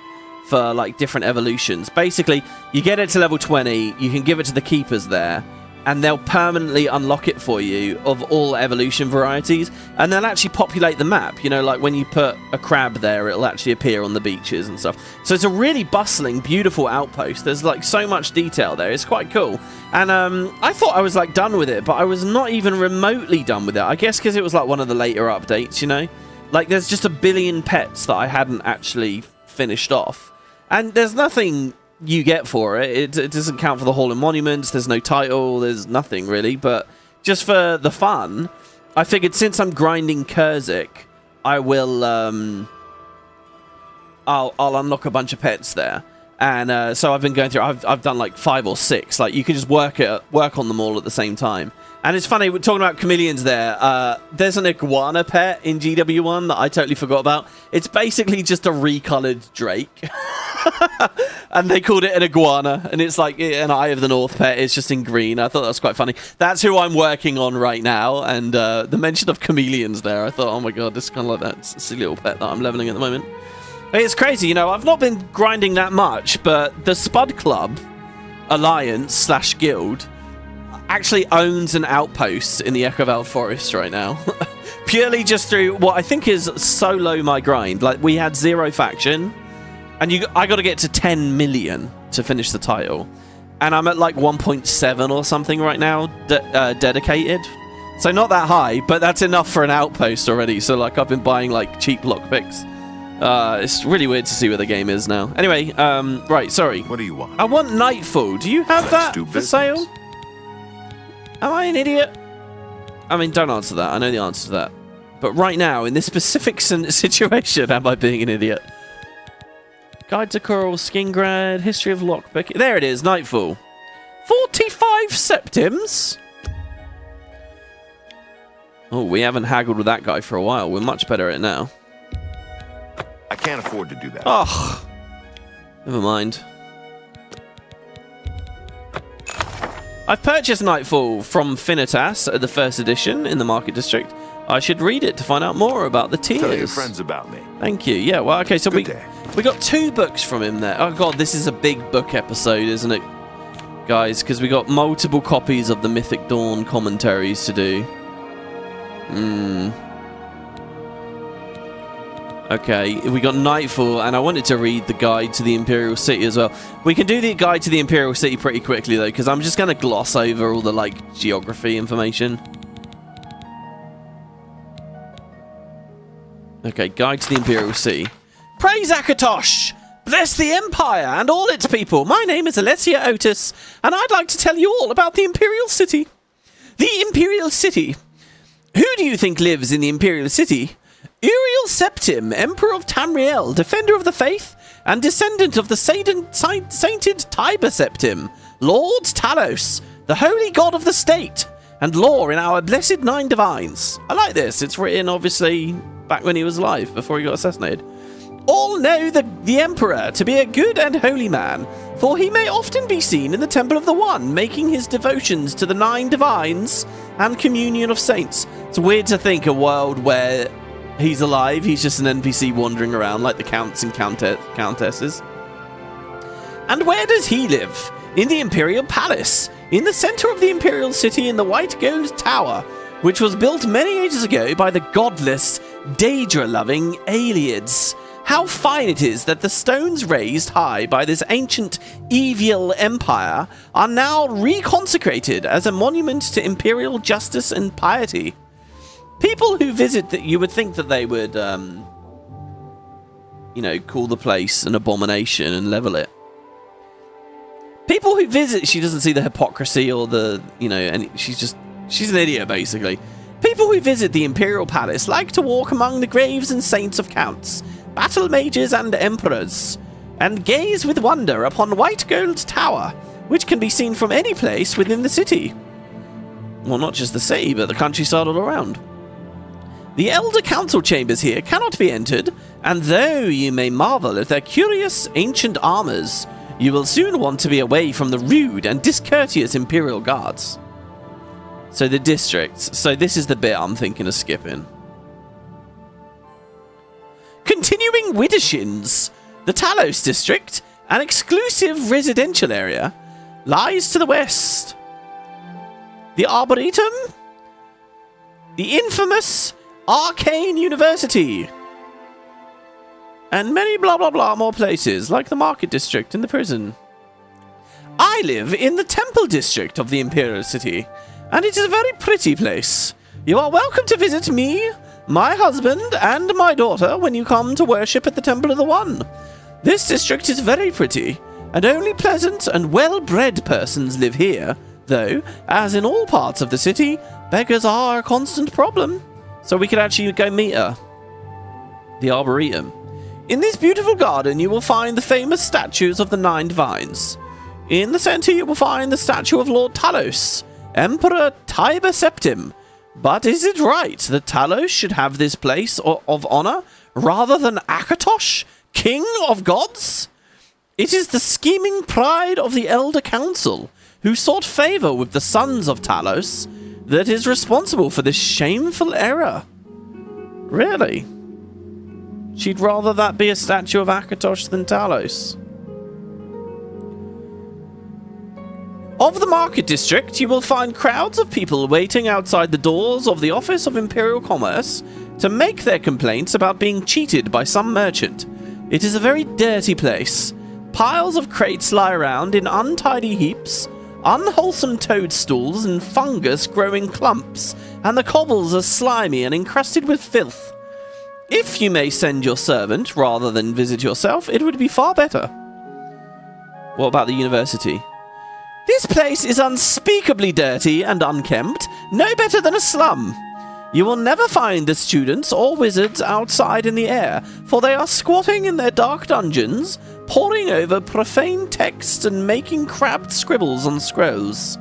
for like different evolutions. Basically, you get it to level 20, you can give it to the keepers there, and they'll permanently unlock it for you of all evolution varieties, and they'll actually populate the map. You know, like when you put a crab there, it'll actually appear on the beaches and stuff. So it's a really bustling, beautiful outpost. There's like so much detail there. It's quite cool. And I thought I was like done with it, but I was not even remotely done with it. I guess because it was like one of the later updates, you know? Like there's just a billion pets that I hadn't actually finished off. And there's nothing you get for it. It doesn't count for the Hall of Monuments. There's no title. There's nothing really. But just for the fun, I figured since I'm grinding Xarxes, I will I'll unlock a bunch of pets there. And so I've been going through. I've done like 5 or 6. Like you can just work on them all at the same time. And it's funny, we're talking about chameleons there. There's an iguana pet in GW1 that I totally forgot about. It's basically just a recolored drake. And they called it an iguana. And it's like an Eye of the North pet. It's just in green. I thought that was quite funny. That's who I'm working on right now. And the mention of chameleons there, I thought, oh my god, this is kind of like that silly little pet that I'm leveling at the moment. It's crazy, you know, I've not been grinding that much, but the Spud Club Alliance / Guild actually owns an outpost in the Echoval Forest right now. Purely just through what I think is so low my grind. Like, we had 0 faction, and I got to get to 10 million to finish the title. And I'm at like 1.7 or something right now, dedicated. So not that high, but that's enough for an outpost already. So like I've been buying like cheap lockpicks. It's really weird to see where the game is now. Anyway, right, sorry. What do you want? I want Nightfall. Do you have that for sale? Am I an idiot? I mean, don't answer that. I know the answer to that. But right now, in this specific situation, am I being an idiot? Guide to Coral, Skingrad, History of Lockpick. There it is, Nightfall. 45 septims. Oh, we haven't haggled with that guy for a while. We're much better at it now. I can't afford to do that. Oh, never mind. I've purchased Nightfall from Finitas at the 1st edition in the Market District. I should read it to find out more about the tiers. Tell your friends about me. Thank you. Yeah, well, okay, so we got 2 books from him there. Oh, God, this is a big book episode, isn't it, guys? Because we got multiple copies of the Mythic Dawn commentaries to do. Okay, we got Nightfall, and I wanted to read the Guide to the Imperial City as well. We can do the Guide to the Imperial City pretty quickly, though, because I'm just going to gloss over all the, like, geography information. Okay, Guide to the Imperial City. Praise Akatosh! Bless the Empire and all its people! My name is Alessia Otis, and I'd like to tell you all about the Imperial City. The Imperial City. Who do you think lives in the Imperial City? Uriel Septim, Emperor of Tamriel, Defender of the Faith, and descendant of the sainted Tiber Septim, Lord Talos, the Holy God of the State, and law in our blessed 9 divines. I like this. It's written, obviously, back when he was alive, before he got assassinated. All know the Emperor to be a good and holy man, for he may often be seen in the Temple of the One, making his devotions to the 9 divines and communion of saints. It's weird to think a world where he's alive, he's just an NPC wandering around like the counts and countesses. And where does he live? In the Imperial Palace, in the center of the Imperial City in the White Gold Tower, which was built many ages ago by the godless, Daedra-loving Aelids. How fine it is that the stones raised high by this ancient evil empire are now reconsecrated as a monument to imperial justice and piety. People who visit that you would think that they would, you know, call the place an abomination and level it. People who visit, she doesn't see the hypocrisy or the, you know, and she's an idiot, basically. People who visit the Imperial Palace like to walk among the graves and saints of counts, battle mages and emperors, and gaze with wonder upon White Gold Tower, which can be seen from any place within the city. Well, not just the city, but the countryside all around. The Elder Council chambers here cannot be entered, and though you may marvel at their curious ancient armors, you will soon want to be away from the rude and discourteous Imperial guards. So the districts. So this is the bit I'm thinking of skipping. Continuing Widdershins, the Talos district, an exclusive residential area, lies to the west. The Arboretum, the infamous Arcane University, and many blah blah blah more places, like the Market District and the prison. I live in the Temple District of the Imperial City, and it is a very pretty place. You are welcome to visit me, my husband, and my daughter when you come to worship at the Temple of the One. This district is very pretty, and only pleasant and well-bred persons live here, though, as in all parts of the city, beggars are a constant problem. So we could actually go meet her. The Arboretum. In this beautiful garden, you will find the famous statues of the 9 divines. In the center, you will find the statue of Lord Talos, Emperor Tiber Septim. But is it right that Talos should have this place of honor rather than Akatosh, King of Gods? It is the scheming pride of the Elder Council, who sought favor with the sons of Talos, that is responsible for this shameful error. Really? She'd rather that be a statue of Akatosh than Talos. Of the market district, you will find crowds of people waiting outside the doors of the Office of Imperial Commerce to make their complaints about being cheated by some merchant. It is a very dirty place. Piles of crates lie around in untidy heaps, unwholesome toadstools and fungus growing clumps, and the cobbles are slimy and encrusted with filth. If you may send your servant rather than visit yourself, it would be far better. What about the university? This place is unspeakably dirty and unkempt, no better than a slum. You will never find the students or wizards outside in the air, for they are squatting in their dark dungeons, poring over profane texts and making crabbed scribbles on scrolls.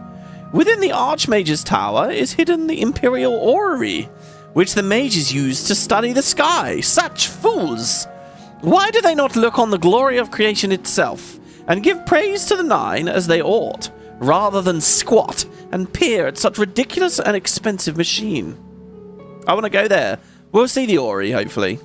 Within the Archmage's tower is hidden the Imperial Orrery, which the mages use to study the sky. Such fools! Why do they not look on the glory of creation itself, and give praise to the 9 as they ought, rather than squat and peer at such ridiculous and expensive machine? I want to go there. We'll see the Orrery, hopefully.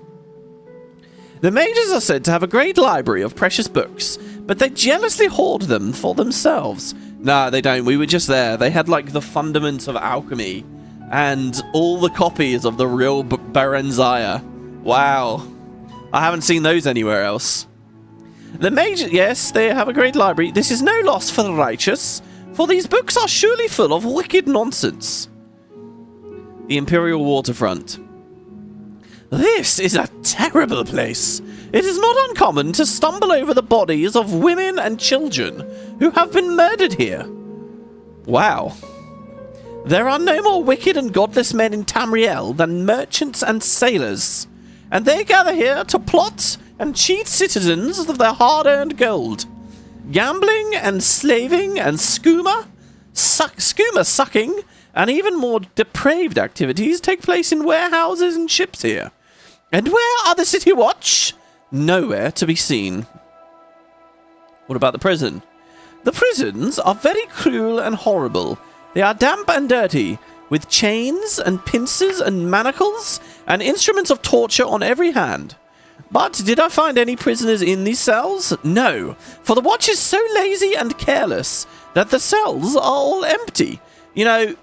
The mages are said to have a great library of precious books, but they jealously hoard them for themselves. Nah, they don't. We were just there. They had, like, the fundaments of alchemy and all the copies of the real Berenzia. Wow. I haven't seen those anywhere else. The mages, yes, they have a great library. This is no loss for the righteous, for these books are surely full of wicked nonsense. The Imperial Waterfront. This is a terrible place. It is not uncommon to stumble over the bodies of women and children who have been murdered here. Wow. There are no more wicked and godless men in Tamriel than merchants and sailors, and they gather here to plot and cheat citizens of their hard-earned gold. Gambling and slaving and skooma sucking, and even more depraved activities take place in warehouses and ships here. And where are the city watch? Nowhere to be seen. What about the prison? The prisons are very cruel and horrible. They are damp and dirty, with chains and pincers and manacles and instruments of torture on every hand. But did I find any prisoners in these cells? No, for the watch is so lazy and careless that the cells are all empty. You know,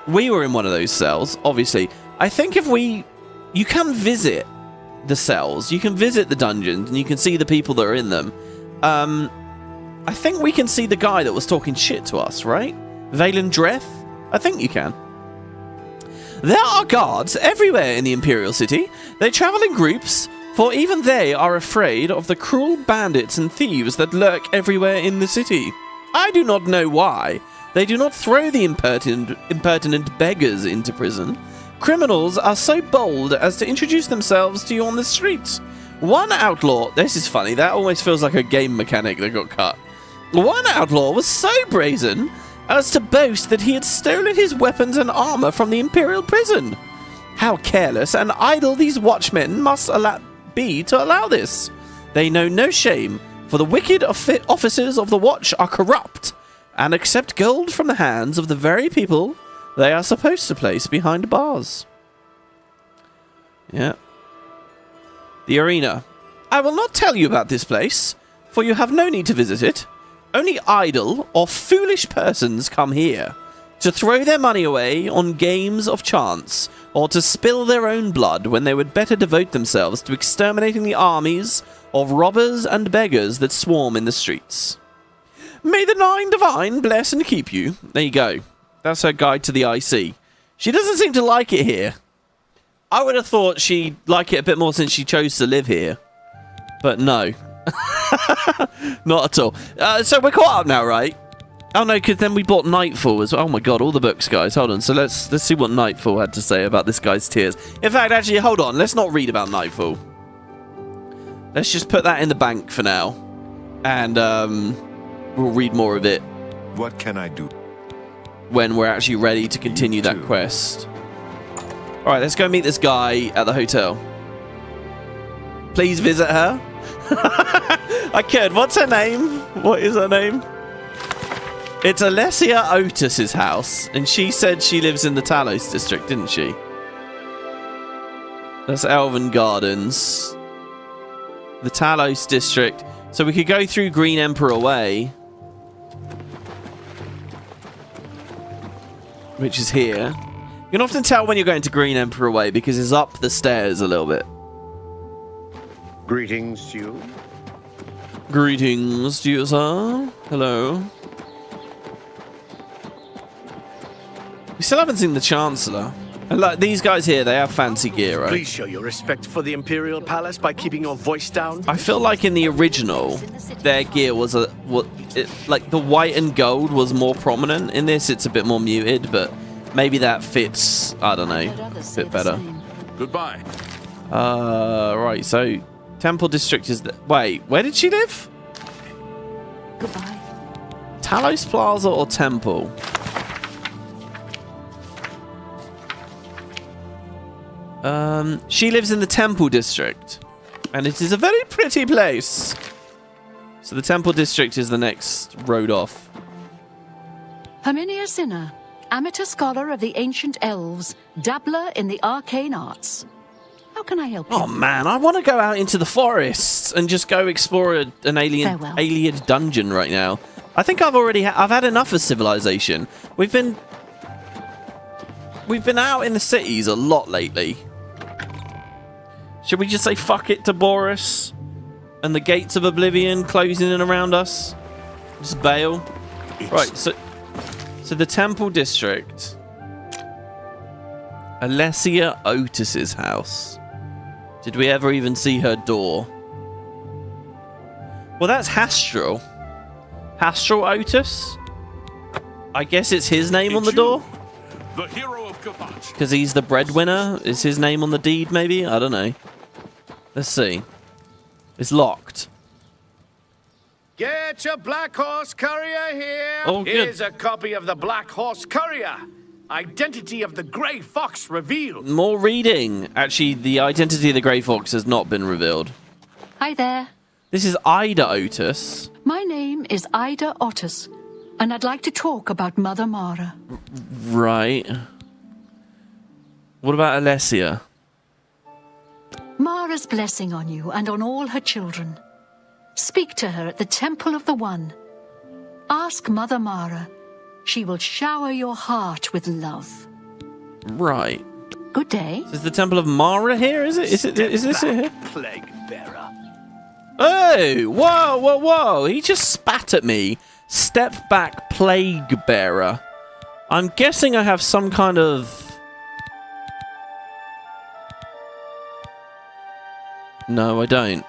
we were in one of those cells, obviously. I think if you can visit the cells, you can visit the dungeons, and you can see the people that are in them. I think we can see the guy that was talking shit to us, right? Valen Dreth? I think you can. There are guards everywhere in the Imperial City. They travel in groups, for even they are afraid of the cruel bandits and thieves that lurk everywhere in the city. I do not know why. They do not throw the impertinent beggars into prison. Criminals are so bold as to introduce themselves to you on the streets. One outlaw... This is funny. That almost feels like a game mechanic that got cut. One outlaw was so brazen as to boast that he had stolen his weapons and armor from the Imperial prison. How careless and idle these watchmen must be to allow this. They know no shame, for the wicked officers of the watch are corrupt and accept gold from the hands of the very people they are supposed to place behind bars. Yeah. The arena. I will not tell you about this place, for you have no need to visit it. Only idle or foolish persons come here to throw their money away on games of chance, or to spill their own blood when they would better devote themselves to exterminating the armies of robbers and beggars that swarm in the streets. May the 9 Divine bless and keep you. There you go. That's her guide to the IC. She doesn't seem to like it here. I would have thought she'd like it a bit more since she chose to live here. But no. Not at all. So we're caught up now, right? Oh no, because then we bought Nightfall as well. Oh my god, all the books, guys. Hold on. So let's see what Nightfall had to say about this guy's tears. In fact, actually, hold on. Let's not read about Nightfall. Let's just put that in the bank for now. And we'll read more of it. What can I do? When we're actually ready to continue that quest. Alright, let's go meet this guy at the hotel. Please visit her. I could. What's her name? What is her name? It's Alessia Otis's house, and she said she lives in the Talos district, didn't she? That's Elven Gardens. The Talos district. So we could go through Green Emperor Way, which is here. You can often tell when you're going to Green Emperor Way because it's up the stairs a little bit. Greetings to you. Greetings to you, sir. Hello. We still haven't seen the Chancellor. And like these guys here, they have fancy gear, right? Please show your respect for the Imperial Palace by keeping your voice down. I feel like in the original, their gear was like the white and gold was more prominent. In this, it's a bit more muted, but maybe that fits. I don't know, a bit better. Goodbye. Right. So, Temple District is. Wait, where did she live? Goodbye. Talos Plaza or Temple? She lives in the Temple District, and it is a very pretty place. So the Temple District is the next road off. Herminia Sinner, amateur scholar of the ancient elves, dabbler in the arcane arts. How can I help you? Oh man, I want to go out into the forests and just go explore an alien dungeon right now. I think I've already I've had enough of civilization. We've been out in the cities a lot lately. Should we just say fuck it to Boris and the gates of Oblivion closing in around us? Just bail. Right, so the Temple District. Alessia Otis's house. Did we ever even see her door? Well, that's Hastral. Hastral Otis? I guess it's his name on the door? The hero of Kavaч. Because he's the breadwinner? Is his name on the deed, maybe? I don't know. Let's see. It's locked. Get your Black Horse Courier here. Oh, good. Here's a copy of the Black Horse Courier. Identity of the Grey Fox revealed. More reading. Actually, the identity of the Grey Fox has not been revealed. Hi there. This is Ida Otis. My name is Ida Otis, and I'd like to talk about Mother Mara. Right. What about Alessia? Mara's blessing on you and on all her children. Speak to her at the Temple of the One. Ask Mother Mara. She will shower your heart with love. Right. Good day. Is the Temple of Mara here? Is it? Is this it here? Plague bearer. Oh! Whoa! Whoa! Whoa! He just spat at me. Step back, plague bearer. I'm guessing I have some kind of. No, I don't.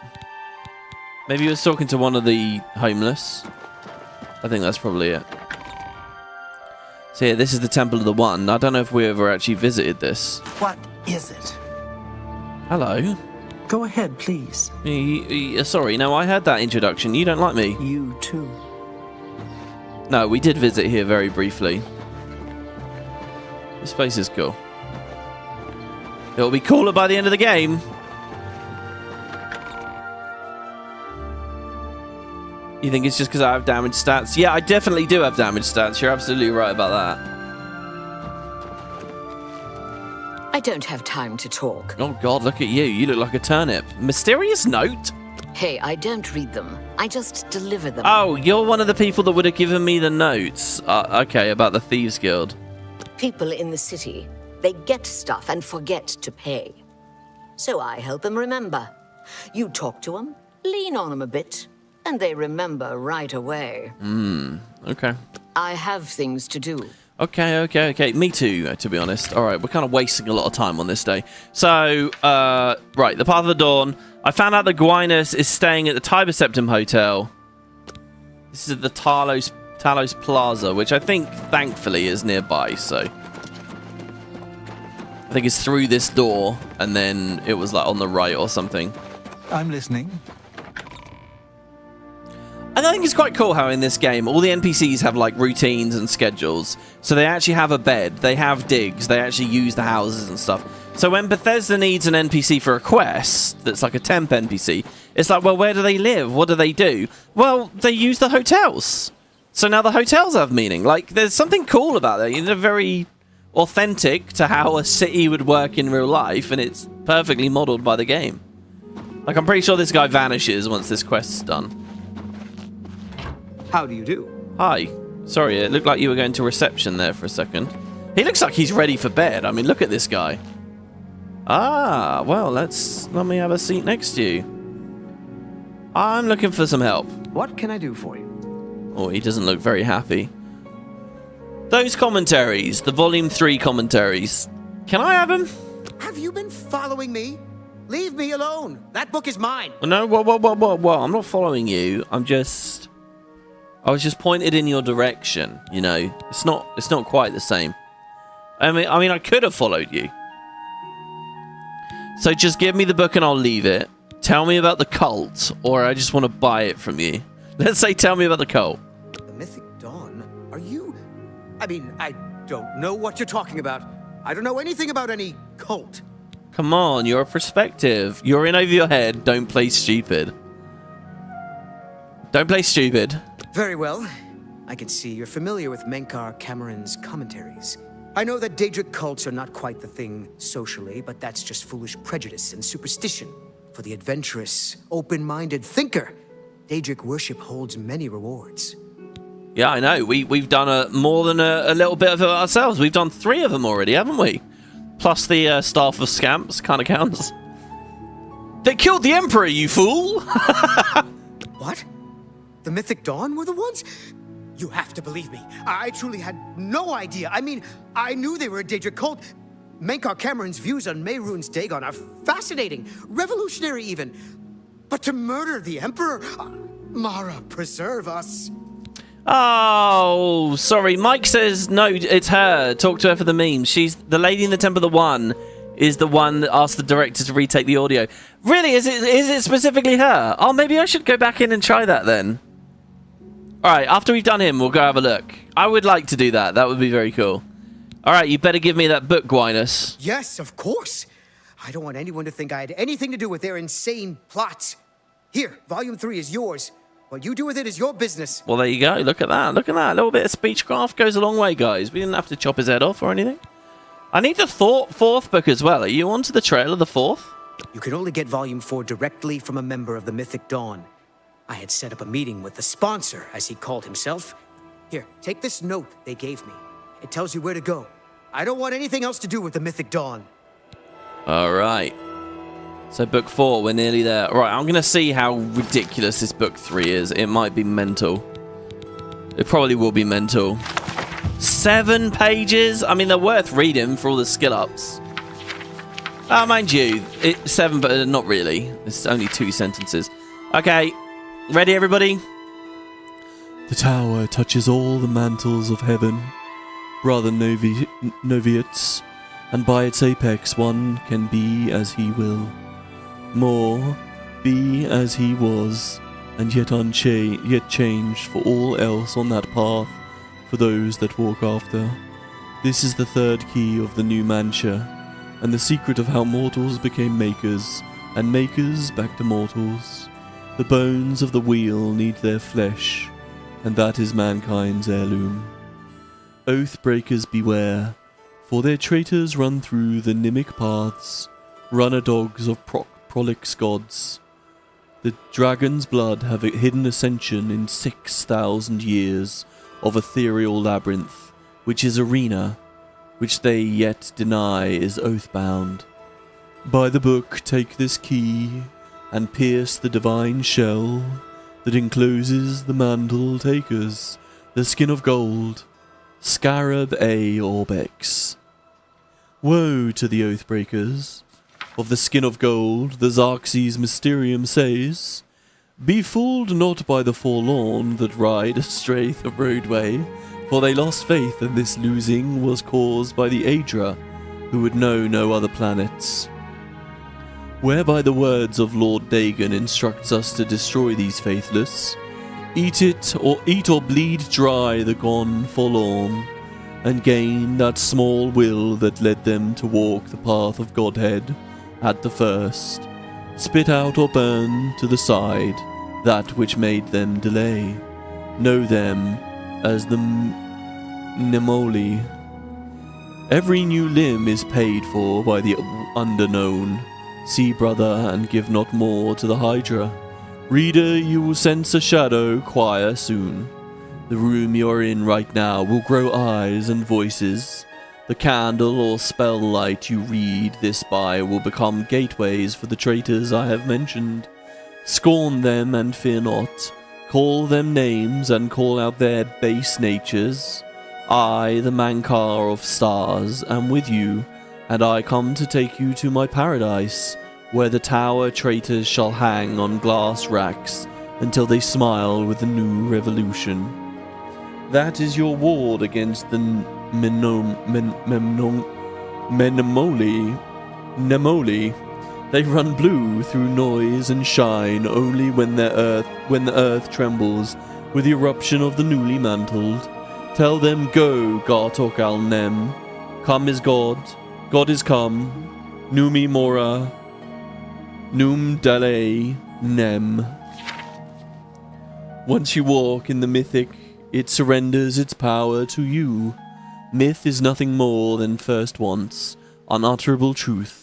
Maybe he was talking to one of the homeless. I think that's probably it. So yeah, this is the Temple of the One. I don't know if we ever actually visited this. What is it? Hello. Go ahead, please. Sorry, no, I heard that introduction. You don't like me. You too. No, we did visit here very briefly. This place is cool. It'll be cooler by the end of the game. You think it's just because I have damage stats? Yeah, I definitely do have damage stats. You're absolutely right about that. I don't have time to talk. Oh god, look at you. You look like a turnip. Mysterious note? Hey, I don't read them. I just deliver them. Oh, you're one of the people that would have given me the notes. Okay, about the Thieves Guild. People in the city, they get stuff and forget to pay. So I help them remember. You talk to them, lean on them a bit, and they remember right away. Okay. I have things to do. Okay. Me too, to be honest. All right, we're kind of wasting a lot of time on this day. So, right, the Path of the Dawn. I found out that Gwynus is staying at the Tiber Septim Hotel. This is the Talos Talos Plaza, which I think, thankfully, is nearby, so... I think it's through this door, and then it was, like, on the right or something. I'm listening. And I think it's quite cool how in this game, all the NPCs have, like, routines and schedules. So they actually have a bed, they have digs, they actually use the houses and stuff. So when Bethesda needs an NPC for a quest, that's like a temp NPC, it's like, well, where do they live? What do they do? Well, they use the hotels. So now the hotels have meaning. Like, there's something cool about that. They're very authentic to how a city would work in real life, and it's perfectly modeled by the game. Like, I'm pretty sure this guy vanishes once this quest's done. How do you do? Hi. Sorry, it looked like you were going to reception there for a second. He looks like he's ready for bed. I mean, look at this guy. Ah, well, let me have a seat next to you. I'm looking for some help. What can I do for you? Oh, he doesn't look very happy. Those commentaries, the Volume 3 commentaries. Can I have them? Have you been following me? Leave me alone. That book is mine. No, what? I'm not following you. I was just pointed in your direction, you know. It's not quite the same. I mean, I could have followed you. So just give me the book and I'll leave it. Tell me about the cult, or I just want to buy it from you. Let's say tell me about the cult. The Mythic Dawn? Are you... I mean, I don't know what you're talking about. I don't know anything about any cult. Come on, you're a perspective. You're in over your head. Don't play stupid. Don't play stupid. Very well. I can see you're familiar with Menkar Camoran's commentaries. I know that Daedric cults are not quite the thing socially, but that's just foolish prejudice and superstition. For the adventurous, open-minded thinker, Daedric worship holds many rewards. Yeah, I know. We've done more than a little bit of it ourselves. We've done 3 of them already, haven't we? Plus the Staff of Scamps kind of counts. They killed the Emperor, you fool! What? The Mythic Dawn were the ones? You have to believe me. I truly had no idea. I mean, I knew they were a Daedric cult. Menkar Camoran's views on Mehrunes Dagon are fascinating, revolutionary even. But to murder the Emperor? Mara, preserve us. Oh, sorry. Mike says, no, it's her. Talk to her for the meme. She's the lady in the Temple of the One is the one that asked the director to retake the audio. Really? Is it specifically her? Oh, maybe I should go back in and try that then. All right, after we've done him, we'll go have a look. I would like to do that. That would be very cool. All right, you better give me that book, Gwynus. Yes, of course. I don't want anyone to think I had anything to do with their insane plots. Here, Volume 3 is yours. What you do with it is your business. Well, there you go. Look at that. Look at that. A little bit of speechcraft goes a long way, guys. We didn't have to chop his head off or anything. I need the 4th book as well. Are you onto the trail of the 4th? You can only get Volume 4 directly from a member of the Mythic Dawn. I had set up a meeting with the sponsor, as he called himself. Here, take this note they gave me. It tells you where to go. I don't want anything else to do with the Mythic Dawn. All right. So book 4, we're nearly there. All right, I'm going to see how ridiculous this book 3 is. It might be mental. It probably will be mental. 7 pages? I mean, they're worth reading for all the skill ups. Mind you, it's 7, but not really. It's only 2 sentences. Okay, ready, everybody? The tower touches all the mantles of heaven, brother novitiates, and by its apex one can be as he will. More, be as he was, and yet yet changed for all else on that path, for those that walk after. This is the 3rd key of the new Mancha, and the secret of how mortals became makers, and makers back to mortals. The bones of the wheel need their flesh, and that is mankind's heirloom. Oathbreakers beware, for their traitors run through the Nimic paths, runner dogs of prolix gods. The dragon's blood have a hidden ascension in 6,000 years of ethereal labyrinth, which is arena, which they yet deny is oathbound. By the book take this key, and pierce the divine shell that encloses the mantle takers, the skin of gold, Scarab A Orbex. Woe to the oathbreakers! Of the skin of gold, the Xarxes Mysterium says, Be fooled not by the forlorn that ride astray the roadway, for they lost faith, and this losing was caused by the Aedra, who would know no other planets. Whereby the words of Lord Dagon instructs us to destroy these faithless, eat or bleed dry the gone forlorn, and gain that small will that led them to walk the path of Godhead at the first. Spit out or burn to the side that which made them delay. Know them as the Nemoli. Every new limb is paid for by the underknown. See, brother, and give not more to the Hydra. Reader, you will sense a shadow quire soon. The room you're in right now will grow eyes and voices. The candle or spell light you read this by will become gateways for the traitors I have mentioned. Scorn them and fear not. Call them names and call out their base natures. I, the Mankar of stars, am with you, and I come to take you to my paradise, where the tower traitors shall hang on glass racks until they smile with the new revolution. That is your ward against the Nemoli. They run blue through noise and shine only when the earth trembles with the eruption of the newly mantled. Tell them, go, Gartok al Nem. Come is God. God is come. Numi Mora. Num Dale Nem. Once you walk in the Mythic, it surrenders its power to you. Myth is nothing more than first once, unutterable truth.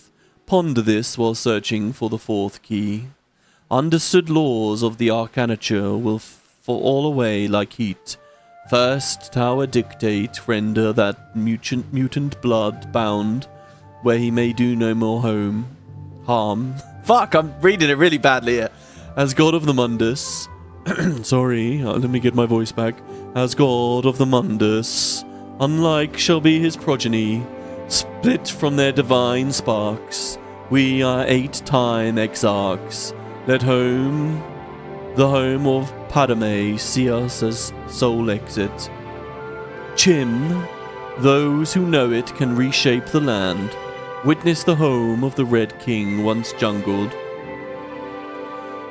Ponder this while searching for the fourth key. Understood laws of the arcanature will fall away like heat. First, tower dictate, render that mutant blood bound, where he may do no more harm. Fuck, I'm reading it really badly here. As God of the Mundus, sorry, let me get my voice back. As God of the Mundus, unlike shall be his progeny, split from their divine sparks. We are 8-time Xarxes. Let the home of Padme see us as soul exit. Chim, those who know it can reshape the land. Witness the home of the Red King once jungled.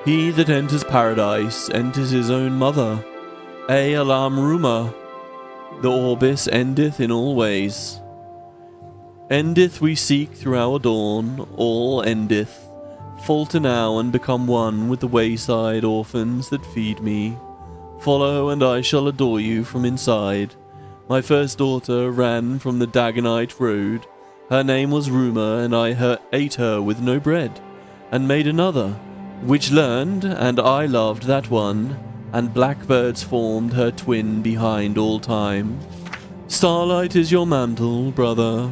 He that enters paradise enters his own mother. Alam Ruma, the orbis endeth in all ways. Endeth we seek through our dawn, all endeth. Falter now and become one with the wayside orphans that feed me. Follow and I shall adore you from inside. My first daughter ran from the Dagonite road. Her name was Rumour, and I ate her with no bread, and made another, which learned, and I loved that one, and blackbirds formed her twin behind all time. Starlight is your mantle, brother.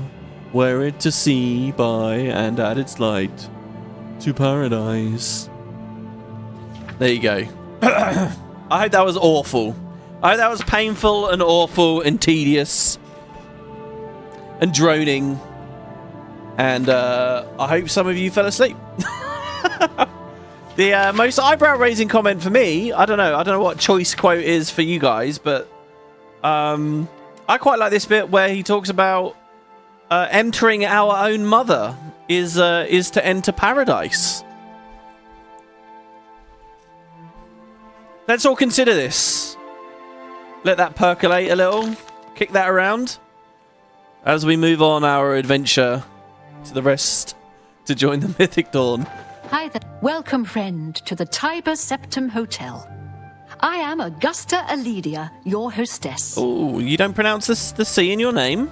Wear it to see by and at its light. To paradise. There you go. I hope that was awful. I hope that was painful and awful and tedious and droning. And I hope some of you fell asleep. The most eyebrow-raising comment for me, I don't know what choice quote is for you guys, but I quite like this bit where he talks about entering our own mother is to enter paradise. Let's all consider this. Let that percolate a little. Kick that around as we move on our adventure to the rest to join the Mythic Dawn. Hi there. Welcome, friend, to the Tiber Septum Hotel. I am Augusta Aledia, your hostess. Oh, you don't pronounce the C in your name?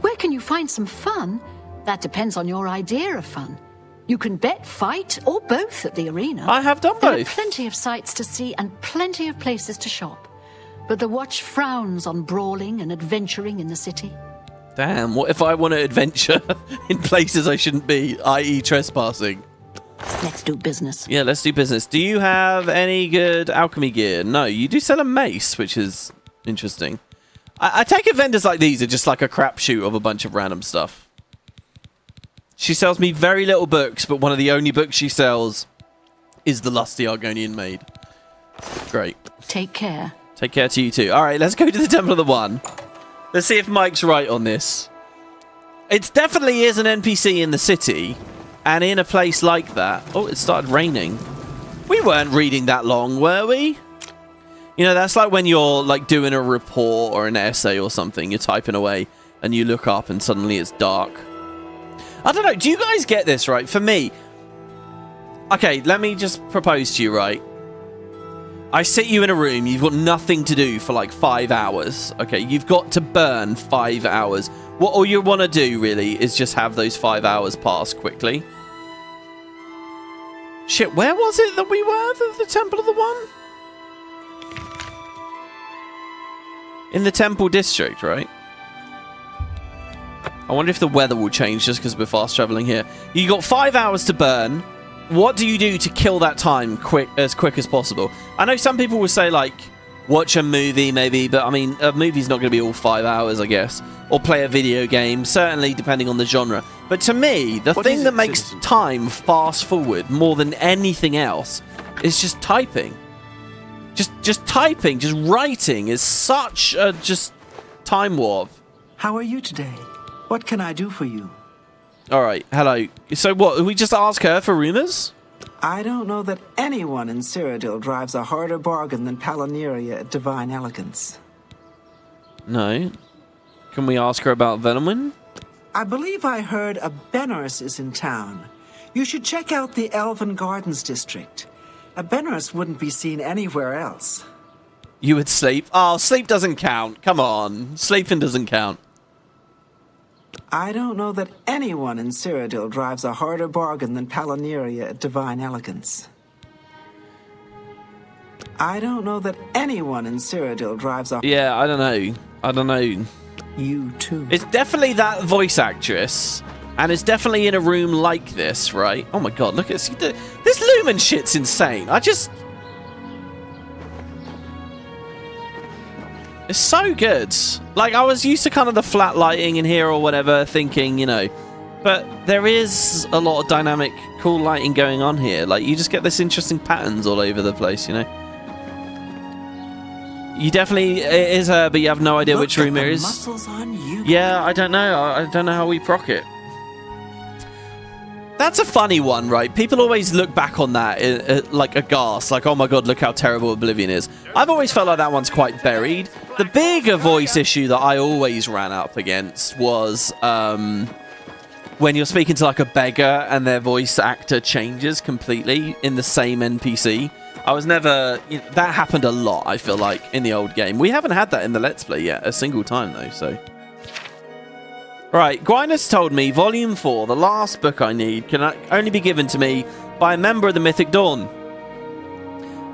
Where can you find some fun? That depends on your idea of fun. You can bet, fight, or both at the arena. I have done both. There are plenty of sights to see and plenty of places to shop. But the watch frowns on brawling and adventuring in the city. Damn, what if I want to adventure in places I shouldn't be, i.e. trespassing? Let's do business. Yeah, let's do business. Do you have any good alchemy gear? No, you do sell a mace, which is interesting. I take it vendors like these are just like a crapshoot of a bunch of random stuff. She sells me very little books, but one of the only books she sells is The Lusty Argonian Maid. Great. Take care. Take care to you too. All right, let's go to the Temple of the One. Let's see if Mike's right on this. It definitely is an NPC in the city, and in a place like that. Oh, it started raining. We weren't reading that long, were we? You know, that's like when you're like doing a report or an essay or something. You're typing away, and you look up, and suddenly it's dark. I don't know. Do you guys get this, right? For me, okay, let me just propose to you, right? I sit you in a room, you've got nothing to do for like 5 hours. Okay, you've got to burn 5 hours. What all you want to do, really, is just have those 5 hours pass quickly. Shit, where was it that we were? The Temple of the One? In the Temple District, right? I wonder if the weather will change just because we're fast traveling here. You got 5 hours to burn. What do you do to kill that time as quick as possible? I know some people will say, like, watch a movie, maybe, but, I mean, a movie's not going to be all 5 hours, I guess. Or play a video game, certainly depending on the genre. But to me, the thing that makes time fast forward more than anything else is just typing. Just typing, just writing is such a just time warp. How are you today? What can I do for you? All right, hello. So what, we just ask her for rumors? I don't know that anyone in Cyrodiil drives a harder bargain than Palonyria at Divine Elegance. No. Can we ask her about Venomwin? I believe I heard a Benorus is in town. You should check out the Elven Gardens district. A Benorus wouldn't be seen anywhere else. You would sleep? Oh, sleep doesn't count. Come on. Sleeping doesn't count. I don't know that anyone in Cyrodiil drives a harder bargain than Palonyria at Divine Elegance. I don't know that anyone in Cyrodiil drives a... Yeah, I don't know. I don't know. You too. It's definitely that voice actress, and it's definitely in a room like this, right? Oh my god, look at this. This Lumen shit's insane. It's so good. Like, I was used to kind of the flat lighting in here or whatever, thinking, you know, but there is a lot of dynamic, cool lighting going on here. Like, you just get this interesting patterns all over the place, you know? You definitely, it is her, but you have no idea which room it is. Muscles on you. Yeah, I don't know. I don't know how we proc it. That's a funny one, right? People always look back on that like aghast, like, oh my god, look how terrible Oblivion is. I've always felt like that one's quite buried. The bigger voice issue that I always ran up against was when you're speaking to like a beggar and their voice actor changes completely in the same NPC. I was never... You know, that happened a lot, I feel like, in the old game. We haven't had that in the Let's Play yet, a single time, though, so... Right, Gwynus told me Volume 4, the last book I need, can only be given to me by a member of the Mythic Dawn.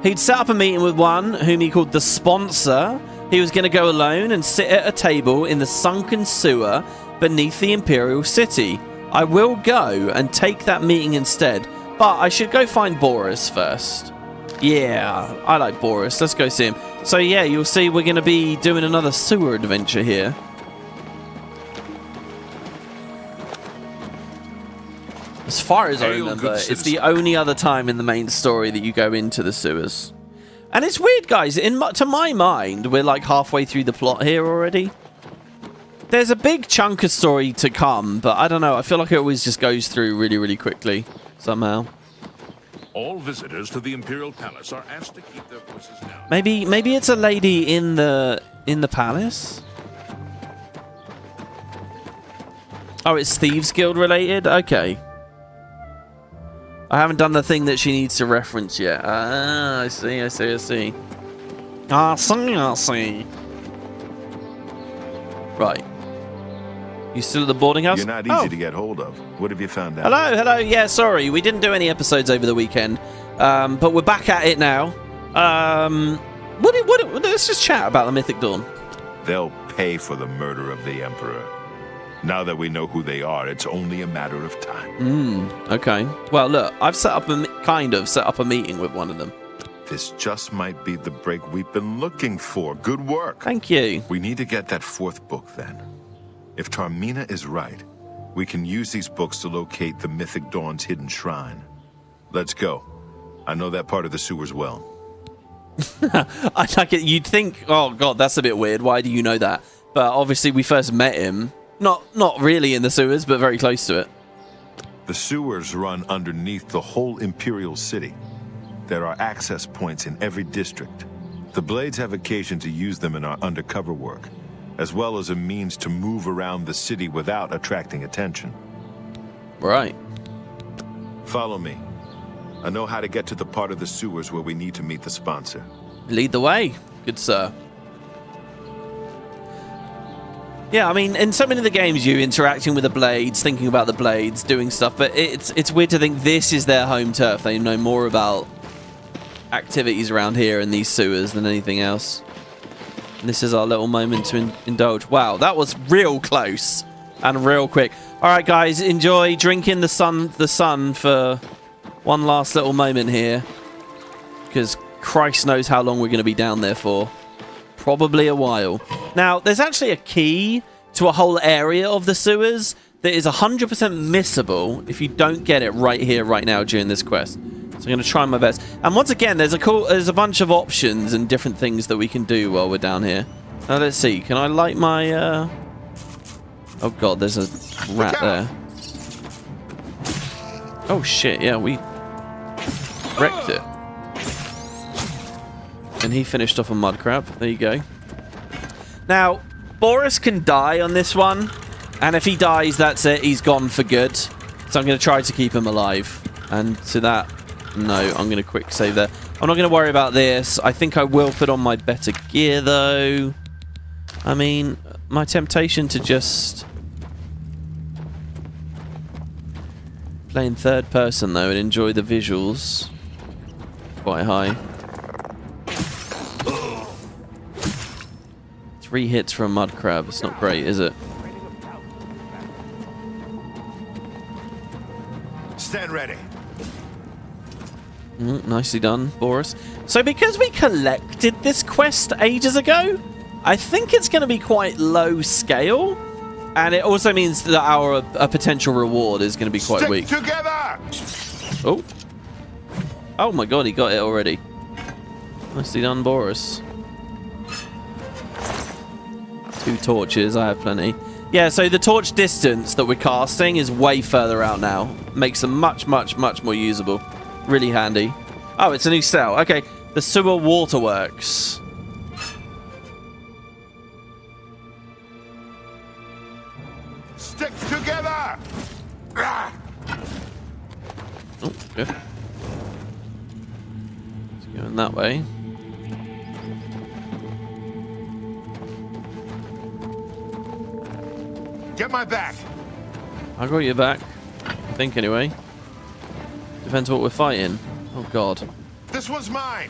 He'd set up a meeting with one whom he called the Sponsor. He was going to go alone and sit at a table in the sunken sewer beneath the Imperial City. I will go and take that meeting instead, but I should go find Boris first. Yeah, I like Boris. Let's go see him. So yeah, you'll see we're going to be doing another sewer adventure here. As far as I remember, it's the only other time in the main story that you go into the sewers. And it's weird, guys. To my mind, we're like halfway through the plot here already. There's a big chunk of story to come, but I don't know. I feel like it always just goes through really, really quickly somehow. All visitors to the Imperial Palace are asked to keep their voices down. Maybe it's a lady in the palace. Oh, it's Thieves Guild related? Okay. I haven't done the thing that she needs to reference yet. Ah, I see. I see. Right. You still at the boarding house? You're not easy to get hold of. What have you found out? Hello. Yeah, sorry. We didn't do any episodes over the weekend. But we're back at it now. Let's just chat about the Mythic Dawn. They'll pay for the murder of the Emperor. Now that we know who they are, it's only a matter of time. Okay. Well, look, I've set up a meeting with one of them. This just might be the break we've been looking for. Good work. Thank you. We need to get that fourth book then. If Tarmina is right, we can use these books to locate the Mythic Dawn's hidden shrine. Let's go. I know that part of the sewers well. I like it. You'd think, oh god, that's a bit weird. Why do you know that? But obviously we first met him, not really in the sewers, but very close to it. The sewers run underneath the whole Imperial city. There are access points in every district. The Blades have occasion to use them in our undercover work, as well as a means to move around the city without attracting attention. Right. Follow me. I know how to get to the part of the sewers where we need to meet the sponsor. Lead the way, good sir. Yeah, I mean, in so many of the games, you interacting with the Blades, thinking about the Blades, doing stuff, but it's weird to think this is their home turf. They know more about activities around here in these sewers than anything else. And this is our little moment to indulge. Wow, that was real close and real quick. All right, guys, enjoy drinking the sun for one last little moment here, because Christ knows how long we're going to be down there for. Probably a while. Now, there's actually a key to a whole area of the sewers that is 100% missable if you don't get it right here, right now during this quest. So I'm going to try my best. And once again, there's a bunch of options and different things that we can do while we're down here. Now, let's see. Can I light my... Oh, God, there's a rat there. Oh, shit. Yeah, we wrecked it. And he finished off a mud crab. There you go. Now, Boris can die on this one. And if he dies, that's it. He's gone for good. So I'm going to try to keep him alive. And to that, no, I'm going to quick save there. I'm not going to worry about this. I think I will put on my better gear, though. I mean, my temptation to just play in third person, though, and enjoy the visuals quite high. 3 hits for a mud crab. It's not great, is it? Stand ready. Nicely done, Boris. So because we collected this quest ages ago, I think it's going to be quite low scale. And it also means that our potential reward is going to be quite weak. Together! Oh. Oh my god, he got it already. Nicely done, Boris. 2 torches, I have plenty. Yeah, so the torch distance that we're casting is way further out now. Makes them much, much, much more usable. Really handy. Oh, it's a new cell. Okay, the sewer waterworks. Stick together! Oh, good. It's going that way. Get my back. I got your back. I think, anyway. Depends what we're fighting. Oh, God. This one's mine.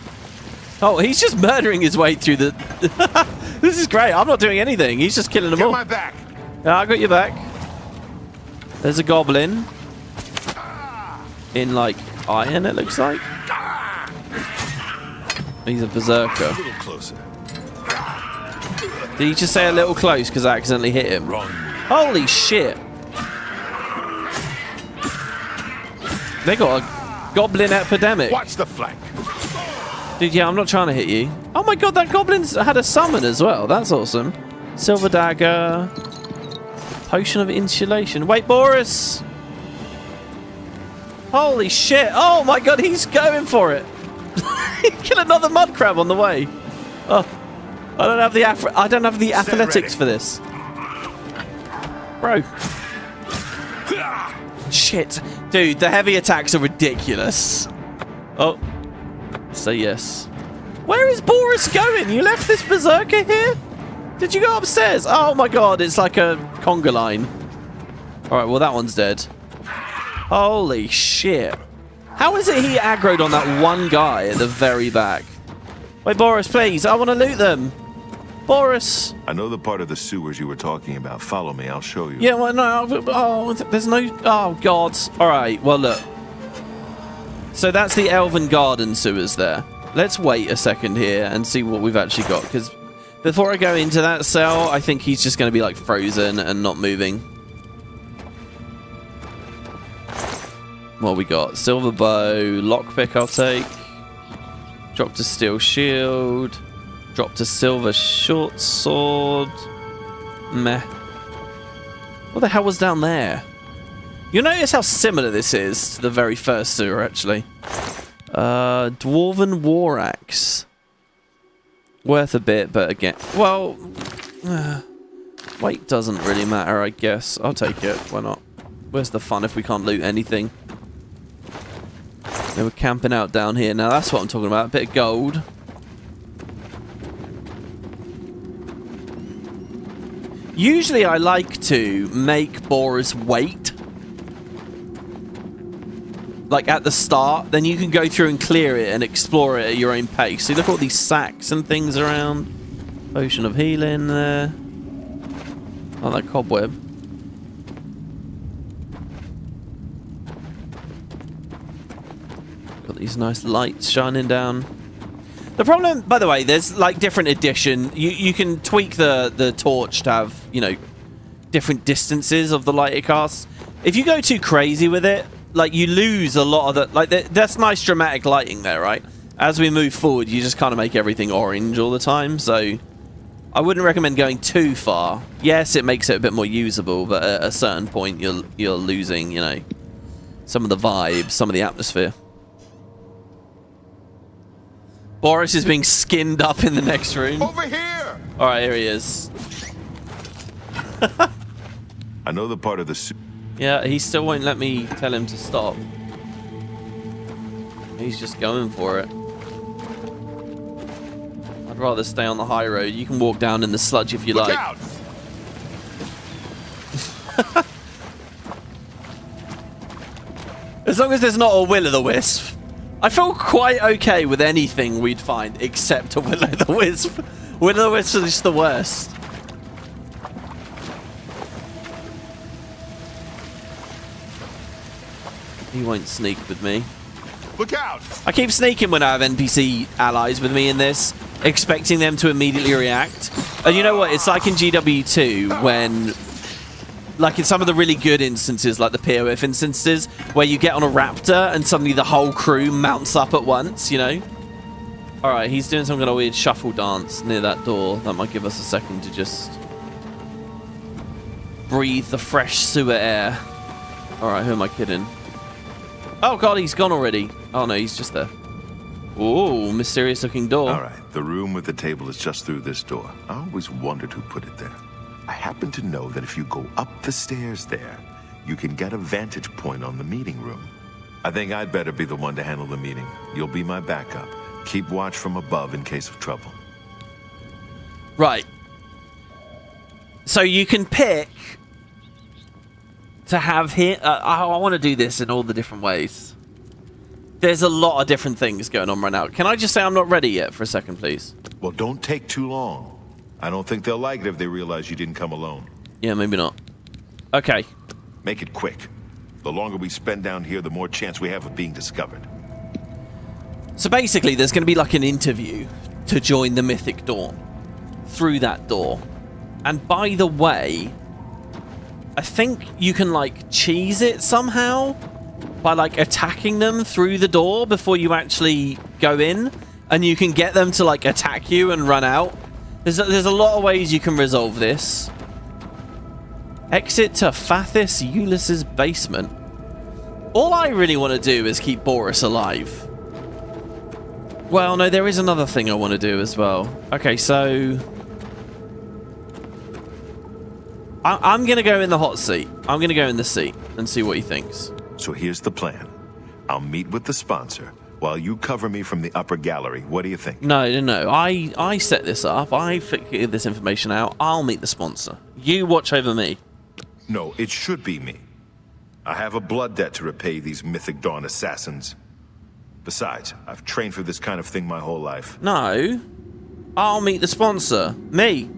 Oh, he's just murdering his way through the... This is great. I'm not doing anything. He's just killing them all. Get my back. Yeah, I got your back. There's a goblin. In, like, iron, it looks like. He's a berserker. A little closer. Did he just say a little close because I accidentally hit him? Wrong. Holy shit. They got a goblin epidemic. Watch the flank. Dude, yeah, I'm not trying to hit you. Oh my god, that goblin's had a summon as well. That's awesome. Silver dagger. Potion of insulation. Wait, Boris. Holy shit. Oh my god, he's going for it. He killed another mud crab on the way. Oh, I don't have the athletics for this. Bro. Shit. Dude, the heavy attacks are ridiculous. Oh. Say yes. Where is Boris going? You left this berserker here? Did you go upstairs? Oh my god, it's like a conga line. Alright, well that one's dead. Holy shit. How is it he aggroed on that one guy at the very back? Wait, Boris, please. I want to loot them. Boris. I know the part of the sewers you were talking about. Follow me, I'll show you. Yeah, well, no. Oh, there's no... Oh, God. All right, well, look. So that's the Elven Garden sewers there. Let's wait a second here and see what we've actually got. Because before I go into that cell, I think he's just going to be, like, frozen and not moving. What we got? Silver bow, lockpick I'll take. Dropped a steel shield. Dropped a silver short sword. Meh. What the hell was down there? You'll notice how similar this is to the very first sewer, actually. Dwarven war axe. Worth a bit, but again... Well... weight doesn't really matter, I guess. I'll take it. Why not? Where's the fun if we can't loot anything? They were camping out down here. Now, that's what I'm talking about. A bit of gold. Usually, I like to make borers wait. Like, at the start. Then you can go through and clear it and explore it at your own pace. See, look at all these sacks and things around. Potion of healing there. Oh, that cobweb. Got these nice lights shining down. The problem, by the way, there's like different edition. You can tweak the torch to have, you know, different distances of the light it casts. If you go too crazy with it, like you lose a lot of the, like that's nice dramatic lighting there, right? As we move forward, you just kind of make everything orange all the time. So I wouldn't recommend going too far. Yes, it makes it a bit more usable, but at a certain point, you're losing, you know, some of the vibes, some of the atmosphere. Boris is being skinned up in the next room. Over here! Alright, here he is. I know the part of the... Yeah, he still won't let me tell him to stop. He's just going for it. I'd rather stay on the high road. You can walk down in the sludge if you Look like. Out! As long as there's not a will-o'-the-wisp. I feel quite okay with anything we'd find except a will-o'-the-wisp. Will-o'-the-wisp is just the worst. He won't sneak with me. Look out! I keep sneaking when I have NPC allies with me in this, expecting them to immediately react. And you know what? It's like in GW2 when... Like in some of the really good instances, like the POF instances, where you get on a raptor and suddenly the whole crew mounts up at once, you know? Alright, he's doing some kind of weird shuffle dance near that door. That might give us a second to just breathe the fresh sewer air. Alright, who am I kidding? Oh god, he's gone already. Oh no, he's just there. Ooh, mysterious looking door. Alright, the room with the table is just through this door. I always wondered who put it there. I happen to know that if you go up the stairs there, you can get a vantage point on the meeting room. I think I'd better be the one to handle the meeting. You'll be my backup. Keep watch from above in case of trouble. Right. So you can pick to have here... I want to do this in all the different ways. There's a lot of different things going on right now. Can I just say I'm not ready yet for a second, please? Well, don't take too long. I don't think they'll like it if they realize you didn't come alone. Yeah, maybe not. Okay. Make it quick. The longer we spend down here, the more chance we have of being discovered. So basically, there's going to be like an interview to join the Mythic Dawn through that door. And by the way, I think you can like cheese it somehow by like attacking them through the door before you actually go in. And you can get them to like attack you and run out. There's a lot of ways you can resolve this. Exit to Fathis Ulysses' basement. All I really want to do is keep Boris alive. Well, no, there is another thing I want to do as well. Okay, so... I'm going to go in the hot seat. I'm going to go in the seat and see what he thinks. So here's the plan. I'll meet with the sponsor while you cover me from the upper gallery. What do you think? No. I set this up. I figured this information out. I'll meet the sponsor. You watch over me. No, it should be me. I have a blood debt to repay these Mythic Dawn assassins. Besides, I've trained for this kind of thing my whole life. No. I'll meet the sponsor. Me.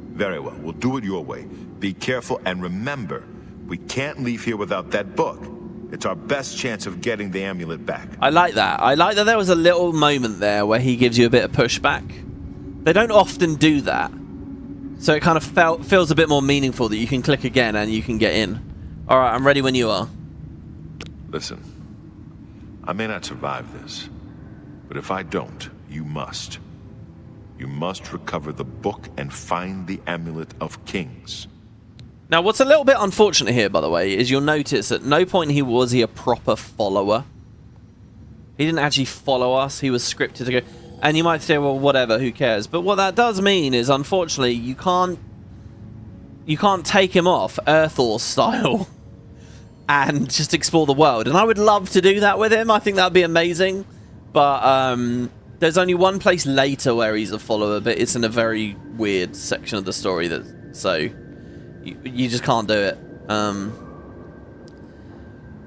Very well. We'll do it your way. Be careful and remember, we can't leave here without that book. It's our best chance of getting the amulet back. I like that. I like that there was a little moment there where he gives you a bit of pushback. They don't often do that. So it kind of feels a bit more meaningful that you can click again and you can get in. Alright, I'm ready when you are. Listen, I may not survive this, but if I don't, you must. You must recover the book and find the Amulet of Kings. Now, what's a little bit unfortunate here, by the way, is you'll notice at no point was he a proper follower. He didn't actually follow us. He was scripted to go. And you might say, well, whatever, who cares? But what that does mean is, unfortunately, you can't take him off Earthor style and just explore the world. And I would love to do that with him. I think that would be amazing. But there's only one place later where he's a follower, but it's in a very weird section of the story so you just can't do it.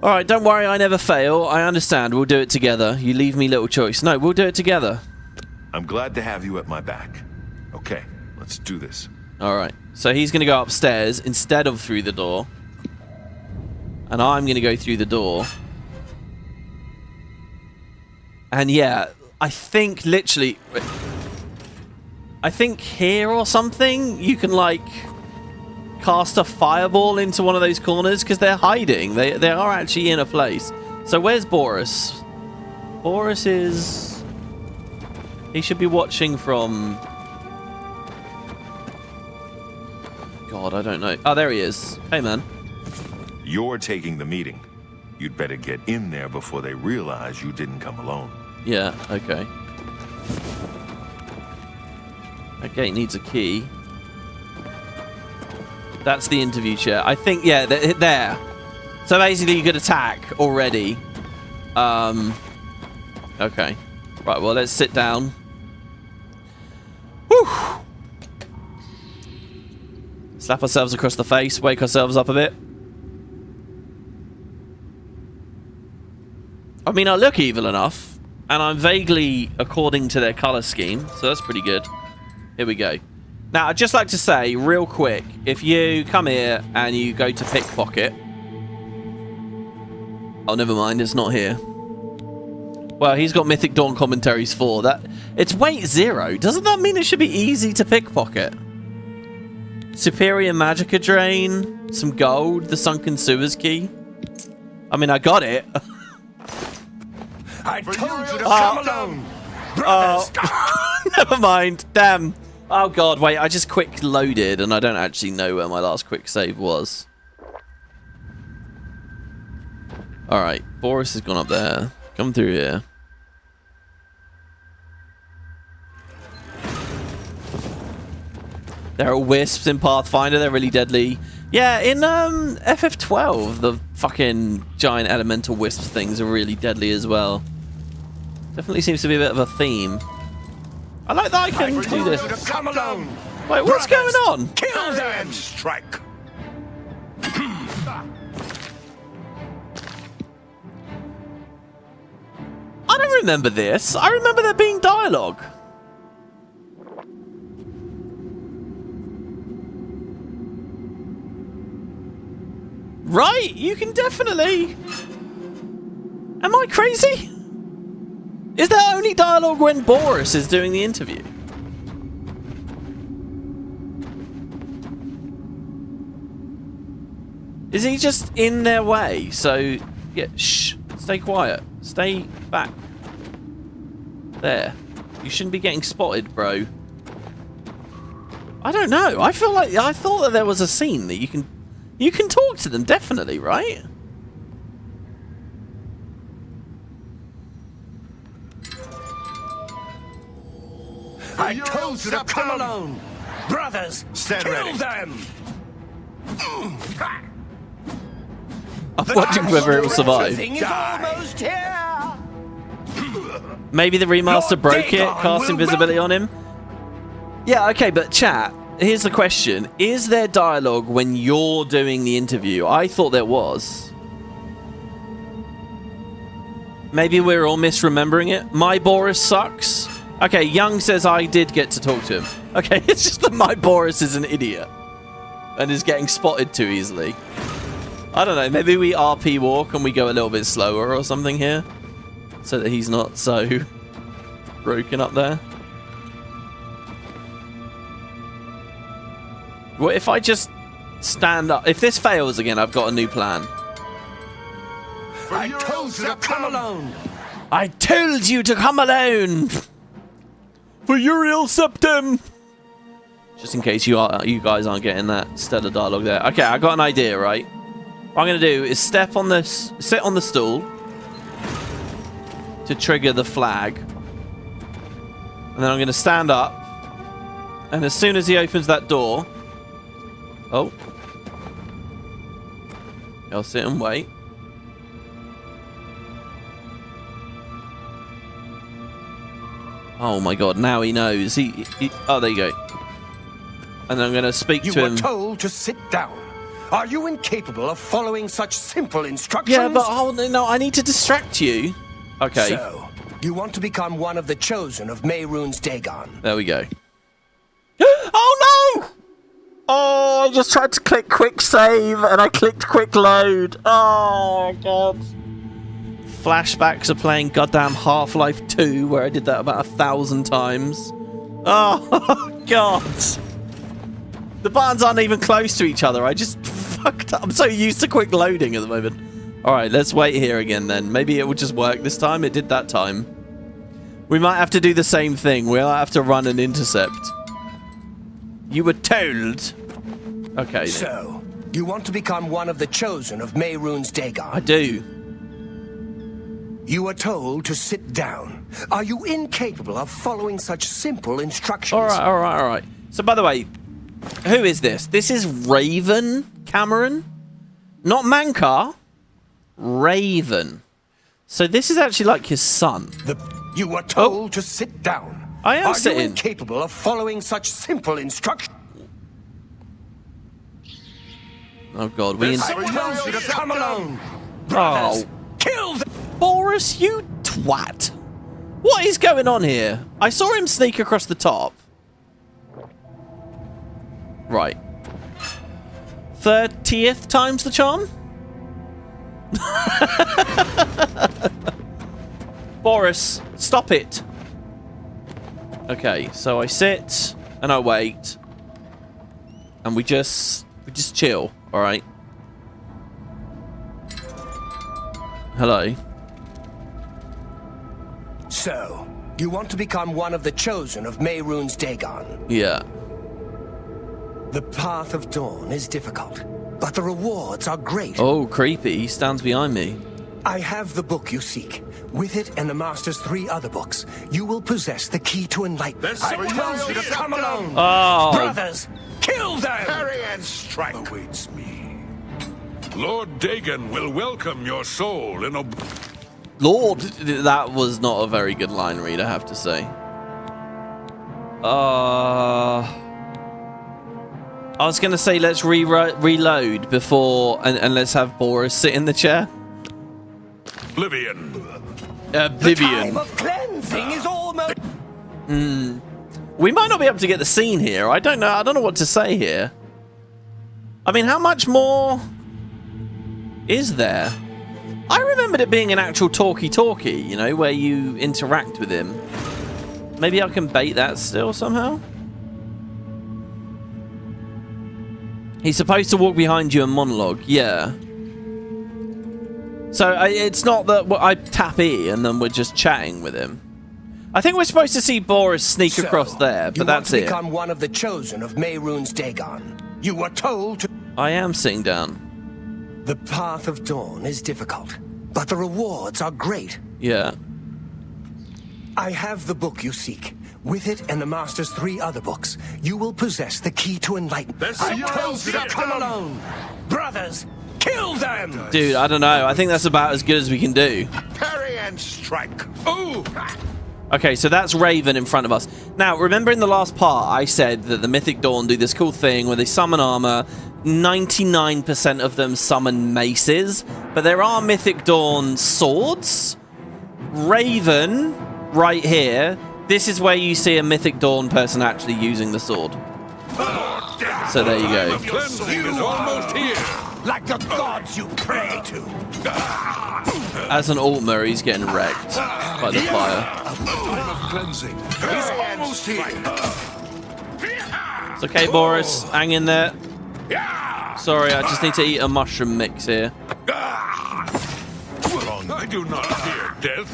Alright, don't worry, I never fail. I understand. We'll do it together. You leave me little choice. No, we'll do it together. I'm glad to have you at my back. Okay, let's do this. Alright, so he's going to go upstairs instead of through the door. And I'm going to go through the door. And yeah, I think literally... I think here or something, you can like... cast a fireball into one of those corners because they're hiding. They are actually in a place. So where's Boris? Boris is... He should be watching from... God, I don't know. Oh, there he is. Hey, man. You're taking the meeting. You'd better get in there before they realize you didn't come alone. Yeah, okay. That gate needs a key. That's the interview chair. I think, yeah, there. So basically you could attack already. Okay. Right, well, let's sit down. Whew. Slap ourselves across the face, wake ourselves up a bit. I mean, I look evil enough, and I'm vaguely according to their color scheme, so that's pretty good. Here we go. Now, I'd just like to say, real quick, if you come here and you go to pickpocket... Oh, never mind, it's not here. Well, he's got Mythic Dawn commentaries 4. It's weight 0. Doesn't that mean it should be easy to pickpocket? Superior Magicka Drain, some gold, the Sunken Sewers key. I mean, I got it. I told you to come alone, brothers. Never mind. Damn. Oh god, wait, I just quick loaded and I don't actually know where my last quick save was. Alright, Boris has gone up there. Come through here. There are wisps in Pathfinder, they're really deadly. Yeah, in FF12, the fucking giant elemental wisp things are really deadly as well. Definitely seems to be a bit of a theme. I like that I can do this. Come alone. Wait, what's going on? Kill them. Strike. I don't remember this. I remember there being dialogue. Right? You can definitely... Am I crazy? Is there only dialogue when Boris is doing the interview? Is he just in their way? So, yeah, shh, stay quiet. Stay back. There. You shouldn't be getting spotted, bro. I don't know. I feel like I thought that there was a scene that you can talk to them, definitely, right? I told you to come alone, brothers. Stand kill ready. them. I'm watching whether it will survive. Everything is almost here. Maybe the remaster broke it, cast invisibility on him. Yeah, okay, but chat, here's the question. Is there dialogue when you're doing the interview? I thought there was. Maybe we're all misremembering it. My Boris sucks. Okay, Young says I did get to talk to him. Okay, it's just that my Boris is an idiot and is getting spotted too easily. I don't know, maybe we RP walk and we go a little bit slower or something here so that he's not so broken up there. What if I just stand up? If this fails again, I've got a new plan. I told you to come alone. I told you to come alone. For Uriel Septim! Just in case you guys aren't getting that stellar dialogue there. Okay, I got an idea, right? What I'm going to do is sit on the stool to trigger the flag. And then I'm going to stand up. And as soon as he opens that door... Oh. I'll sit and wait. Oh my god, now he knows. He oh, there you go. And I'm going to speak to him. You were told to sit down. Are you incapable of following such simple instructions? Yeah, but no, I need to distract you. Okay. So, you want to become one of the chosen of Mehrunes Dagon. There we go. Oh no! Oh, I just tried to click quick save and I clicked quick load. Oh god. Flashbacks of playing goddamn Half-Life 2 where I did that about 1,000 times. Oh god. The buttons aren't even close to each other. I just fucked up. I'm so used to quick loading at the moment. Alright, let's wait here again then. Maybe it will just work this time. It did that time. We might have to do the same thing. We'll have to run an intercept. You were told. Okay. So, you want to become one of the chosen of Mehrunes Dagon? I do. You were told to sit down. Are you incapable of following such simple instructions? Alright. So, by the way, who is this? This is Raven Camoran? Not Mankar. Raven. So this is actually like his son. You were told to sit down. I am sitting. Are you incapable of following such simple instructions? Oh god, we... Someone tells you to come alone. Oh. Kill them. Boris, you twat. What is going on here? I saw him sneak across the top. Right. 30th time's the charm? Boris, stop it. Okay, so I sit and I wait. And we just chill, alright? Hello. So, you want to become one of the chosen of Mehrunes Dagon? Yeah. The path of dawn is difficult, but the rewards are great. Oh, creepy. He stands behind me. I have the book you seek. With it and the Master's 3 other books, you will possess the key to enlightenment. I tell you to come alone. Oh. Brothers, kill them! Parry and strike awaits me. Lord Dagon will welcome your soul in a... Lord, that was not a very good line read, I have to say. I was going to say let's reload before and let's have Boris sit in the chair. Oblivion. The time of cleansing is almost... We might not be able to get the scene here. I don't know what to say here. I mean, how much more is there? I remembered it being an actual talkie-talkie, you know, where you interact with him. Maybe I can bait that still somehow? He's supposed to walk behind you and monologue, yeah. So it's not that I tap E and then we're just chatting with him. I think we're supposed to see Boris sneak across there, but that's it. You want to become one of the chosen of Mehrunes Dagon. You were told to... I am sitting down. The path of dawn is difficult, but the rewards are great. Yeah. I have the book you seek. With it and the Master's 3 other books, you will possess the key to enlightenment. I told you to come alone. Brothers, kill them! Dude, I don't know. I think that's about as good as we can do. Parry and strike. Ooh! Okay, so that's Raven in front of us. Now, remember in the last part, I said that the Mythic Dawn do this cool thing where they summon armor. 99% of them summon maces, but there are Mythic Dawn swords. Raven, right here, this is where you see a Mythic Dawn person actually using the sword. So there you go. The cleansing is almost here. Like the gods you pray to. As an Altmer, he's getting wrecked by the fire. Time of cleansing is almost here. It's okay, Boris. Hang in there. Sorry, I just need to eat a mushroom mix here. I do not fear death.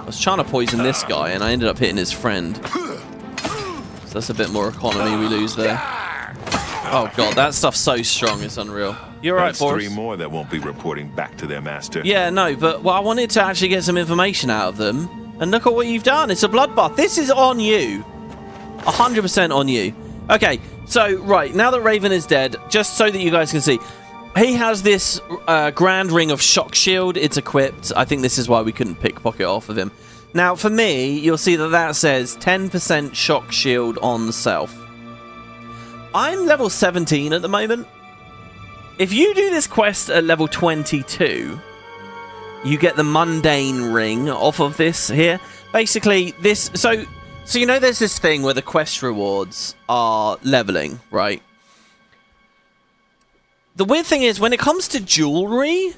I was trying to poison this guy, and I ended up hitting his friend. So that's a bit more economy we lose there. Oh god, that stuff's so strong, it's unreal. You're right, Boris. 3 more that won't be reporting back to their master. Yeah, no, but well, I wanted to actually get some information out of them. And look at what you've done. It's a bloodbath. This is on you. 100% on you. Okay, so, right, now that Raven is dead, just so that you guys can see, he has this grand ring of shock shield. It's equipped. I think this is why we couldn't pickpocket off of him. Now, for me, you'll see that that says 10% shock shield on self. I'm level 17 at the moment. If you do this quest at level 22, you get the mundane ring off of this here. Basically, this... So you know there's this thing where the quest rewards are leveling, right? The weird thing is, when it comes to jewelry,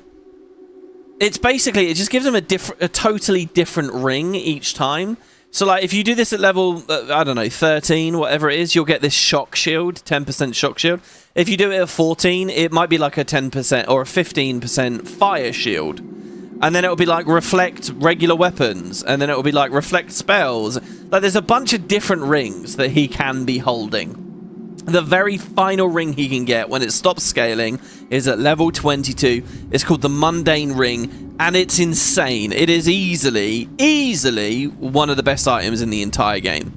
it's basically... It just gives them a totally different ring each time. So, like, if you do this at level, I don't know, 13, whatever it is, you'll get this shock shield, 10% shock shield. If you do it at 14, it might be like a 10% or a 15% fire shield. And then it'll be like reflect regular weapons. And then it'll be like reflect spells. Like, there's a bunch of different rings that he can be holding. The very final ring he can get when it stops scaling is at level 22. It's called the Mundane Ring, and it's insane. It is easily one of the best items in the entire game.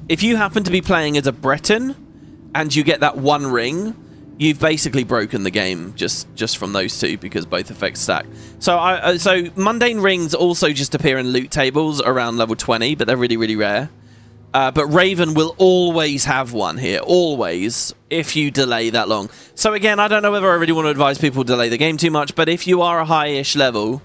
If you happen to be playing as a Breton and you get that one ring, you've basically broken the game just from those two, because both effects stack. So so Mundane Rings also just appear in loot tables around level 20, but they're really, really rare. But Raven will always have one here, always, if you delay that long. So again, I don't know whether I really want to advise people to delay the game too much, but if you are a high-ish level,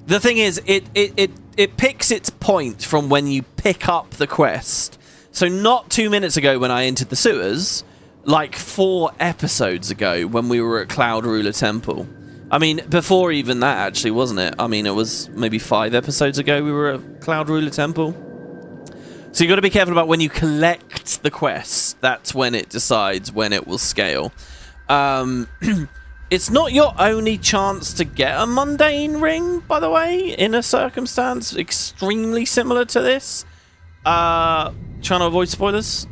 the thing is, it picks its point from when you pick up the quest. So not 2 minutes ago when I entered the sewers, like 4 episodes ago when we were at Cloud Ruler Temple. I mean, before even that, actually, wasn't it? I mean, it was maybe 5 episodes ago we were at Cloud Ruler Temple. So you've got to be careful about when you collect the quest. That's when it decides when it will scale. It's not your only chance to get a mundane ring, by the way, in a circumstance extremely similar to this. Trying to avoid spoilers.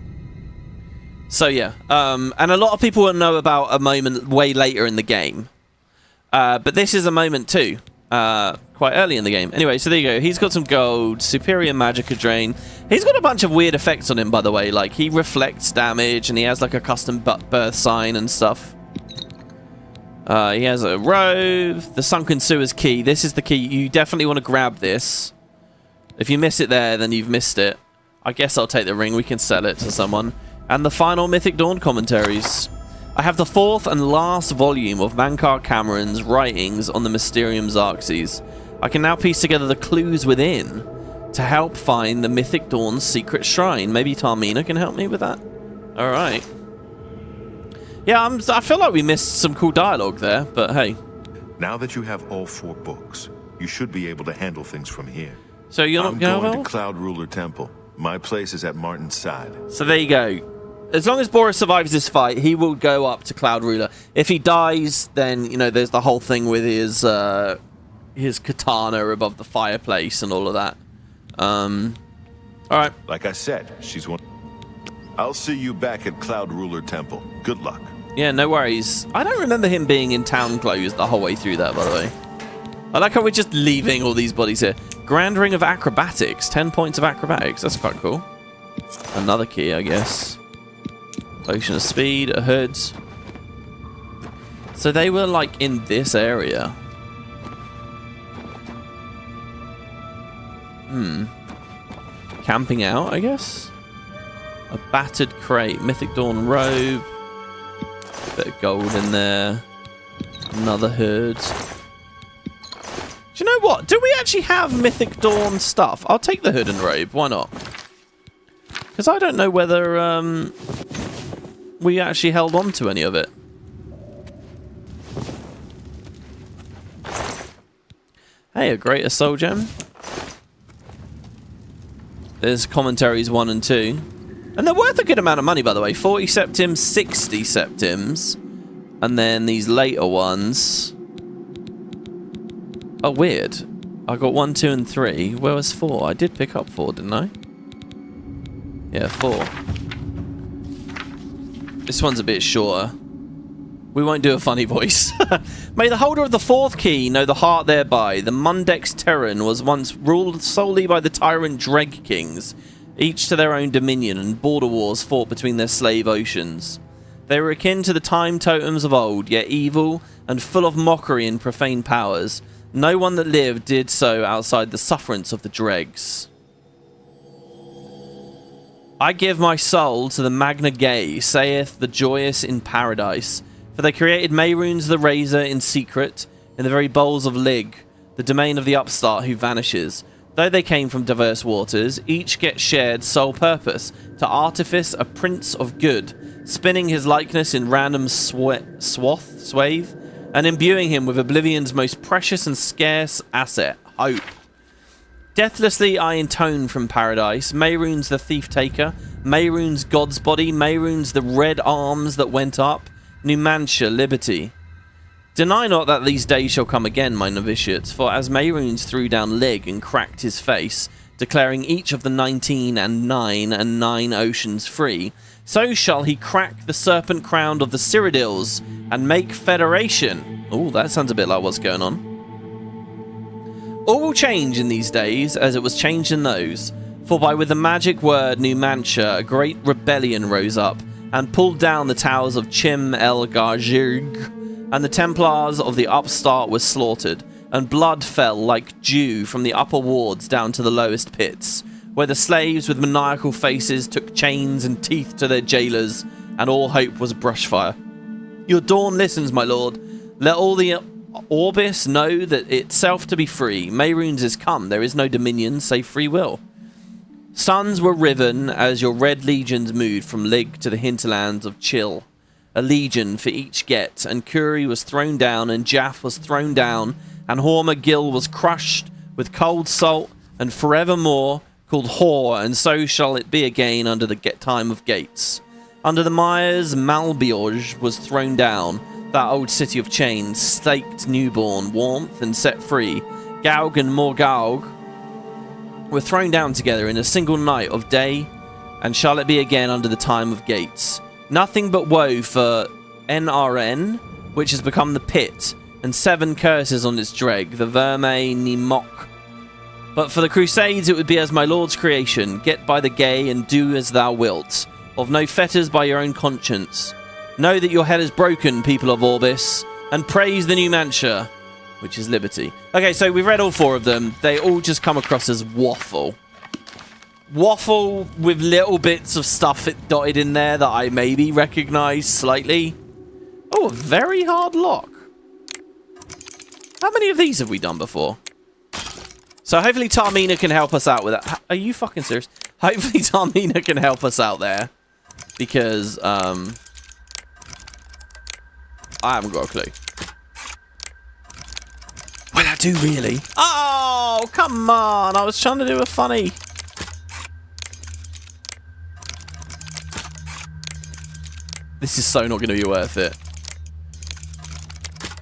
So yeah, and a lot of people will know about a moment way later in the game. But this is a moment too. Quite early in the game. Anyway, so there you go. He's got some gold, superior magica drain. He's got a bunch of weird effects on him, by the way. Like, he reflects damage, and he has like a custom birth sign and stuff. He has a robe, the sunken sewers key. This is the key. You definitely want to grab this. If you miss it there, then you've missed it. I guess I'll take the ring. We can sell it to someone. And the final Mythic Dawn commentaries. I have the 4th and last volume of Mankar Camoran's writings on the Mysterium Xarxes. I can now piece together the clues within to help find the Mythic Dawn's secret shrine. Maybe Tarmina can help me with that? Alright. Yeah, I feel like we missed some cool dialogue there, but hey. Now that you have all 4 books, you should be able to handle things from here. So you're not going to Cloud Ruler Temple. My place is at Martin's side. So there you go. As long as Boris survives this fight, he will go up to Cloud Ruler. If he dies, then, you know, there's the whole thing with his katana above the fireplace and all of that. Alright. Like I said, she's one. I'll see you back at Cloud Ruler Temple. Good luck. Yeah, no worries. I don't remember him being in town clothes the whole way through that, by the way. I like how we're just leaving all these bodies here. Grand Ring of Acrobatics. 10 points of acrobatics. That's quite cool. Another key, I guess. Potion of Speed, a hood. So they were, like, in this area. Camping out, I guess? A battered crate. Mythic Dawn robe. Bit of gold in there. Another hood. Do you know what? Do we actually have Mythic Dawn stuff? I'll take the hood and robe. Why not? Because I don't know whether we actually held on to any of it. Hey, a Greater Soul Gem. There's commentaries 1 and 2. And they're worth a good amount of money, by the way. 40 septims, 60 septims. And then these later ones... Oh, weird. I got 1, 2, and 3. Where was 4? I did pick up 4, didn't I? Yeah, 4. This one's a bit shorter. We won't do a funny voice. May the holder of the 4th key know the heart thereby. The Mundex Terran was once ruled solely by the tyrant Dreg Kings, each to their own dominion, and border wars fought between their slave oceans. They were akin to the time totems of old, yet evil and full of mockery and profane powers. No one that lived did so outside the sufferance of the dregs. I give my soul to the Magna Gay, saith the joyous in paradise. For they created Mehrunes the Razor in secret, in the very bowls of Lig, the domain of the upstart who vanishes. Though they came from diverse waters, each gets shared sole purpose, to artifice a prince of good, spinning his likeness in random swathe, and imbuing him with Oblivion's most precious and scarce asset, hope. Deathlessly I intone from paradise, Mehrunes the Thief Taker, Mehrunes God's Body, Mehrunes the Red Arms that went up, Numantia Liberty. Deny not that these days shall come again, my novitiates, for as Mehrunes threw down Lig and cracked his face, declaring each of the 19 and 9 and 9 oceans free, so shall he crack the serpent crown of the Cyrodiils and make federation. Oh, that sounds a bit like what's going on. All will change in these days, as it was changed in those, for by with the magic word Numantia a great rebellion rose up, and pulled down the towers of Chim El Garjig, and the Templars of the upstart were slaughtered, and blood fell like dew from the upper wards down to the lowest pits, where the slaves with maniacal faces took chains and teeth to their jailers, and all hope was brushfire. Your dawn listens, my lord. Let all the Orbis know that itself to be free. Mehrunes is come, there is no dominion save free will. Suns were riven as your red legions moved from Lig to the hinterlands of Chill. A legion for each get, and Kuri was thrown down, and Jaff was thrown down, and Horma Gil was crushed with cold salt, and forevermore called Hor, and so shall it be again under the time of gates. Under the mires, Malbiorj was thrown down, that old city of chains, staked newborn, warmth, and set free. Gaug and Morgaug were thrown down together in a single night of day, and shall it be again under the time of gates. Nothing but woe for NRN, which has become the pit, and 7 curses on its dreg, the Verme Nimok. But for the Crusades it would be as my lord's creation, get by the gay and do as thou wilt, of no fetters by your own conscience. Know that your head is broken, people of Orbis, and praise the Numantia, which is liberty. Okay, so we've read all 4 of them. They all just come across as waffle. Waffle with little bits of stuff dotted in there that I maybe recognise slightly. Oh, a very hard lock. How many of these have we done before? So hopefully Tarmina can help us out with that. Are you fucking serious? Hopefully Tarmina can help us out there. Because, I haven't got a clue. Well, I do really. Oh, come on. I was trying to do a funny. This is so not going to be worth it.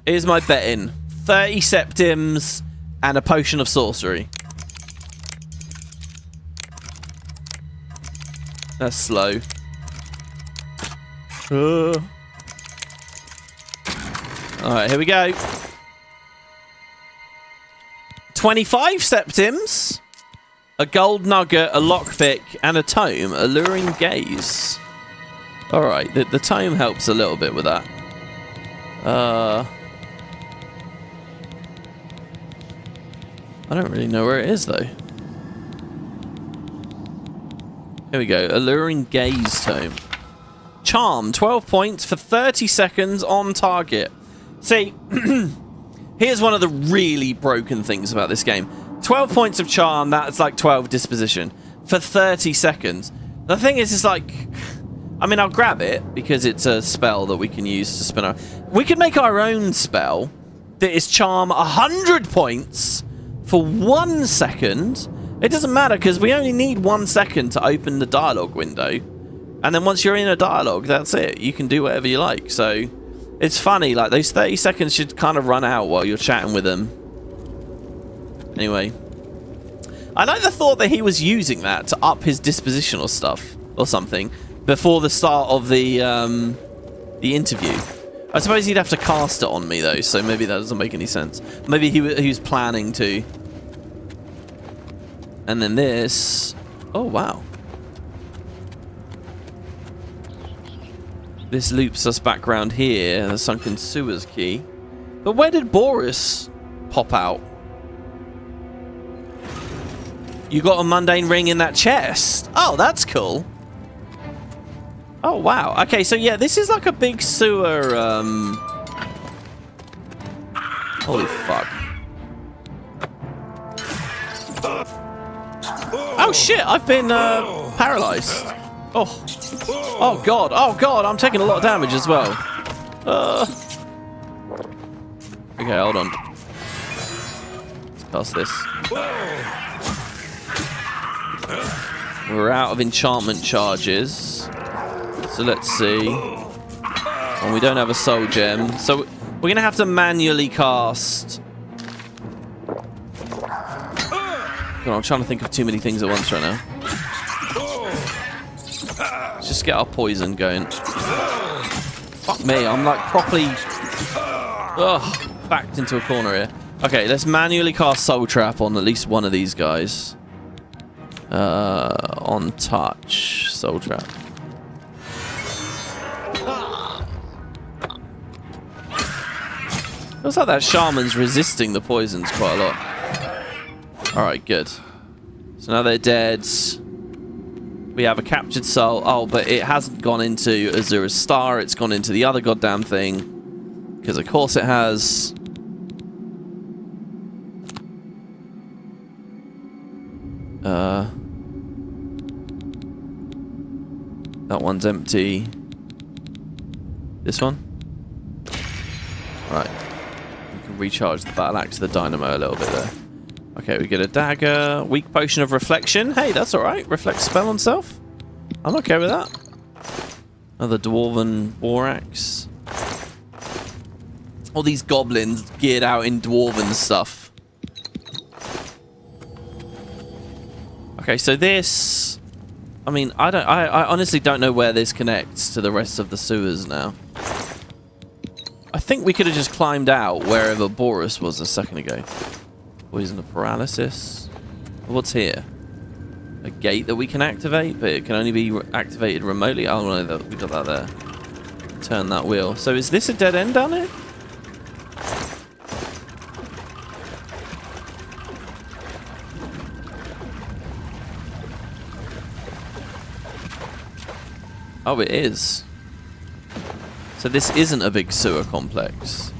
Here's my betting. 30 septims and a potion of sorcery. That's slow. Alright, here we go. 25 septims, a gold nugget, a lockpick, and a tome. Alluring gaze. Alright, the tome helps a little bit with that. I don't really know where it is, though. Here we go. Alluring gaze tome. Charm, 12 points for 30 seconds on target. See, here's one of the really broken things about this game. 12 points of charm, that's like 12 disposition for 30 seconds. The thing is, it's like, I mean, I'll grab it because it's a spell that we can use to spin our... We could make our own spell that is charm 100 points for 1 second. It doesn't matter because we only need 1 second to open the dialogue window. And then once you're in a dialogue, that's it. You can do whatever you like. So it's funny, like those 30 seconds should kind of run out while you're chatting with them. Anyway. I like the thought that he was using that to up his dispositional stuff or something before the start of the interview. I suppose he'd have to cast it on me though, so maybe that doesn't make any sense. Maybe he was planning to. And then this. Oh wow. This loops us back around here, the sunken sewers key. But where did Boris pop out? You got a mundane ring in that chest. Oh, that's cool. Oh, wow. Okay, so yeah, this is like a big sewer, Holy fuck. Oh, shit, I've been, paralyzed. Oh. Oh, God. Oh, God, I'm taking a lot of damage as well. Okay, hold on. Let's cast this. We're out of enchantment charges. So let's see. And we don't have a soul gem. So we're going to have to manually cast. God, I'm trying to think of too many things at once right now. Let's just get our poison going. Fuck me, I'm like properly backed into a corner here. Okay, let's manually cast Soul Trap on at least one of these guys. On touch, Soul Trap. Looks like that shaman's resisting the poisons quite a lot. Alright, good. So now they're dead. We have a captured soul. Oh, but it hasn't gone into Azura's Star. It's gone into the other goddamn thing. Because of course it has. That one's empty. This one? Right. We can recharge the battle axe to the dynamo a little bit there. Okay, we get a dagger. Weak potion of reflection. Hey, that's alright. Reflect spell on self. I'm okay with that. Another dwarven war axe. All these goblins geared out in dwarven stuff. Okay, so this... I mean, I honestly don't know where this connects to the rest of the sewers now. I think we could have just climbed out wherever Boris was a second ago. Poison of paralysis. What's here? A gate that we can activate, but it can only be activated remotely. Oh no, that we got that there. Turn that wheel. So is this a dead end down here? Oh, it is. So this isn't a big sewer complex.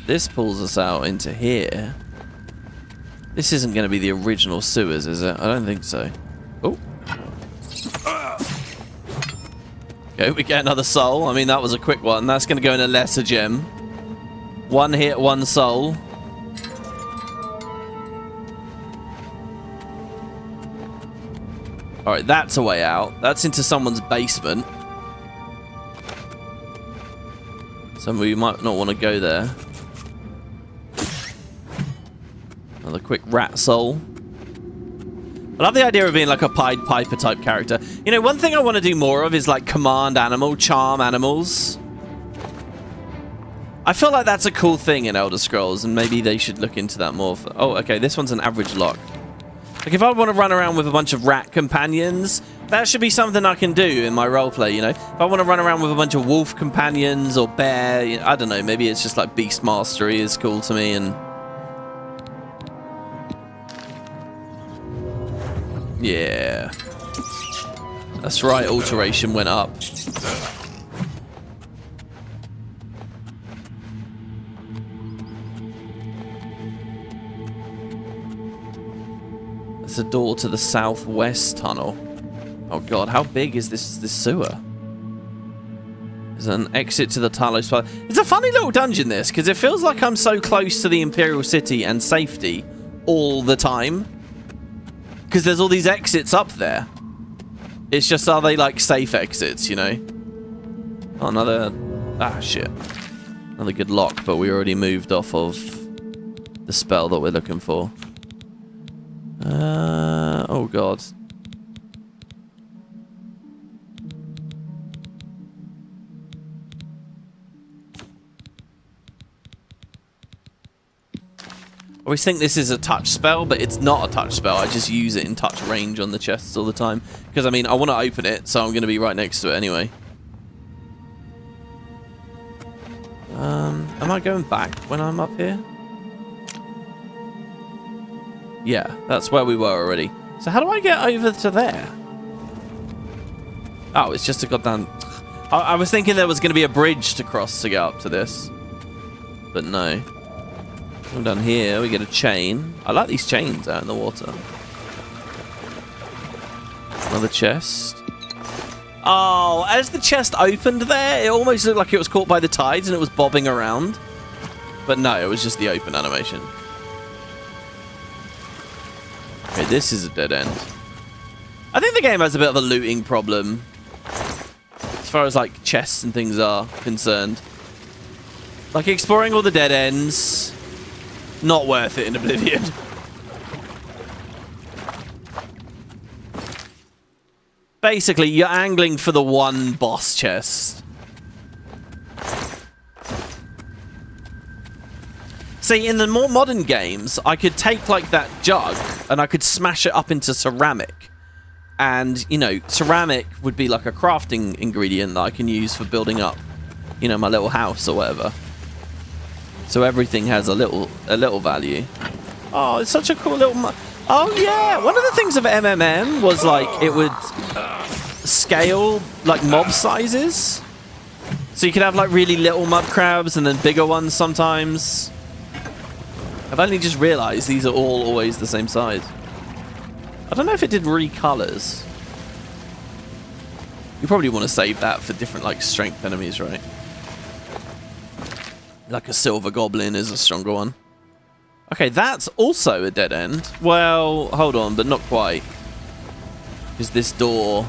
This pulls us out into here. This isn't going to be the original sewers, is it? I don't think so. Oh. Okay, we get another soul. I mean, that was a quick one. That's going to go in a lesser gem. One hit, one soul. Alright, that's a way out. That's into someone's basement. So we might not want to go there. Another quick rat soul. I love the idea of being like a Pied Piper type character. You know, one thing I want to do more of is like command animal, charm animals. I feel like that's a cool thing in Elder Scrolls, and maybe they should look into that more. Oh, okay, this one's an average lock. Like, if I want to run around with a bunch of rat companions, that should be something I can do in my roleplay, you know? If I want to run around with a bunch of wolf companions or bear, you know, I don't know, maybe it's just like beast mastery is cool to me, and... yeah. That's right, alteration went up. There's a door to the southwest tunnel. Oh god, how big is this sewer? There's an exit to the Talos. It's a funny little dungeon, this, because it feels like I'm so close to the Imperial City and safety all the time. Because there's all these exits up there. It's just, are they like safe exits, you know? Oh, another... Ah, shit. Another good lock, but we already moved off of the spell that we're looking for. Oh, God. I always think this is a touch spell, but it's not a touch spell. I just use it in touch range on the chests all the time. Because, I mean, I want to open it, so I'm going to be right next to it anyway. Am I going back when I'm up here? Yeah, that's where we were already. So how do I get over to there? Oh, it's just a goddamn... I was thinking there was going to be a bridge to cross to get up to this. But no. Come down here, we get a chain. I like these chains out in the water. Another chest. Oh, as the chest opened there, it almost looked like it was caught by the tides and it was bobbing around. But no, it was just the open animation. Okay, this is a dead end. I think the game has a bit of a looting problem as far as like chests and things are concerned. Like exploring all the dead ends, not worth it in Oblivion. Basically, you're angling for the one boss chest. See, in the more modern games, I could take like that jug and I could smash it up into ceramic. And, you know, ceramic would be like a crafting ingredient that I can use for building up, you know, my little house or whatever. So everything has a little value. Oh, it's such a cool little... Oh, yeah! One of the things of MMM was, like, it would scale, like, mob sizes. So you could have, like, really little mud crabs and then bigger ones sometimes. I've only just realized these are all always the same size. I don't know if it did recolors. You probably want to save that for different, like, strength enemies, right? Like a silver goblin is a stronger one. Okay, that's also a dead end. Well, hold on, but not quite. Because this door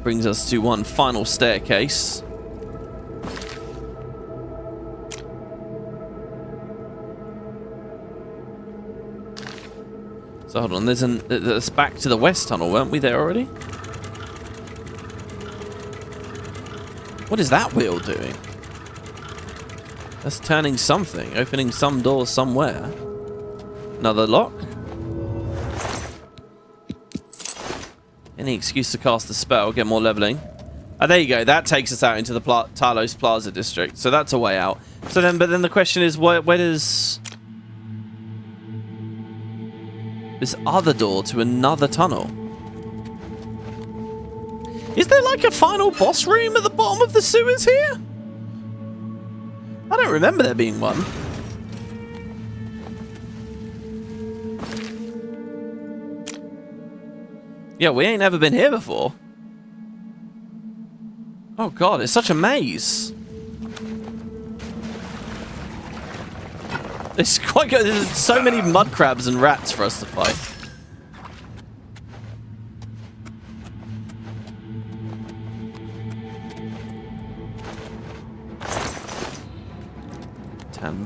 brings us to one final staircase. So hold on, there's back to the west tunnel, weren't we there already? What is that wheel doing? That's turning something, opening some door somewhere. Another lock. Any excuse to cast the spell, get more leveling. Oh, there you go. That takes us out into the Talos Plaza district. So that's a way out. So then, but then the question is, where does this other door to another tunnel? Is there like a final boss room at the bottom of the sewers here? I don't remember there being one. Yeah, we ain't ever been here before. Oh god, it's such a maze. It's quite good. There's so many mud crabs and rats for us to fight.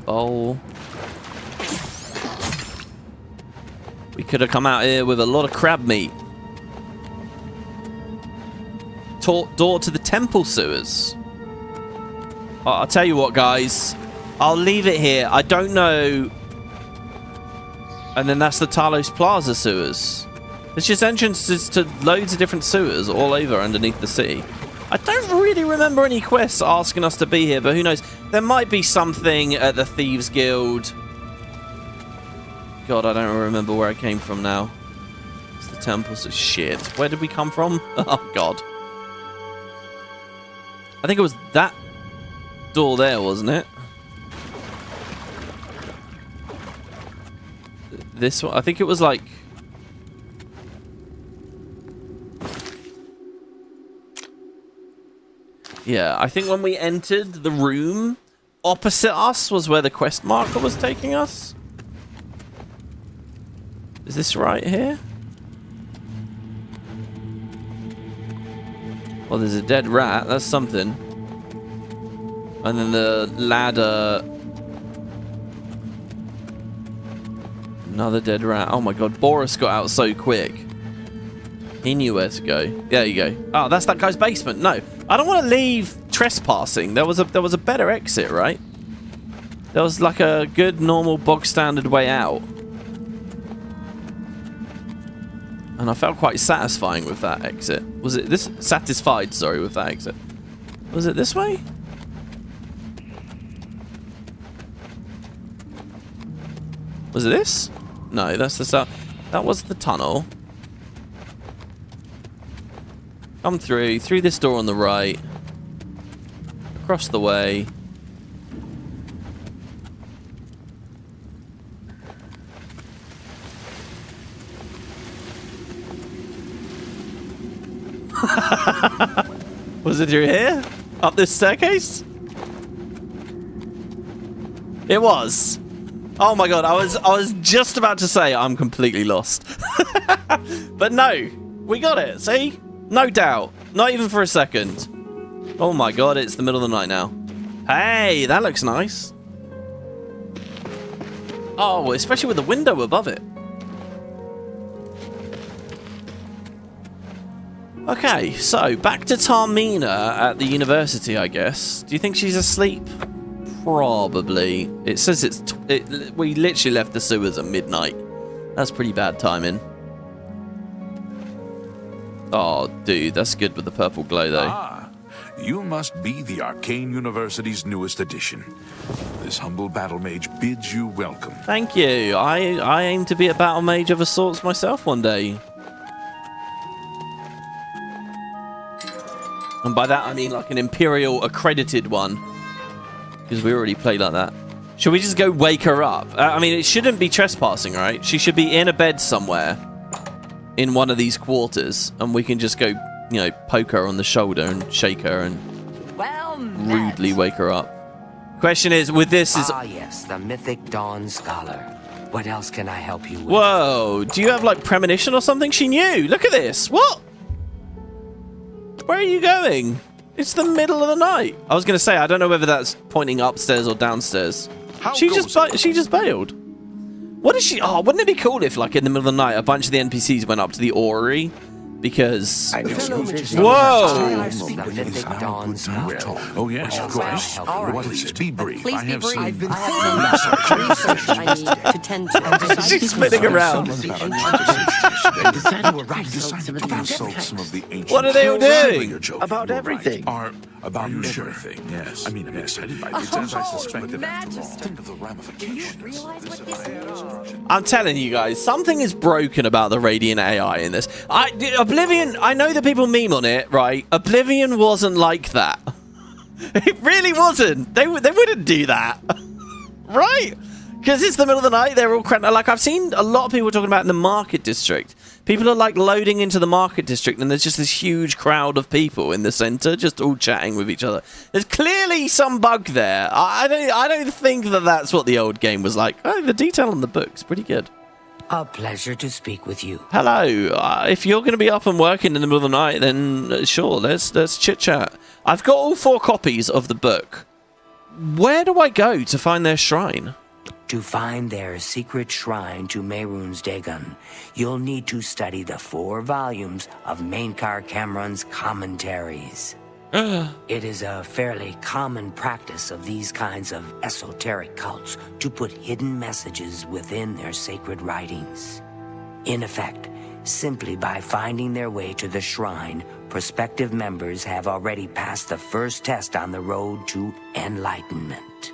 Bowl. We could have come out here with a lot of crab meat. Door to the temple sewers. Oh, I'll tell you what, guys. I'll leave it here. I don't know. And then that's the Talos Plaza sewers. There's just entrances to loads of different sewers all over underneath the city. I don't really remember any quests asking us to be here, but who knows? There might be something at the Thieves Guild. God, I don't remember where I came from now. It's the temples of shit. Where did we come from? Oh, God. I think it was that door there, wasn't it? This one? I think it was like... Yeah, I think when we entered the room, opposite us was where the quest marker was taking us. Is this right here? Well, there's a dead rat. That's something. And then the ladder. Another dead rat. Oh my god, Boris got out so quick. He knew where to go. There you go. Oh, that's that guy's basement. No, I don't want to leave trespassing. There was a better exit, right? There was like a good, normal, bog standard way out. And I felt quite satisfying with that exit. Was it this? Satisfied, sorry, with that exit. Was it this way? Was it this? No, that's the south. That was the tunnel. Come through this door on the right. Across the way. Was it through here? Up this staircase? It was. Oh my god, I was just about to say I'm completely lost. But no, we got it, see? No doubt. Not even for a second. Oh my god, it's the middle of the night now. Hey, that looks nice. Oh, especially with the window above it. Okay, so back to Tarmina at the university, I guess. Do you think she's asleep? Probably. It says we literally left the sewers at midnight. That's pretty bad timing. Oh, dude, that's good with the purple glow, though. Ah, you must be the Arcane University's newest addition. This humble battle mage bids you welcome. Thank you. I aim to be a battle mage of a sorts myself one day. And by that, I mean like an Imperial accredited one. Because we already played like that. Should we just go wake her up? I mean, it shouldn't be trespassing, right? She should be in a bed somewhere. In one of these quarters. And we can just go, you know, poke her on the shoulder and shake her and rudely wake her up. Question is, with this is... Ah, yes, the Mythic Dawn Scholar. What else can I help you with? Whoa, do you have like premonition or something? She knew. Look at this. What? Where are you going? It's the middle of the night. I was going to say, I don't know whether that's pointing upstairs or downstairs. She just bailed. What is she? Oh, wouldn't it be cool if, like, in the middle of the night, a bunch of the NPCs went up to the Orrery? Because... Whoa! Oh, yes, of course. What is it? Be brief. Please I be have brief. some... I have research I need to tend to. She's spinning around. What are they all doing? About everything. Are you sure? Yes. I mean, I'm excited by this, as I suspected after all. Think of the ramifications. I'm telling you guys, something is broken about the Radiant AI in this. Oblivion, I know that people meme on it, right? Oblivion wasn't like that. It really wasn't. They wouldn't do that. Right? Because it's the middle of the night, they're all like, I've seen a lot of people talking about in the market district. People are like loading into the market district and there's just this huge crowd of people in the center just all chatting with each other. There's clearly some bug there. I don't think that that's what the old game was like. Oh, the detail on the book's pretty good. A pleasure to speak with you. Hello. If you're going to be up and working in the middle of the night, then sure, let's chit chat. I've got all 4 copies of the book. Where do I go to find their shrine? To find their secret shrine to Mehrunes Dagon, you'll need to study the 4 volumes of Mainkar Camoran's commentaries. It is a fairly common practice of these kinds of esoteric cults to put hidden messages within their sacred writings. In effect, simply by finding their way to the shrine, prospective members have already passed the first test on the road to enlightenment.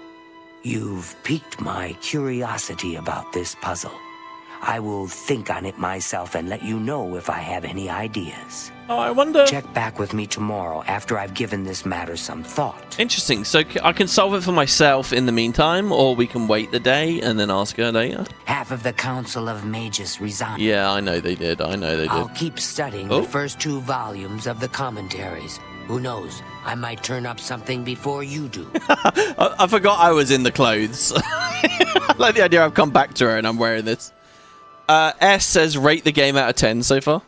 You've piqued my curiosity about this puzzle. I will think on it myself and let you know if I have any ideas. Oh, I wonder... Check back with me tomorrow after I've given this matter some thought. Interesting. So I can solve it for myself in the meantime, or we can wait the day and then ask her later? Half of the Council of Mages resigned. Yeah, I know they did. I'll keep studying the first 2 volumes of the commentaries. Who knows? I might turn up something before you do. I forgot I was in the clothes. I like the idea I've come back to her and I'm wearing this. S says rate the game out of 10 so far.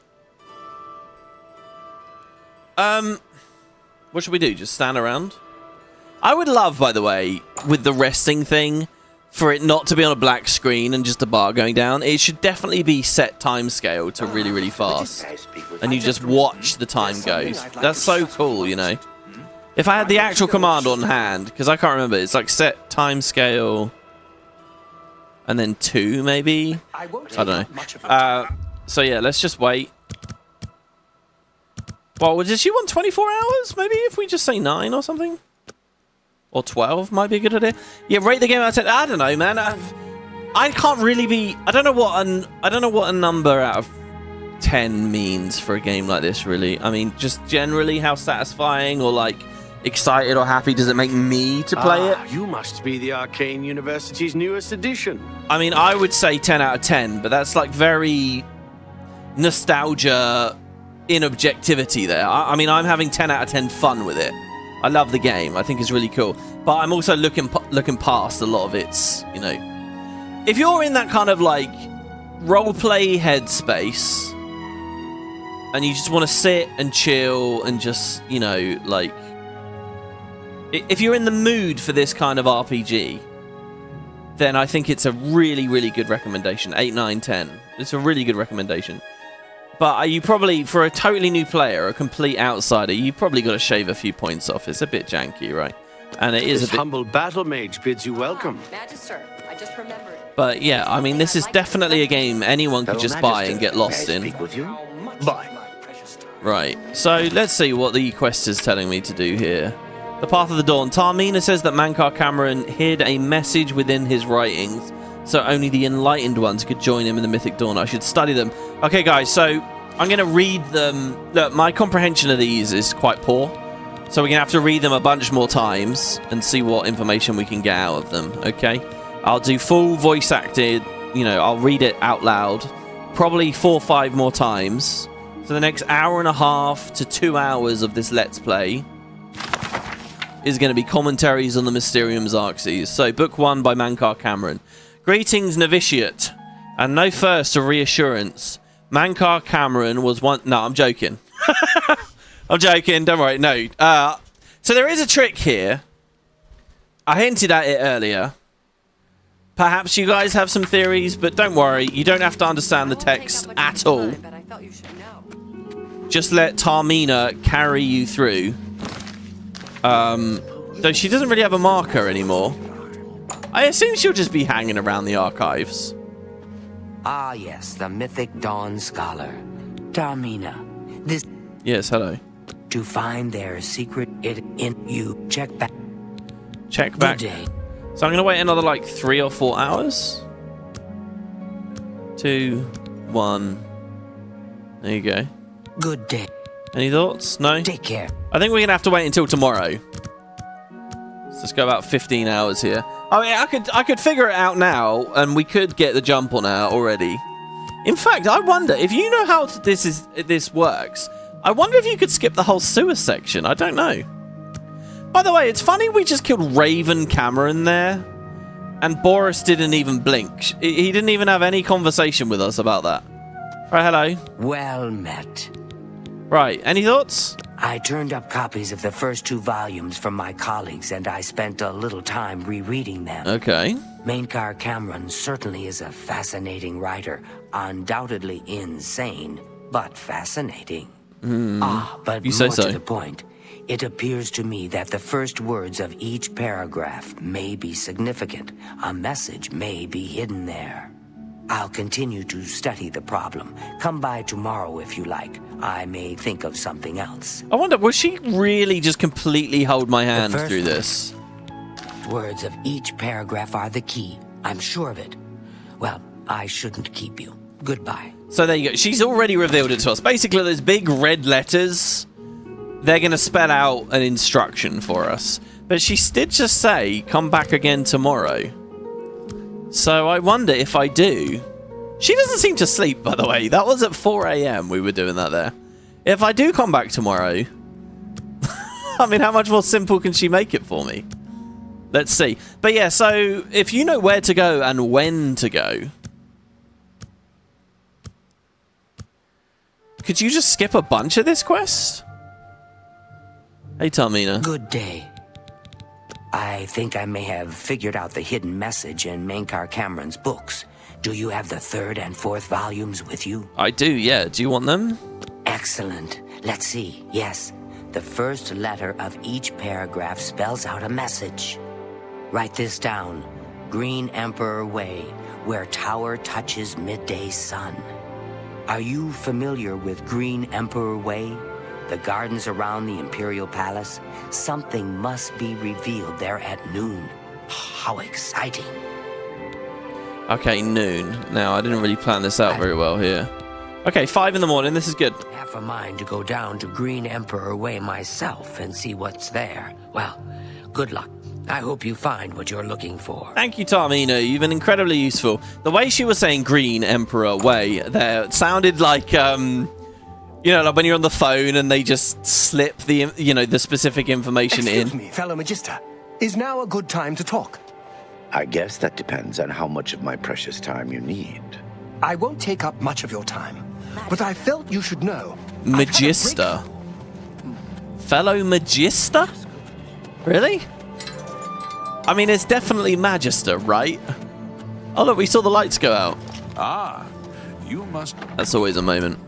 What should we do? Just stand around? I would love, by the way, with the resting thing, for it not to be on a black screen and just a bar going down. It should definitely be set time scale to really, really fast. And you just watch the time goes. That's so cool, you know. If I had the actual command on hand, because I can't remember, it's like set time scale and then 2 maybe? I don't know. So yeah, let's just wait. Well, does she want 24 hours? Maybe if we just say 9 or something? Or 12 might be a good idea. Yeah, rate the game out of 10. I don't know, man. I can't really be. I don't know what a number out of 10 means for a game like this. Really, I mean, just generally how satisfying or like excited or happy does it make me to play it? You must be the Arcane University's newest edition. I mean, I would say 10 out of 10, but that's like very nostalgia in objectivity there. I mean, I'm having 10 out of 10 fun with it. I love the game. I think it's really cool. But I'm also looking past a lot of its, you know... If you're in that kind of, like, roleplay headspace, and you just want to sit and chill and just, you know, like... If you're in the mood for this kind of RPG, then I think it's a really, really good recommendation. 8, 9, 10. It's a really good recommendation. But you probably, for a totally new player, a complete outsider, you've probably got to shave a few points off. It's a bit janky, right? And it is this a bit... humble battle mage bids you welcome. Magister, I just remembered. But yeah, I mean, this is definitely a game anyone could just buy and get lost in. Bye. Right, so let's see what the quest is telling me to do here. The Path of the Dawn. Tarmina says that Mankar Camoran hid a message within his writings, so only the enlightened ones could join him in the Mythic Dawn. I should study them. Okay, guys, so I'm going to read them. Look, my comprehension of these is quite poor, so we're going to have to read them a bunch more times and see what information we can get out of them, okay? I'll do full voice acted, you know, I'll read it out loud, probably 4 or 5 more times. So the next hour and a half to 2 hours of this Let's Play is going to be commentaries on the Mysterium Xarxes. So, Book 1 by Mankar Camoran. Greetings, novitiate, and no thirst of reassurance. Mankar Camoran was one... No, I'm joking. I'm joking, don't worry, no. So there is a trick here. I hinted at it earlier. Perhaps you guys have some theories, but don't worry, you don't have to understand the text at all. Just let Tarmina carry you through. Though she doesn't really have a marker anymore. I assume she'll just be hanging around the archives. Ah, yes, the Mythic Dawn Scholar. Tarmina. This... Yes, hello. To find their secret in you. Check back. Check back. Good day. So I'm going to wait another, like, 3 or 4 hours. 2, 1. There you go. Good day. Any thoughts? No? Take care. I think we're going to have to wait until tomorrow. So let's go about 15 hours here. I mean, I could figure it out now, and we could get the jump on her already. In fact, I wonder, if you know how this works, I wonder if you could skip the whole sewer section. I don't know. By the way, it's funny we just killed Raven Camoran there, and Boris didn't even blink. He didn't even have any conversation with us about that. Right, hello. Well met. Right, any thoughts? I turned up copies of the first 2 volumes from my colleagues, and I spent a little time rereading them. Okay. Mankar Camoran certainly is a fascinating writer. Undoubtedly insane, but fascinating. But you say more so. to the point. It appears to me that the first words of each paragraph may be significant. A message may be hidden there. I'll continue to study the problem. Come by tomorrow if you like. I may think of something else. I wonder, will she really just completely hold my hand through this? Words of each paragraph are the key. I'm sure of it. Well, I shouldn't keep you. Goodbye. So there you go. She's already revealed it to us. Basically, those big red letters, they're going to spell out an instruction for us. But she did just say, come back again tomorrow. So I wonder if I do. She doesn't seem to sleep, by the way. That was at 4 AM we were doing that there. If I do come back tomorrow, I mean, how much more simple can she make it for me? Let's see. But yeah, so if you know where to go and when to go, could you just skip a bunch of this quest? Hey, Tarmina. Good day. I think I may have figured out the hidden message in Mankar Camoran's books. Do you have the 3rd and 4th volumes with you? I do, yeah. Do you want them? Excellent. Let's see. Yes. The first letter of each paragraph spells out a message. Write this down. Green Emperor Way, where tower touches midday sun. Are you familiar with Green Emperor Way? The gardens around the Imperial Palace? Something must be revealed there at noon. How exciting. Okay, noon. Now, I didn't really plan this out very well here. Okay, 5 in the morning. This is good. Half a mind to go down to Green Emperor Way myself and see what's there. Well, good luck. I hope you find what you're looking for. Thank you, Tarmina. You've been incredibly useful. The way she was saying Green Emperor Way there sounded like, you know, like when you're on the phone and they just slip the, you know, the specific information in. Excuse me, fellow Magister. Is now a good time to talk? I guess that depends on how much of my precious time you need. I won't take up much of your time, but I felt you should know. Magister? Fellow Magister? Really? I mean, it's definitely Magister, right? Oh, look, we saw the lights go out. Ah, you must... That's always a moment.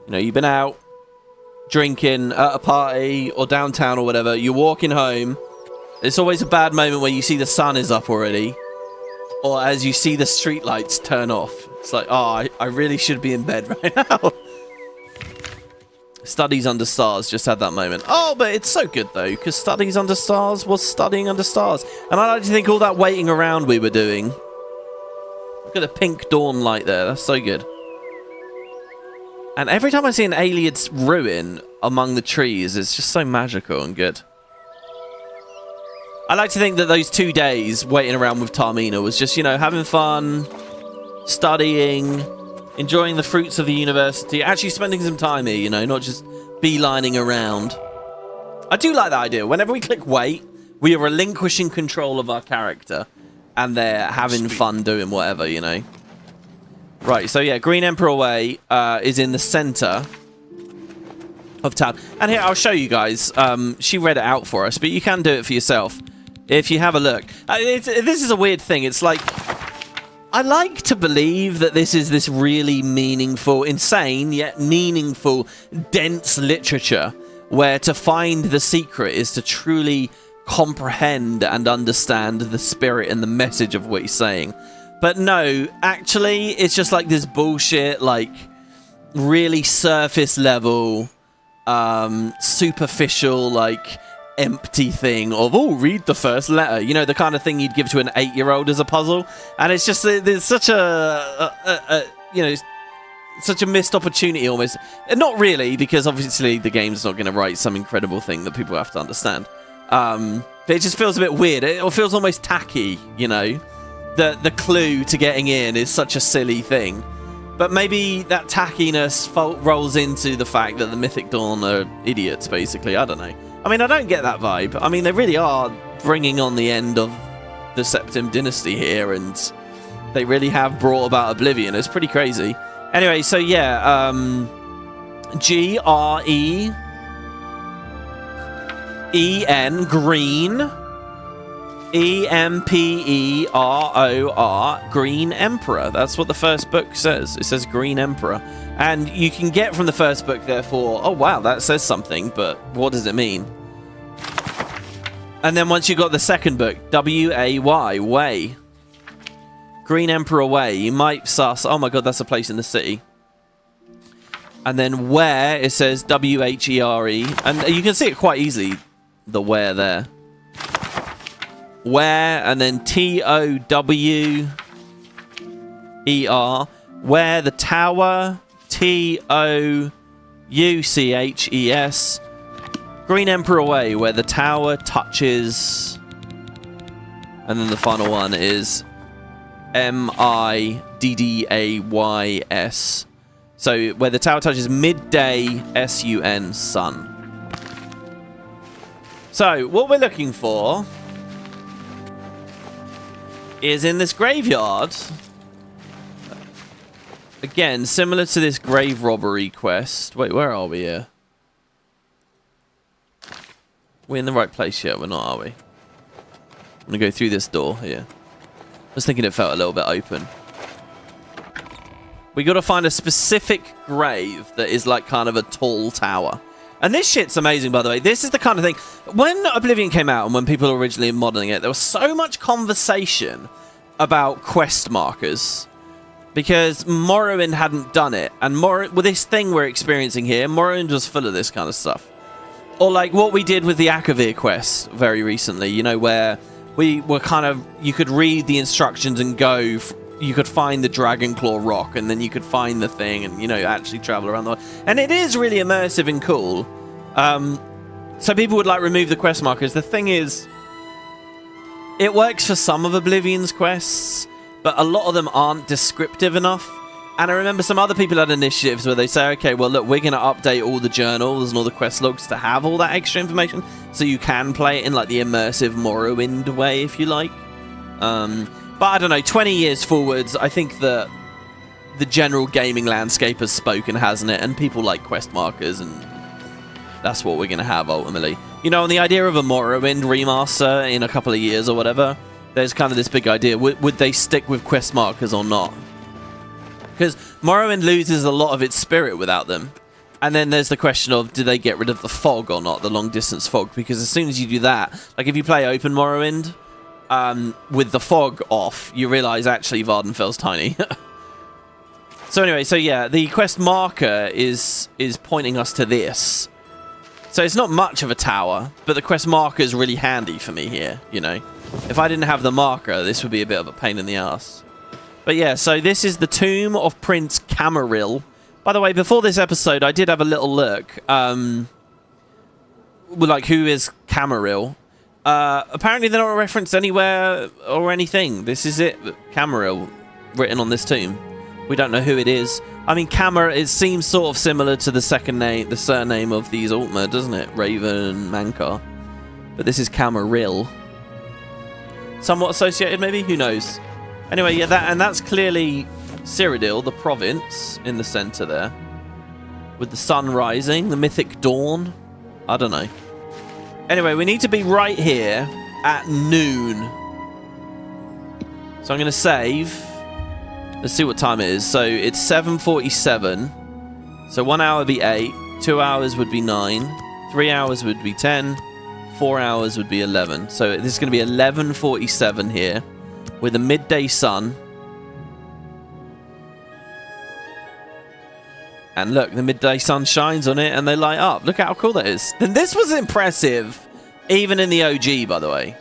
You know, you've been out drinking at a party or downtown or whatever. You're walking home. It's always a bad moment when you see the sun is up already. Or as you see the street lights turn off. It's like, oh, I really should be in bed right now. Studies Under Stars just had that moment. Oh, but it's so good, though, because Studies Under Stars was studying under stars. And I like to think all that waiting around we were doing. Look at the pink dawn light there. That's so good. And every time I see an Ayleid's ruin among the trees, it's just so magical and good. I like to think that those 2 days waiting around with Tarmina was just, you know, having fun, studying, enjoying the fruits of the university, actually spending some time here, you know, not just beelining around. I do like that idea. Whenever we click wait, we are relinquishing control of our character, and they're having fun doing whatever, you know. Right, so yeah, Green Emperor Way is in the center of town. And here, I'll show you guys. She read it out for us, but you can do it for yourself if you have a look. This is a weird thing. It's like, I like to believe that this is this really meaningful, insane, yet meaningful, dense literature where to find the secret is to truly comprehend and understand the spirit and the message of what he's saying. But no, actually, it's just like this bullshit, like, really surface level, superficial, like, empty thing of, oh, read the first letter. You know, the kind of thing you'd give to an 8-year-old as a puzzle. And it's just, there's such a you know, such a missed opportunity almost. Not really, because obviously the game's not going to write some incredible thing that people have to understand. But it just feels a bit weird. It feels almost tacky, you know. The clue to getting in is such a silly thing. But maybe that tackiness rolls into the fact that the Mythic Dawn are idiots, basically. I don't know. I mean, I don't get that vibe. I mean, they really are bringing on the end of the Septim Dynasty here, and they really have brought about Oblivion. It's pretty crazy. Anyway, so yeah, G-R-E-E-N, Green, E-M-P-E-R-O-R, Green Emperor. That's what the first book says. It says Green Emperor. And you can get from the first book, therefore, oh wow, that says something, but what does it mean? And then once you got the second book, W-A-Y, Way. Green Emperor Way. You might suss, oh my god, that's a place in the city. And then where, it says W-H-E-R-E. And you can see it quite easily, the where there. Where, and then T-O-W-E-R. Where the tower, T-O-U-C-H-E-S. Green Emperor Way, where the tower touches. And then the final one is M-I-D-D-A-Y-S. So, where the tower touches midday, S-U-N, sun. So, what we're looking for is in this graveyard. Again, similar to this grave robbery quest. Wait, where are we here? We're in the right place yet. We're not, are we? I'm going to go through this door here. I was thinking it felt a little bit open. We got to find a specific grave that is like kind of a tall tower. And this shit's amazing, by the way. This is the kind of thing... When Oblivion came out and when people were originally modeling it, there was so much conversation about quest markers. Because Morrowind hadn't done it. And with this thing we're experiencing here, Morrowind was full of this kind of stuff. Or like what we did with the Akavir quest very recently, you know, where we were kind of... You could read the instructions and go... You could find the Dragonclaw rock, and then you could find the thing and, you know, actually travel around the world. And it is really immersive and cool. So people would, like, remove the quest markers. The thing is, it works for some of Oblivion's quests, but a lot of them aren't descriptive enough. And I remember some other people had initiatives where they say, okay, well, look, we're going to update all the journals and all the quest logs to have all that extra information, so you can play it in, like, the immersive Morrowind way, if you like. But I don't know, 20 years forwards, I think that the general gaming landscape has spoken, hasn't it? And people like quest markers, and that's what we're going to have, ultimately. You know, and the idea of a Morrowind remaster in a couple of years or whatever, there's kind of this big idea. Would they stick with quest markers or not? Because Morrowind loses a lot of its spirit without them. And then there's the question of, do they get rid of the fog or not, the long-distance fog? Because as soon as you do that, like if you play open Morrowind... with the fog off, you realise actually Vardenfell's tiny. So anyway, so yeah, the quest marker is pointing us to this. So it's not much of a tower, but the quest marker is really handy for me here, you know. If I didn't have the marker, this would be a bit of a pain in the ass. But yeah, so this is the tomb of Prince Camoran. By the way, before this episode, I did have a little look. Like, who is Camoran? Apparently they're not referenced anywhere or anything. This is it. Camoran written on this tomb. We don't know who it is. I mean, it seems sort of similar to the the surname of these Altmer, doesn't it? Raven, Mankar. But this is Camoran. Somewhat associated, maybe? Who knows? Anyway, yeah, that's clearly Cyrodiil, the province, in the center there. With the sun rising, the mythic dawn. I don't know. Anyway, we need to be right here at noon. So I'm going to save. Let's see what time it is. So it's 7:47. So 1 hour would be 8. 2 hours would be 9. 3 hours would be 10. 4 hours would be 11. So this is going to be 11:47 here with a midday sun. And look, the midday sun shines on it and they light up. Look how cool that is. And this was impressive, even in the OG, by the way.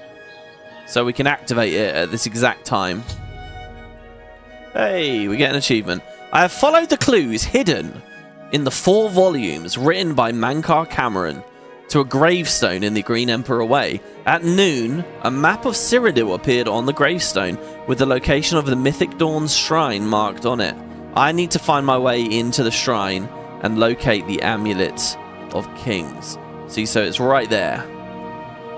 So we can activate it at this exact time. Hey, we get an achievement. I have followed the clues hidden in the 4 volumes written by Mankar Camoran to a gravestone in the Green Emperor Way. At noon, a map of Cyrodiil appeared on the gravestone with the location of the Mythic Dawn's shrine marked on it. I need to find my way into the shrine and locate the Amulet of Kings. See, so it's right there.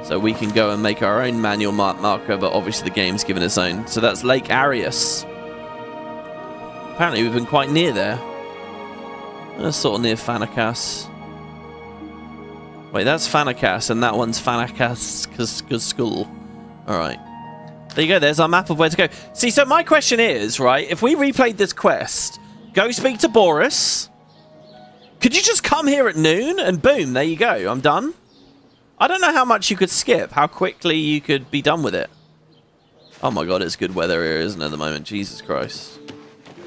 So we can go and make our own manual marker, but obviously the game's given its own. So that's Lake Arius. Apparently we've been quite near there. That's sort of near Fanakas. Wait, that's Fanakas, and that one's Fanakas School. Alright. There you go, there's our map of where to go. See, so my question is, right, if we replayed this quest, go speak to Boris, could you just come here at noon, and boom, there you go, I'm done? I don't know how much you could skip, how quickly you could be done with it. Oh my god, it's good weather here, isn't it, at the moment? Jesus Christ.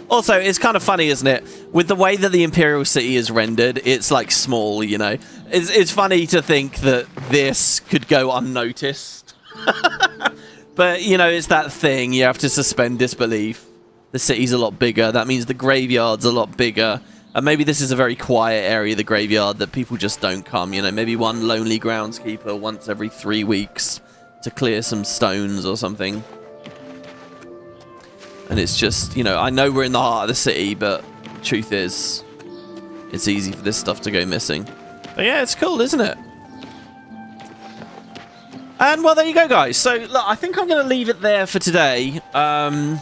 Also, it's kind of funny, isn't it? With the way that the Imperial City is rendered, it's like small, you know. It's funny to think that this could go unnoticed. But, you know, it's that thing. You have to suspend disbelief. The city's a lot bigger. That means the graveyard's a lot bigger. And maybe this is a very quiet area, the graveyard, that people just don't come. You know, maybe one lonely groundskeeper once every 3 weeks to clear some stones or something. And it's just, you know, I know we're in the heart of the city, but the truth is, it's easy for this stuff to go missing. But yeah, it's cool, isn't it? And, well, there you go, guys. So, look, I think I'm going to leave it there for today. And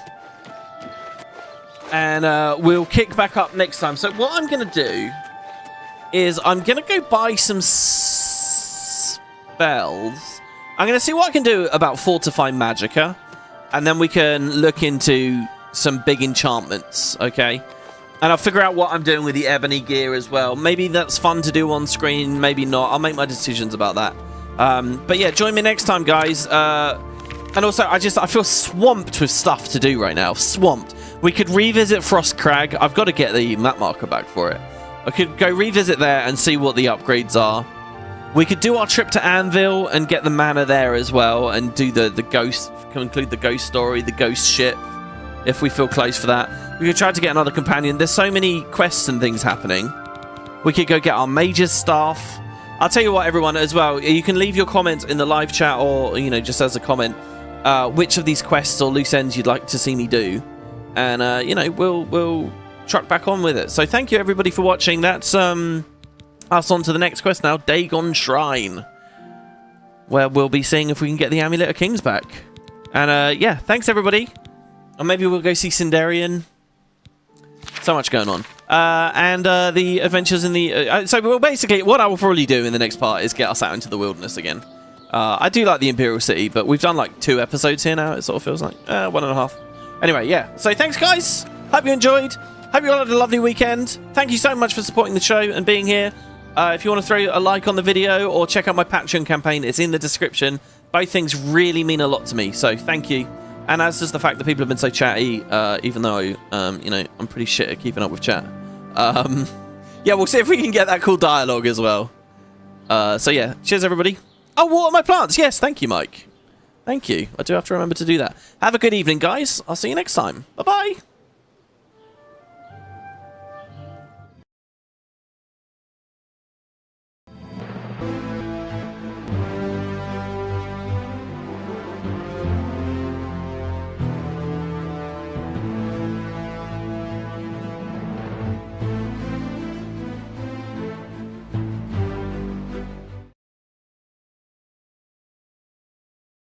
we'll kick back up next time. So, what I'm going to do is I'm going to go buy some Spellcrafting spells. I'm going to see what I can do about Fortify Magicka, and then we can look into some big enchantments, okay? And I'll figure out what I'm doing with the ebony gear as well. Maybe that's fun to do on screen, maybe not. I'll make my decisions about that. But yeah, join me next time, guys. And also, I feel swamped with stuff to do right now. Swamped. We could revisit Frost Crag. I've got to get the map marker back for it. I could go revisit there and see what the upgrades are. We could do our trip to Anvil and get the mana there as well, and do the ghost, conclude the ghost story, the ghost ship, if we feel close for that. We could try to get another companion. There's so many quests and things happening. We could go get our mage's staff. I'll tell you what, everyone, as well, you can leave your comments in the live chat, or, you know, just as a comment, which of these quests or loose ends you'd like to see me do. And, you know, we'll truck back on with it. So thank you, everybody, for watching. That's us on to the next quest now, Dagon Shrine, where we'll be seeing if we can get the Amulet of Kings back. And, yeah, thanks, everybody. Or maybe we'll go see Sindarian. So much going on. And the adventures in the... so, well, basically, what I will probably do in the next part is get us out into the wilderness again. I do like the Imperial City, but we've done, like, 2 episodes here now. It sort of feels like 1.5. Anyway, yeah. So, thanks, guys. Hope you enjoyed. Hope you all had a lovely weekend. Thank you so much for supporting the show and being here. If you want to throw a like on the video or check out my Patreon campaign, it's in the description. Both things really mean a lot to me, so thank you. And as does the fact that people have been so chatty, even though, you know, I'm pretty shit at keeping up with chat. Yeah, we'll see if we can get that cool dialogue as well. So yeah, cheers, everybody. Oh, water my plants. Yes, thank you, Mike. Thank you. I do have to remember to do that. Have a good evening, guys. I'll see you next time. Bye-bye.